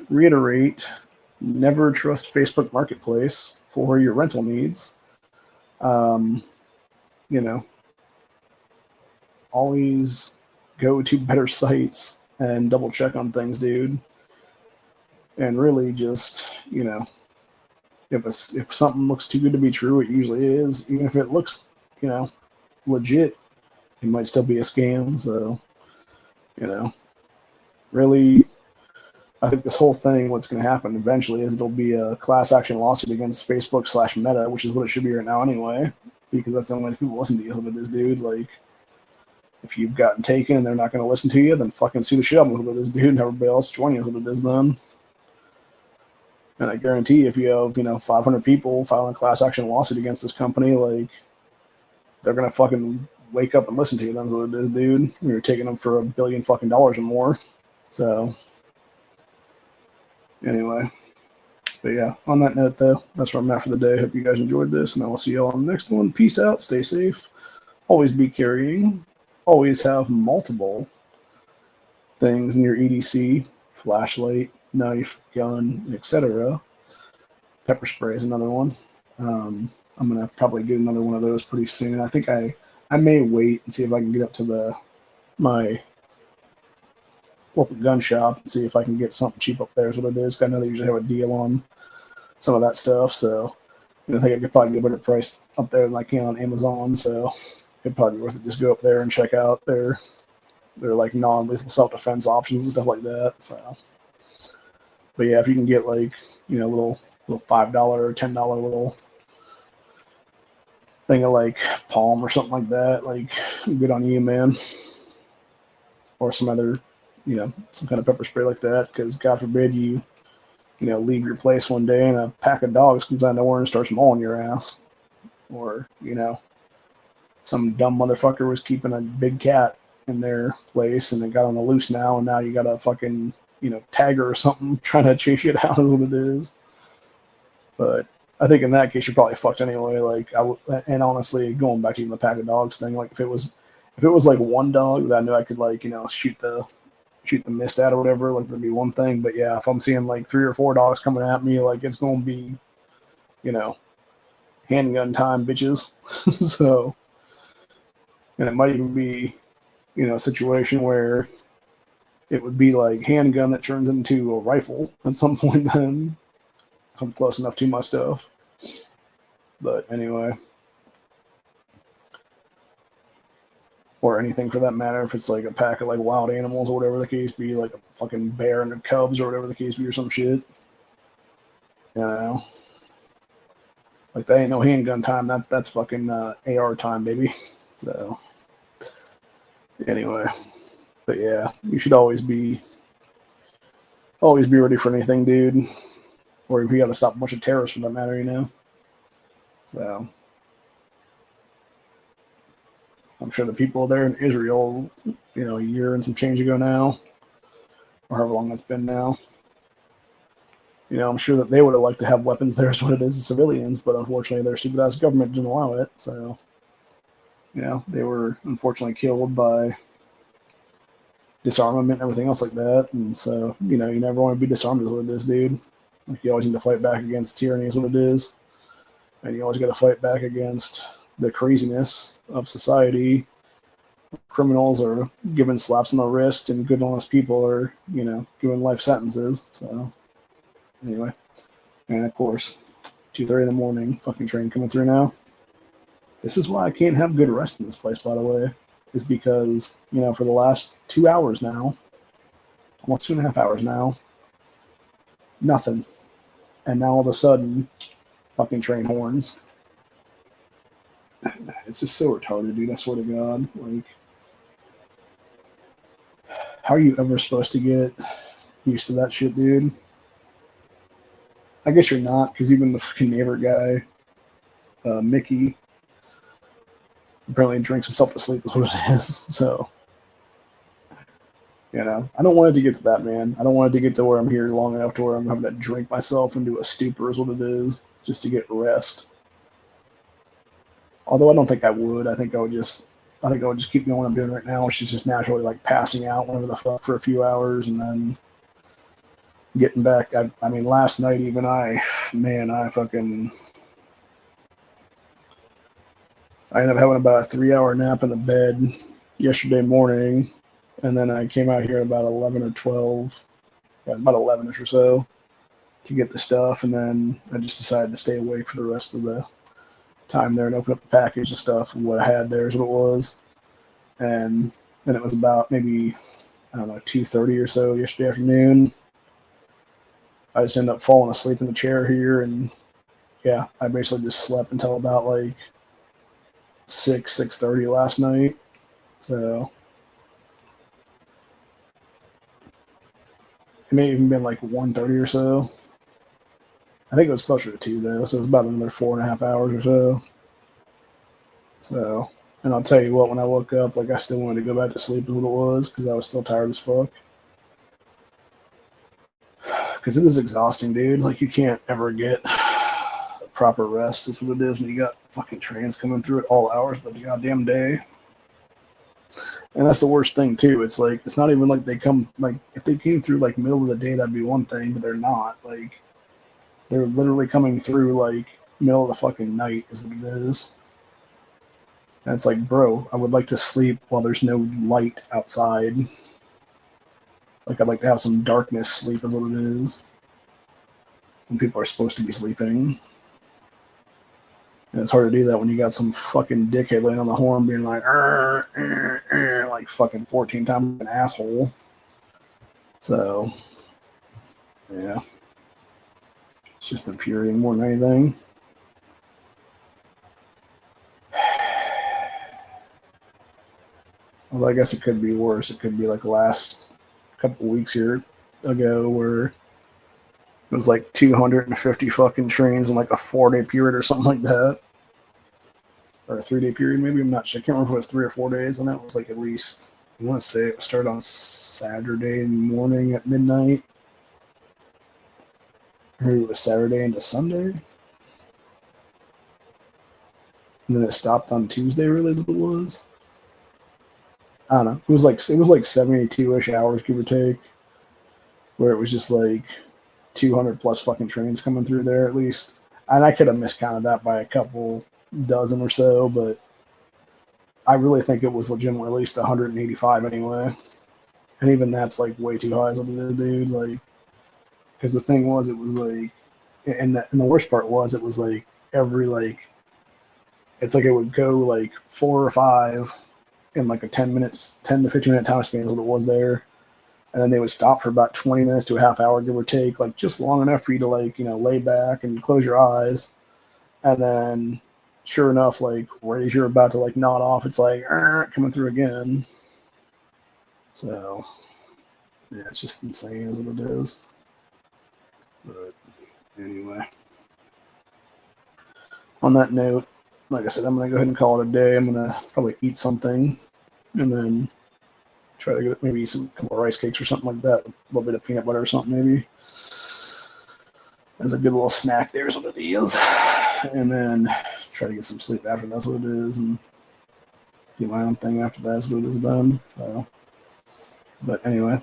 reiterate, never trust Facebook Marketplace for your rental needs. Always go to better sites and double check on things, dude. And really just, if something looks too good to be true, it usually is. Even if it looks, legit, it might still be a scam. So, really, I think this whole thing, what's going to happen eventually is it'll be a class action lawsuit against Facebook/Meta, which is what it should be right now anyway, because that's the only way people listen to you. What it is, dude. Like, if you've gotten taken and they're not going to listen to you, then fucking sue the shit out of them. What it is, dude, and everybody else join you. What it is then. And I guarantee if you have, 500 people filing a class action lawsuit against this company, like, they're going to fucking wake up and listen to you. That's what it is, dude. You're taking them for $1 billion fucking or more. So, anyway. But yeah, on that note, though, that's where I'm at for the day. Hope you guys enjoyed this, and I will see you all on the next one. Peace out. Stay safe. Always be carrying. Always have multiple things in your EDC. Flashlight, knife, gun, etc. Pepper spray is another one. I'm going to probably get another one of those pretty soon. I think I may wait and see if I can get up to my local gun shop and see if I can get something cheap up there is what it is. I know they usually have a deal on some of that stuff, so I think I could probably get a better price up there than I can on Amazon, so it'd probably be worth it just go up there and check out their like non-lethal self-defense options and stuff like that. So, but yeah, if you can get like little $5 or $10 little thing of like Palm or something like that, like good on you, man. Or some other, some kind of pepper spray like that, because God forbid you leave your place one day and a pack of dogs comes out of nowhere and starts mauling your ass. Or, some dumb motherfucker was keeping a big cat in their place and it got on the loose now, and now you got a fucking, tagger or something trying to chase it out is what it is. But I think in that case you're probably fucked anyway. Like and honestly, going back to even the pack of dogs thing, like if it was like one dog that I knew I could like, shoot the mist at or whatever, like that'd be one thing. But yeah, if I'm seeing like 3 or 4 dogs coming at me, like it's gonna be, handgun time, bitches. So, and it might even be, a situation where it would be like handgun that turns into a rifle at some point then. If I'm close enough to my stuff. But anyway. Or anything for that matter, if it's like a pack of like wild animals or whatever the case be, like a fucking bear and their cubs or whatever the case be or some shit. Like that ain't no handgun time. That's fucking AR time, baby. So anyway, but yeah, you should always be ready for anything, dude. Or if you got to stop a bunch of terrorists for that matter, So I'm sure the people there in Israel, a year and some change ago now, or however long that's been now, I'm sure that they would have liked to have weapons there as what it is as civilians, but unfortunately their stupid ass government didn't allow it. So, they were unfortunately killed by disarmament and everything else like that. And so, you never want to be disarmed is what it is, dude. Like you always need to fight back against tyranny is what it is. And you always got to fight back against the craziness of society, criminals are given slaps on the wrist, and good honest people are, you know, given life sentences. So anyway, and of course, 2:30 in the morning, fucking train coming through now. This is why I can't have good rest in this place, by the way, is because, you know, for the last 2 hours now, almost 2.5 hours now, nothing. And now all of a sudden, fucking train horns. It's just so retarded, dude. I swear to God. Like, how are you ever supposed to get used to that shit, dude? I guess you're not, because even the fucking neighbor guy, Mickey, apparently drinks himself to sleep is what it is. So, you know, I don't want it to get to that, man. I don't want it to get to where I'm here long enough to where I'm having to drink myself into a stupor is what it is, just to get rest. Although I don't think I would. I think I would just keep doing what I'm doing right now, which is just naturally like passing out whenever the fuck for a few hours and then getting back. I mean, last night even I ended up having about a 3-hour nap in the bed yesterday morning, and then I came out here at about 11 or 12. Yeah, about 11ish or so to get the stuff, and then I just decided to stay awake for the rest of the time there and open up the package of stuff. And what I had there is what it was, and then it was about maybe, I don't know, 2:30 or so yesterday afternoon. I just ended up falling asleep in the chair here, and yeah, I basically just slept until about like 6:30 last night. So it may have even been like 1:30 or so. I think it was closer to 2 though, so it was about another 4.5 hours or so. So, and I'll tell you what, when I woke up, like I still wanted to go back to sleep is what it was, because I was still tired as fuck. Because it is exhausting, dude. Like, you can't ever get proper rest. That's what it is when you got fucking trains coming through at all hours of the goddamn day. And that's the worst thing too. It's like, it's not even like they come, like, if they came through like middle of the day, that'd be one thing, but they're not. Like, they're literally coming through like middle of the fucking night is what it is. And it's like, bro, I would like to sleep while there's no light outside. Like, I'd like to have some darkness sleep is what it is. When people are supposed to be sleeping. And it's hard to do that when you got some fucking dickhead laying on the horn being like, like fucking 14 times an asshole. So, yeah. It's just infuriating more than anything. Well, I guess it could be worse. It could be like the last couple weeks here ago where it was like 250 fucking trains in like a 4-day period or something like that. Or a 3-day period, maybe. I'm not sure. I can't remember if it was 3 or 4 days. And that was like at least, I want to say it started on Saturday morning at midnight. Or it was Saturday into Sunday. And then it stopped on Tuesday, really, is what it was. I don't know. It was like 72-ish hours, give or take, where it was just like 200 plus fucking trains coming through there at least. And I could have miscounted that by a couple dozen or so, but I really think it was legitimately at least 185 anyway. And even that's like way too high as what it is, dude. Like, because the thing was, it was like, and the worst part was, it was like every like, it's like it would go like 4 or 5 in like a 10 to 15 minute time span is what it was there. And then they would stop for about 20 minutes to a half hour, give or take, like just long enough for you to like, you know, lay back and close your eyes. And then sure enough, like right as you're about to like nod off, it's like coming through again. So yeah, it's just insane is what it is. But anyway, on that note, like I said, I'm going to go ahead and call it a day. I'm going to probably eat something and then try to get maybe some couple of rice cakes or something like that. A little bit of peanut butter or something maybe. As a good little snack there is what it is. And then try to get some sleep after that's what it is. And do my own thing after that's what it is done. So, but anyway,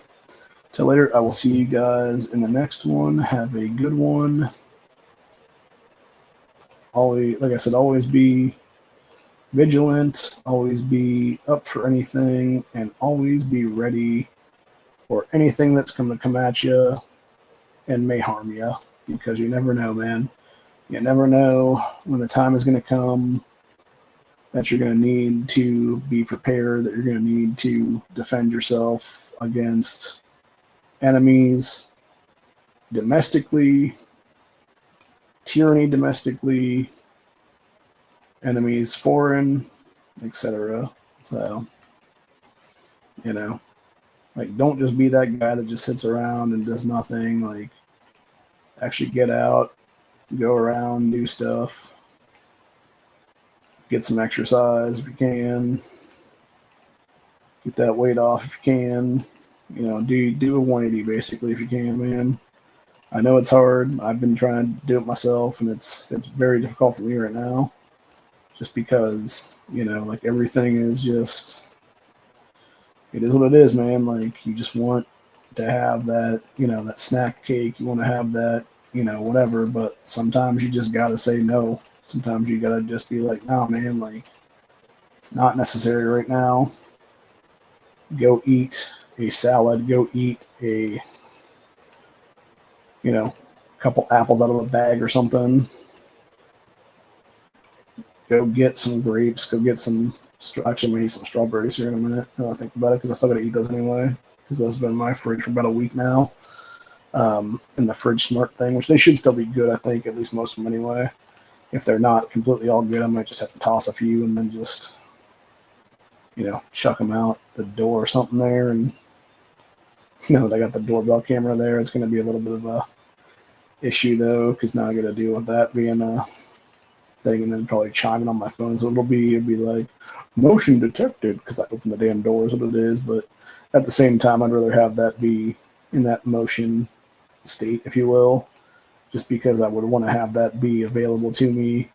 till later. I will see you guys in the next one. Have a good one. Always, like I said, always be vigilant, always be up for anything, and always be ready for anything that's going to come at you and may harm you, because you never know, man. You never know when the time is going to come that you're going to need to be prepared, that you're going to need to defend yourself against enemies domestically, tyranny domestically, enemies foreign, etc. So, you know, like, don't just be that guy that just sits around and does nothing. Like, actually get out, go around, do stuff, get some exercise if you can, get that weight off if you can. You know, do a 180 basically if you can, man. I know it's hard. I've been trying to do it myself, and it's very difficult for me right now, just because, you know, like, everything is just, it is what it is, man. Like, you just want to have that, you know, that snack cake. You want to have that, you know, whatever. But sometimes you just got to say no. Sometimes you got to just be like, nah, man, like, it's not necessary right now. Go eat a salad. Go eat a, you know, couple apples out of a bag or something. Go get some grapes. Go get some. Actually, I'm gonna eat some strawberries here in a minute. I think about it, because I still gotta eat those anyway, because those have been in my fridge for about a week now. In the Fridge Smart thing, which they should still be good, I think, at least most of them anyway. If they're not completely all good, I might just have to toss a few and then just, you know, chuck them out the door or something there. And, you know, I got the doorbell camera there. It's going to be a little bit of a issue, though, because now I got to deal with that being a thing, and then probably chiming on my phone. So it'll be like, motion detected, because I open the damn door is what it is. But at the same time, I'd rather have that be in that motion state, if you will, just because I would want to have that be available to me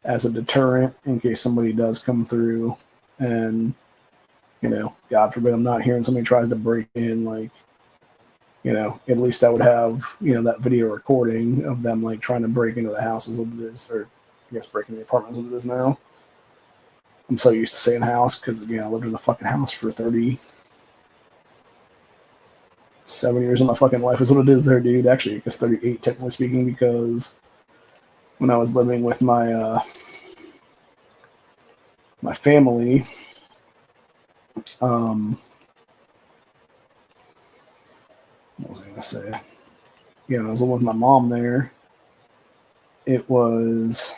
as a deterrent in case somebody does come through, and, you know, God forbid I'm not here and somebody tries to break in. Like, you know, at least I would have, you know, that video recording of them, like, trying to break into the house is what it is, or I guess breaking the apartment is what it is now. I'm so used to saying house because, again, I lived in a fucking house for 37 years of my fucking life is what it is there, dude. Actually, I guess 38, technically speaking, because when I was living with my my family, what was I gonna say? Yeah, I was living with my mom there. It was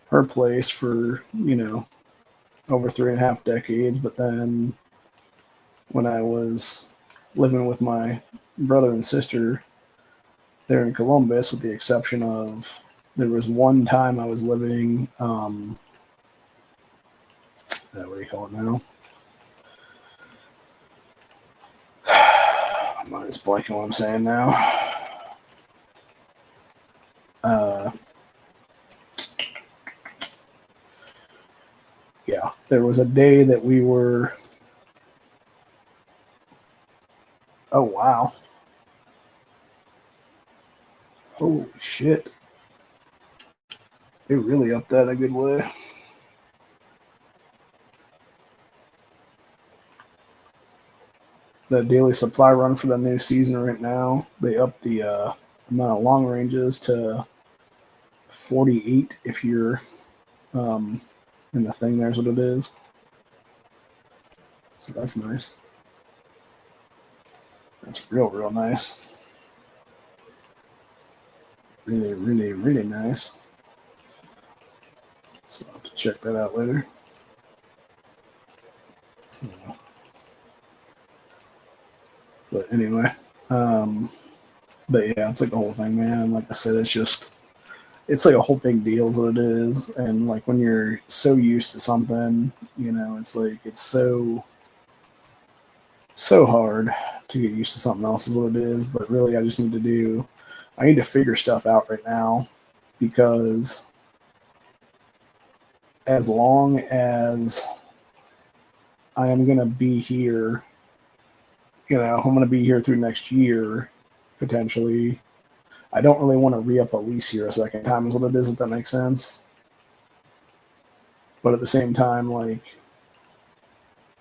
her place for, you know, over 3.5 decades, but then when I was living with my brother and sister there in Columbus, with the exception of, there was one time I was living, what do you call it now? I'm just blanking what I'm saying now. Yeah, there was a day that we were, oh wow, holy shit, they really upped that in a good way. The daily supply run for the new season right now, they upped the amount of long ranges to 48 if you're in the thing. There's what it is. So that's nice. That's real nice. Really nice. So I'll have to check that out later. So, but anyway, but yeah, it's like the whole thing, man. Like I said, it's like a whole big deal is what it is. And like, when you're so used to something, you know, it's like, it's so hard to get used to something else is what it is. But really, I need to figure stuff out right now, because as long as I am going to be here, you know, I'm going to be here through next year, potentially. I don't really want to re-up a lease here a second time is what it is, if that makes sense. But at the same time, like,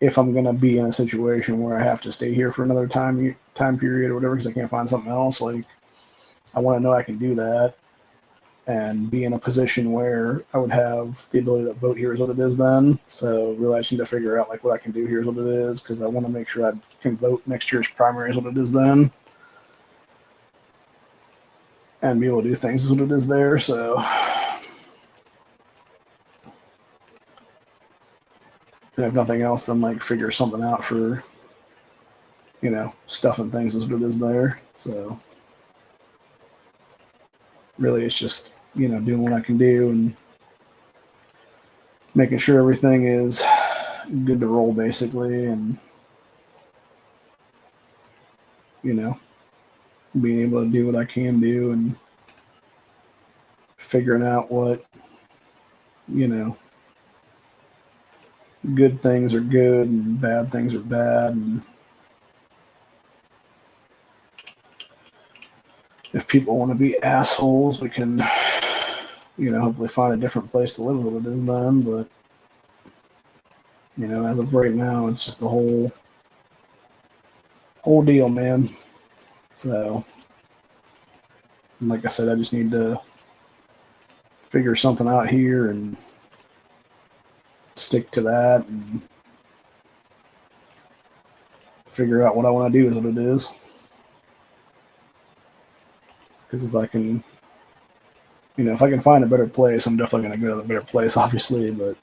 if I'm gonna be in a situation where I have to stay here for another time period or whatever because I can't find something else, like, I want to know I can do that and be in a position where I would have the ability to vote here is what it is then. So really I just need to figure out like what I can do here is what it is, because I want to make sure I can vote next year's primary is what it is then. And be able to do things is what it is there. So and if nothing else, then like figure something out for, you know, stuff and things is what it is there. So really it's just, you know, doing what I can do and making sure everything is good to roll basically, and, you know, being able to do what I can do and figuring out what, you know, good things are good and bad things are bad, and if people want to be assholes, we can, you know, hopefully find a different place to live what it is then. But, you know, as of right now, it's just the whole deal, man. So, like I said, I just need to figure something out here and stick to that and figure out what I want to do is what it is. Because if I can, you know, if I can find a better place, I'm definitely going to go to the better place, obviously. But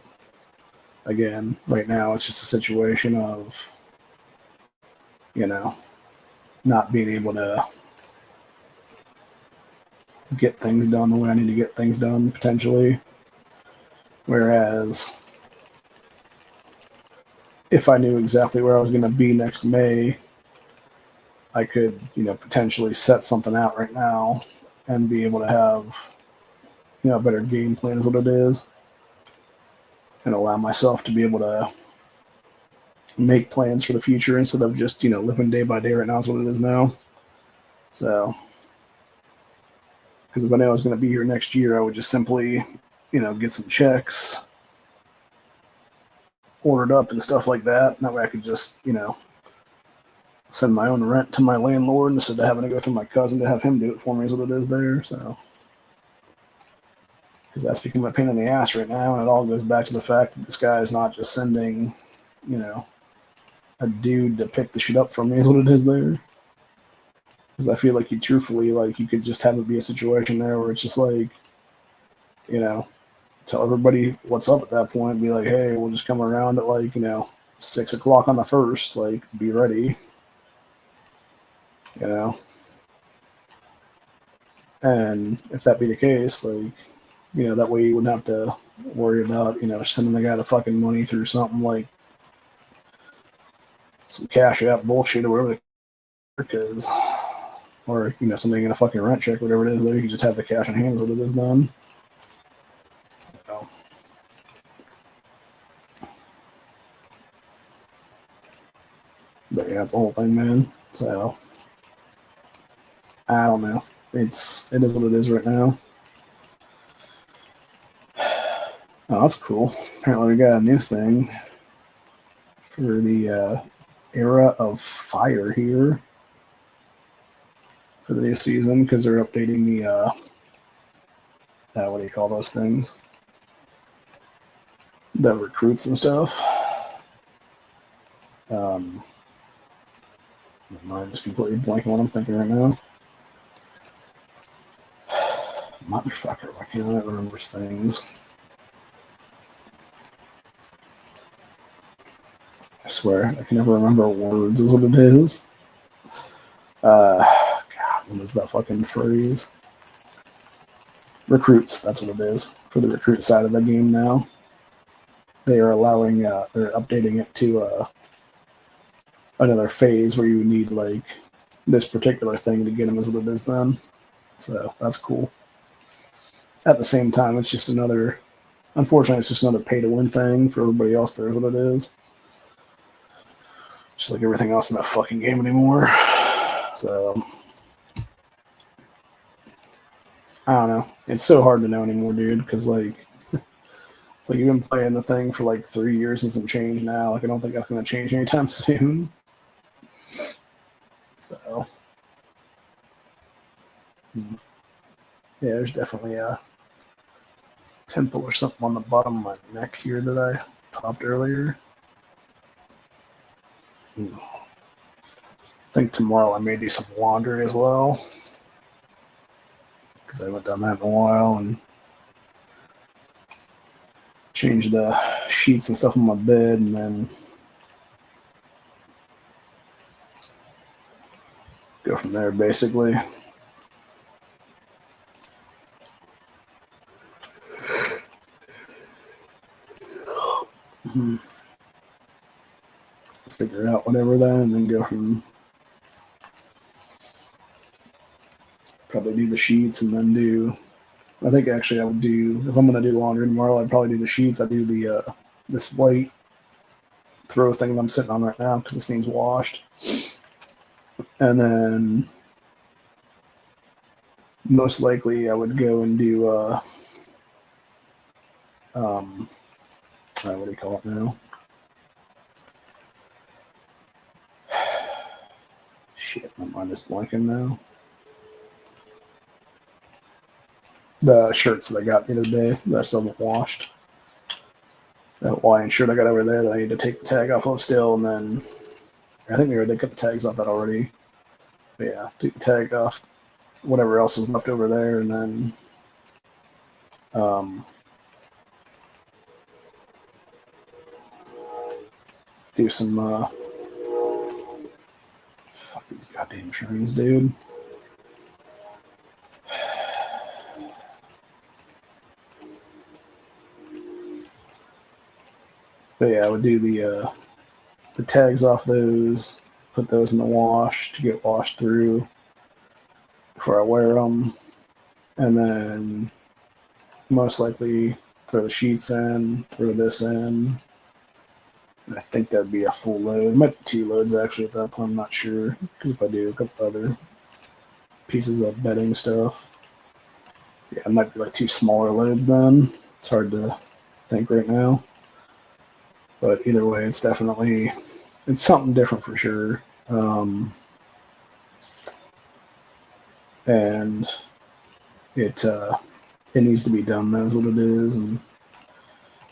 again, right now, it's just a situation of, you know, not being able to get things done the way I need to get things done, potentially. Whereas if I knew exactly where I was going to be next May, I could, you know, potentially set something out right now and be able to have, you know, a better game plan is what it is, and allow myself to be able to make plans for the future instead of just, you know, living day by day right now is what it is now. So, because if I knew I was going to be here next year, I would just simply, you know, get some checks ordered up and stuff like that. That way I could just, you know, send my own rent to my landlord instead of having to go through my cousin to have him do it for me is what it is there. So, because that's become a pain in the ass right now, and it all goes back to the fact that this guy is not just sending, you know, a dude to pick the shit up from me is what it is there. Because I feel like you truthfully, like, you could just have it be a situation there where it's just like, you know, tell everybody what's up at that point, be like, hey, we'll just come around at like, you know, 6 o'clock on the 1st, like, be ready, you know. And if that be the case, like, you know, that way you wouldn't have to worry about, you know, sending the guy the fucking money through something like some Cash App bullshit or whatever, because, or, you know, something in a fucking rent check, whatever it is, there you can just have the cash in hand as what it is done. So, but yeah, it's the whole thing, man. So I don't know. It is what it is right now. Oh, that's cool. Apparently we got a new thing for the era of fire here for the new season, because they're updating the what do you call those things? The recruits and stuff. I'm just completely blanking what I'm thinking right now. Motherfucker, why can't I remember things? I swear, I can never remember words is what it is. God, what is that fucking phrase? Recruits, that's what it is. For the recruit side of the game now. They are allowing, they're updating it to another phase where you need, like, this particular thing to get them is what it is then. So, that's cool. At the same time, it's just another, unfortunately, it's just another pay-to-win thing for everybody else there is what it is. Just like everything else in that fucking game anymore. So, I don't know. It's so hard to know anymore, dude, because, like, It's like you've been playing the thing for like 3 years and some change now. Like I don't think that's going to change anytime soon. So, yeah, there's definitely a pimple or something on the bottom of my neck here that I popped earlier. Ooh. I think tomorrow I may do some laundry as well because I haven't done that in a while, and change the sheets and stuff on my bed, and then go from there basically. Figure out whatever then, and then go from probably do the sheets, and then do. I think actually I would do, if I'm gonna do laundry tomorrow, I'd probably do the sheets. I do the this white throw thing that I'm sitting on right now because this thing's washed, and then most likely I would go and do what do you call it now? Shit, my mind is blanking now. The shirts that I got the other day that I still haven't washed. That Hawaiian shirt I got over there that I need to take the tag off of still, and then I think we already cut the tags off that already. But yeah, take the tag off, whatever else is left over there, and then do some fuck these goddamn trains, dude. But yeah, I would do the tags off those, put those in the wash to get washed through before I wear them, and then most likely throw the sheets in, throw this in. I think that'd be a full load. It might be 2 loads actually at that point. I'm not sure, because if I do a couple other pieces of bedding stuff, yeah, it might be like 2 smaller loads then. It's hard to think right now, but either way, it's something different for sure. And it needs to be done. That's what it is. And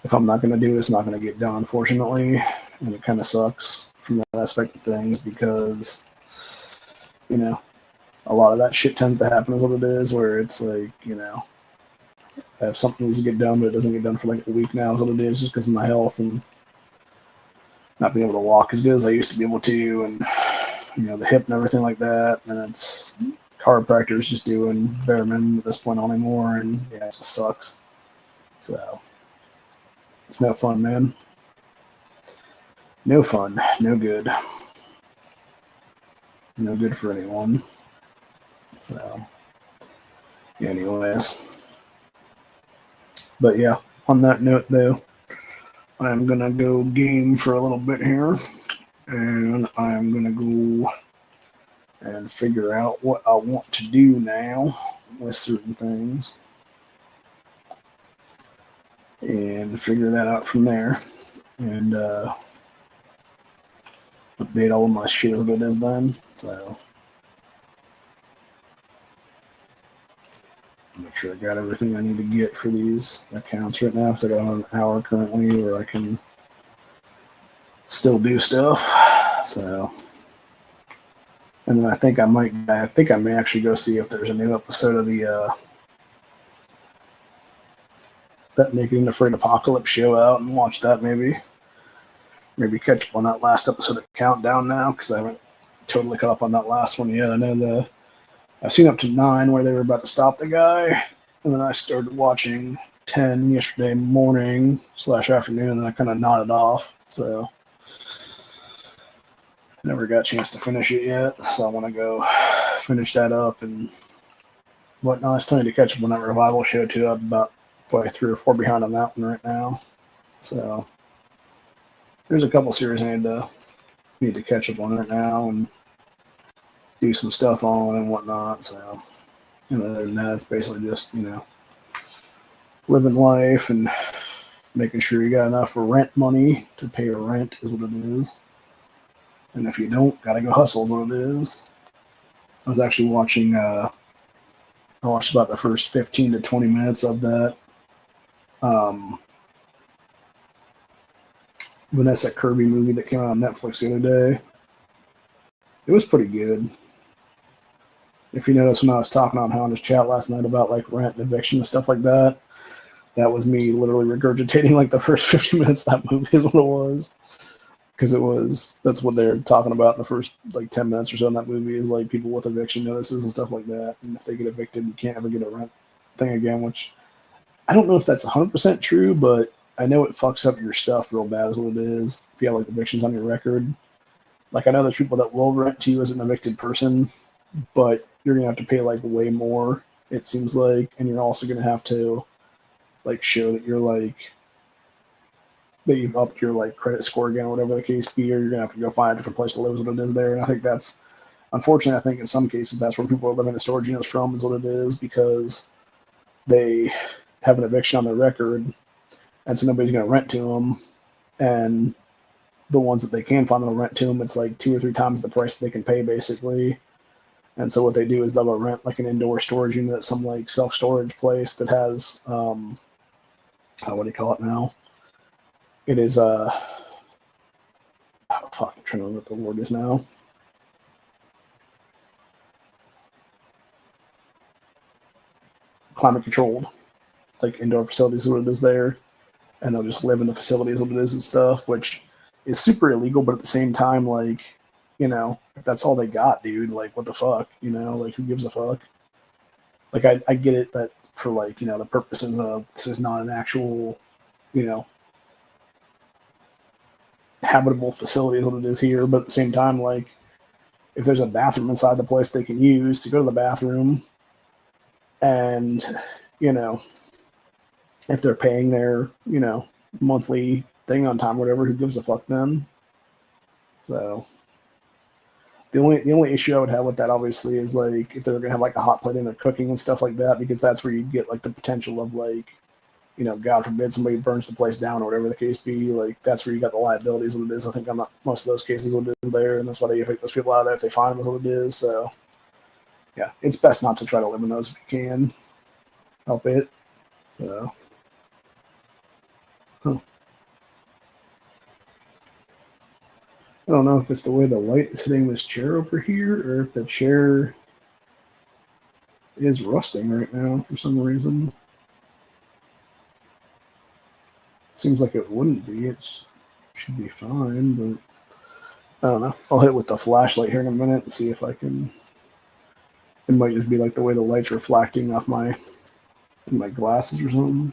if I'm not going to do it, it's not going to get done, unfortunately. And it kind of sucks from that aspect of things because, you know, a lot of that shit tends to happen is what it is, where it's like, you know, if something needs to get done, but it doesn't get done for like a week now is what it is, just because of my health and not being able to walk as good as I used to be able to, and, you know, the hip and everything like that. And it's chiropractor's just doing bare minimum at this point anymore, and yeah, it just sucks. So it's no fun, man. No fun, no good. No good for anyone. So, anyways. But yeah, on that note, though, I'm going to go game for a little bit here. And I'm going to go and figure out what I want to do now with certain things. And figure that out from there. And update all of my shit as it is then. So make sure I got everything I need to get for these accounts right now, because I got an hour currently where I can still do stuff. So, and then I think I may actually go see if there's a new episode of the that Naked and Afraid Apocalypse show out and watch that maybe catch up on that last episode of Countdown now, because I haven't totally caught up on that last one yet. I know I've seen up to 9 where they were about to stop the guy, and then I started watching 10 yesterday morning / afternoon, and I kind of nodded off. So never got a chance to finish it yet. So I want to go finish that up and whatnot. It's time to catch up on that revival show too. I'm about probably 3 or 4 behind on that one right now. So there's a couple series I need to catch up on right now and do some stuff on and whatnot. So, and other than that, it's basically just, you know, living life and making sure you got enough rent money to pay your rent is what it is. And if you don't, gotta go hustle is what it is. I was actually watching, I watched about the first 15 to 20 minutes of that Vanessa Kirby movie that came out on Netflix the other day. It was pretty good. If you notice when I was talking on how in his chat last night about like rent and eviction and stuff like that, that was me literally regurgitating like the first 50 minutes of that movie is what it was. Because that's what they're talking about in the first like 10 minutes or so in that movie is like people with eviction notices and stuff like that. And if they get evicted, you can't ever get a rent thing again, which I don't know if that's 100% true, but I know it fucks up your stuff real bad is what it is. If you have like evictions on your record. Like I know there's people that will rent to you as an evicted person, but you're going to have to pay like way more, it seems like. And you're also going to have to like show that you're like, that you've upped your like credit score again, or whatever the case be, or you're gonna have to go find a different place to live is what it is there. And I think that's unfortunately, I think in some cases that's where people are living in storage units from is what it is, because they have an eviction on their record, and so nobody's gonna rent to them, and the ones that they can find that'll rent to them, it's like 2 or 3 times the price that they can pay basically. And so what they do is they'll go rent like an indoor storage unit at some like self-storage place that has what do you call it now? It is I'm trying to remember what the word is now. Climate controlled, like indoor facilities is what it is there, and they'll just live in the facilities what it is and stuff, which is super illegal, but at the same time, like, you know, if that's all they got, dude, like what the fuck, you know, like who gives a fuck? Like I get it that for like, you know, the purposes of this is not an actual, you know, habitable facility is what it is here, but at the same time, like if there's a bathroom inside the place they can use to go to the bathroom, and you know, if they're paying their, you know, monthly thing on time, whatever, who gives a fuck then? So the only issue I would have with that obviously is like if they're gonna have like a hot plate in their cooking and stuff like that, because that's where you get like the potential of like, you know, God forbid somebody burns the place down or whatever the case be, like that's where you got the liabilities what it is. I think on most of those cases what it is there, and that's why they evict those people out of there if they find them what it is. So yeah, it's best not to try to live in those if you can help it. So I don't know if it's the way the light is hitting this chair over here or if the chair is rusting right now for some reason. Seems like it wouldn't be. It should be fine, but I don't know. I'll hit it with the flashlight here in a minute and see if I can. It might just be like the way the light's reflecting off my glasses or something.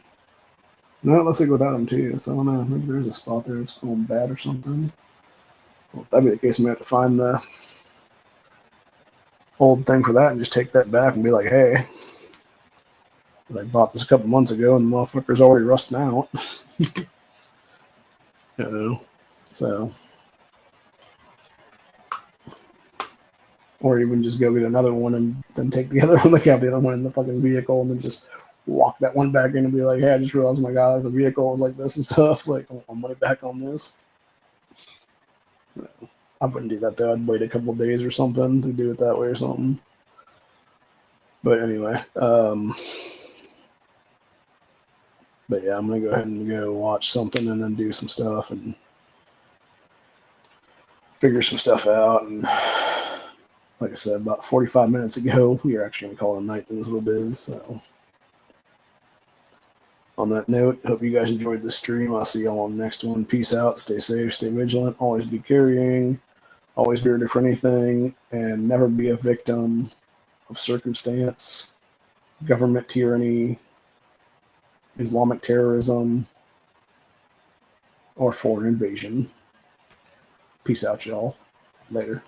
No, it looks like without them too. So I don't know. Maybe there's a spot there that's going bad or something. Well, if that'd be the case, we have to find the old thing for that and just take that back and be like, hey, I bought this a couple months ago and the motherfucker's already rusting out. You know, so. Or even just go get another one and then take the other one, like have the other one in the fucking vehicle and then just walk that one back in and be like, hey, I just realized, oh my God, the vehicle was like this and stuff. Like, I want my money back on this. So, I wouldn't do that though. I'd wait a couple of days or something to do it that way or something. But anyway, but yeah, I'm gonna go ahead and go watch something and then do some stuff and figure some stuff out. And like I said, about 45 minutes ago, we are actually gonna call it a night. That's what it is. So on that note, hope you guys enjoyed the stream. I'll see y'all on the next one. Peace out. Stay safe. Stay vigilant. Always be carrying. Always be ready for anything, and never be a victim of circumstance, government tyranny, Islamic terrorism, or foreign invasion. Peace out, y'all. Later.